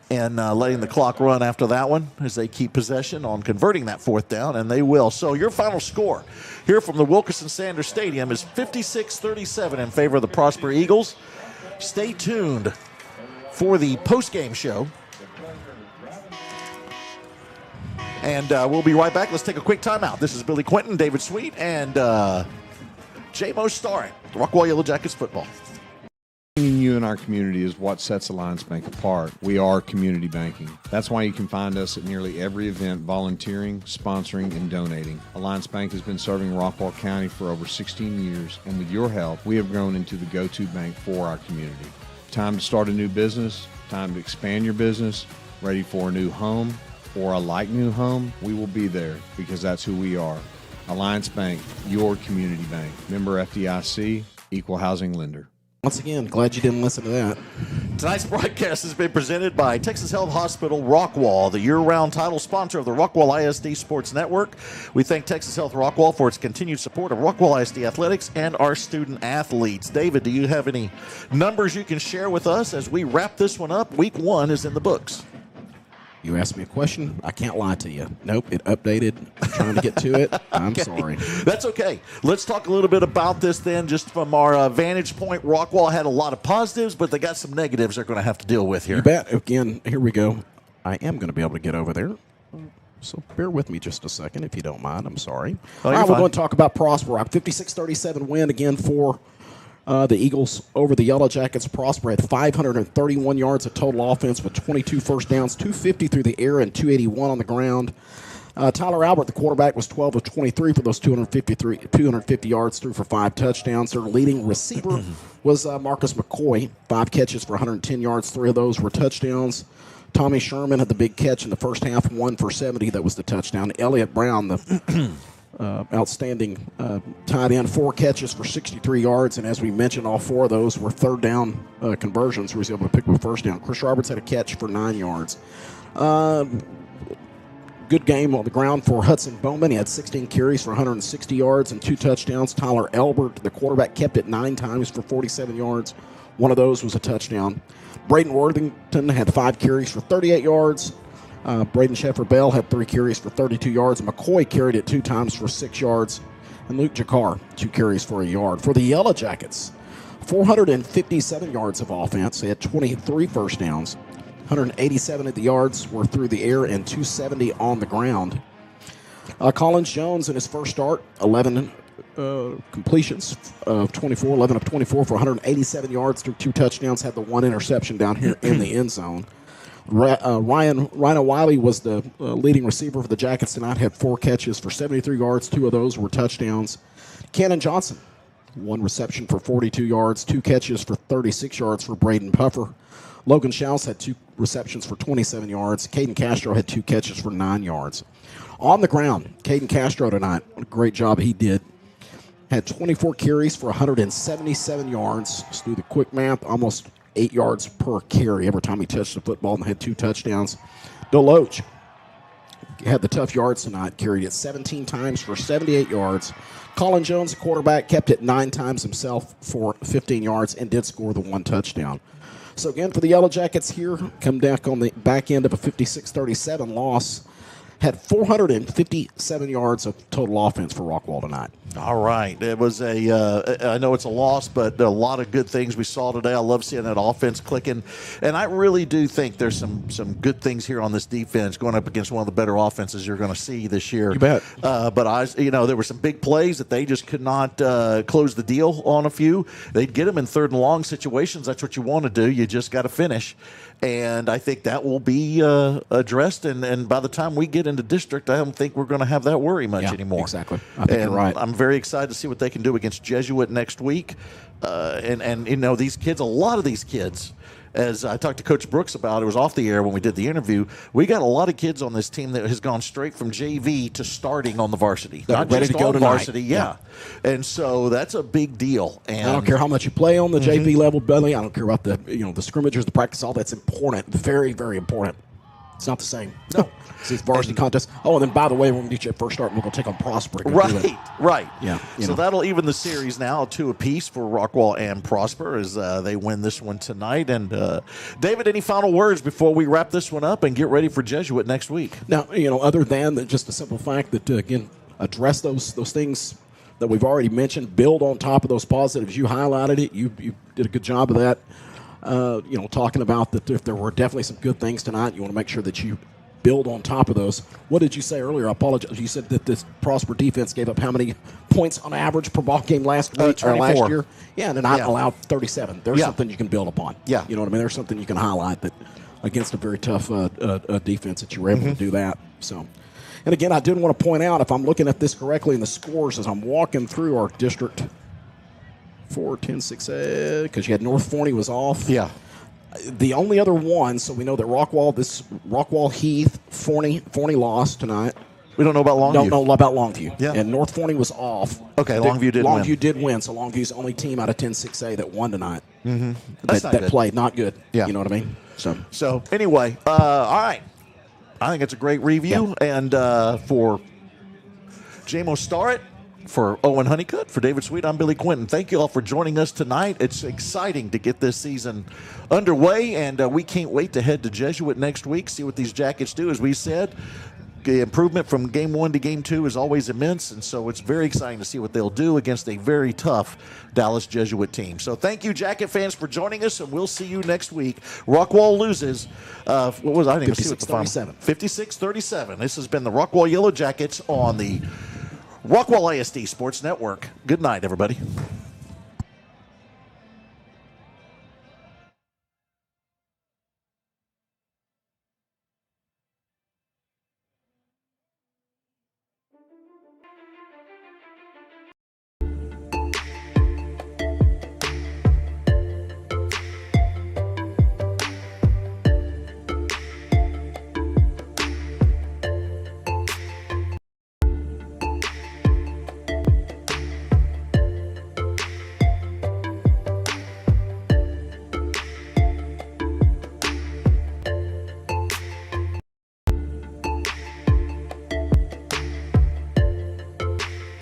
in letting the clock run after that one as they keep possession on converting that 4th down, and they will. So your final score here from the Wilkerson Sanders Stadium is 56-37 in favor of the Prosper Eagles. Stay tuned for the post-game show. And we'll be right back. Let's take a quick timeout. This is Billy Quinton, David Sweet, and J-Mo Starring, Rockwall Yellowjackets football. You and our community is what sets Alliance Bank apart. We are community banking. That's why you can find us at nearly every event volunteering, sponsoring, and donating. Alliance Bank has been serving Rockwall County for over 16 years, and with your help, we have grown into the go-to bank for our community. Time to start a new business, time to expand your business, ready for a new home or a like new home, we will be there because that's who we are. Alliance Bank, your community bank. Member FDIC, equal housing lender. Once again, glad you didn't listen to that. Tonight's broadcast has been presented by Texas Health Hospital Rockwall, the year-round title sponsor of the Rockwall ISD Sports Network. We thank Texas Health Rockwall for its continued support of Rockwall ISD athletics and our student athletes. David, do you have any numbers you can share with us as we wrap this one up? Week 1 is in the books. You asked me a question. I can't lie to you. Nope, it updated. I'm trying to get to it. I'm sorry. That's okay. Let's talk a little bit about this then, just from our vantage point. Rockwall had a lot of positives, but they got some negatives they're going to have to deal with here. You bet. Again, here we go. I am going to be able to get over there. So bear with me just a second, if you don't mind. I'm sorry. Oh, All right, we're going to talk about Prosper. 56-37 win again for the Eagles over the Yellowjackets. Prosper had 531 yards of total offense with 22 first downs, 250 through the air and 281 on the ground. Tyler Albert, the quarterback, was 12 of 23 for those 250 yards, threw for 5 touchdowns. Their leading receiver was Marcus McCoy, 5 catches for 110 yards. 3 of those were touchdowns. Tommy Sherman had the big catch in the first half, 1 for 70. That was the touchdown. Elliott Brown, the outstanding tight end, 4 catches for 63 yards, and as we mentioned, all 4 of those were third down conversions where he was able to pick up a first down. Chris Roberts had a catch for 9 yards. Good game on the ground for Hudson Bowman. He had 16 carries for 160 yards and 2 touchdowns. Tyler Albert, the quarterback, kept it 9 times for 47 yards. 1 of those was a touchdown. Braden Worthington had 5 carries for 38 yards. Braden Sheffer-Bell had 3 carries for 32 yards. McCoy carried it 2 times for 6 yards. And Luke Jakar, 2 carries for a yard. For the Yellowjackets, 457 yards of offense. They had 23 first downs. 187 of the yards were through the air and 270 on the ground. Collins Jones in his first start, 11 completions of 24, 11 of 24 for 187 yards through 2 touchdowns, had the 1 interception down here in the end zone. Rhino Wiley was the leading receiver for the Jackets tonight, had 4 catches for 73 yards. 2 of those were touchdowns. Cannon Johnson, 1 reception for 42 yards, 2 catches for 36 yards for Braden Puffer. Logan Schaus had 2 receptions for 27 yards. Caden Castro had 2 catches for 9 yards. On the ground, Caden Castro tonight, what a great job he did. Had 24 carries for 177 yards. Let's do the quick math, almost 8 yards per carry every time he touched the football, and had 2 touchdowns. Deloach had the tough yards tonight, carried it 17 times for 78 yards. Colin Jones, the quarterback, kept it 9 times himself for 15 yards and did score the 1 touchdown. So again, for the Yellowjackets here, come back on the back end of a 56-37 loss. Had 457 yards of total offense for Rockwall tonight. All right. It was I know it's a loss, but a lot of good things we saw today. I love seeing that offense clicking. And I really do think there's some good things here on this defense going up against one of the better offenses you're going to see this year. You bet. But there were some big plays that they just could not close the deal on a few. They'd get them in 3rd and long situations. That's what you want to do. You just got to finish. And I think that will be addressed. And by the time we get into district, I don't think we're going to have that worry much anymore. Exactly. I think you're right. I'm very excited to see what they can do against Jesuit next week. And these kids, a lot of these kids, as I talked to Coach Brooks about, it was off the air when we did the interview, we got a lot of kids on this team that has gone straight from JV to starting on the varsity. They're Not ready just to go on tonight. varsity, yeah. And so that's a big deal. And I don't care how much you play on the JV level, Billy. I don't care about the scrimmages, the practice, all that's important. Very, very important. It's not the same. No. It's varsity contest. Oh, and then, by the way, when we get you at first start, we're going to take on Prosper. Right. Yeah. So that'll even the series now 2 apiece for Rockwall and Prosper as they win this one tonight. And, David, any final words before we wrap this one up and get ready for Jesuit next week? Now, other than just the simple fact that, again, address those things that we've already mentioned, build on top of those positives. You highlighted it. You did a good job of that. Talking about that if there were definitely some good things tonight, you want to make sure that you build on top of those. What did you say earlier? I apologize. You said that this Prosper defense gave up how many points on average per ball game last week or last year? Yeah, and I allowed 37. There's something you can build upon. Yeah. You know what I mean? There's something you can highlight that against a very tough defense that you were able to do that. So, and again, I did want to point out, if I'm looking at this correctly in the scores as I'm walking through our district 4, 10, 6, because you had North Forney was off. Yeah. The only other one, so we know that Rockwall, Heath, Forney lost tonight. We don't know about Longview. Don't know about Longview. Yeah. And North Forney was off. Okay, Longview did win. Longview did win, so Longview's the only team out of 10-6A that won tonight. Mm-hmm. That played not good. Yeah. You know what I mean? So anyway, all right. I think it's a great review. Yeah. And for J-Mo Starrett, for Owen Honeycutt, for David Sweet, I'm Billy Quinton. Thank you all for joining us tonight. It's exciting to get this season underway, and we can't wait to head to Jesuit next week, see what these Jackets do. As we said, the improvement from Game 1 to Game 2 is always immense, and so it's very exciting to see what they'll do against a very tough Dallas Jesuit team. So thank you, Jacket fans, for joining us, and we'll see you next week. Rockwall loses, what was I didn't even see what the final 56-37. This has been the Rockwall Yellowjackets on the Rockwall ISD Sports Network. Good night, everybody.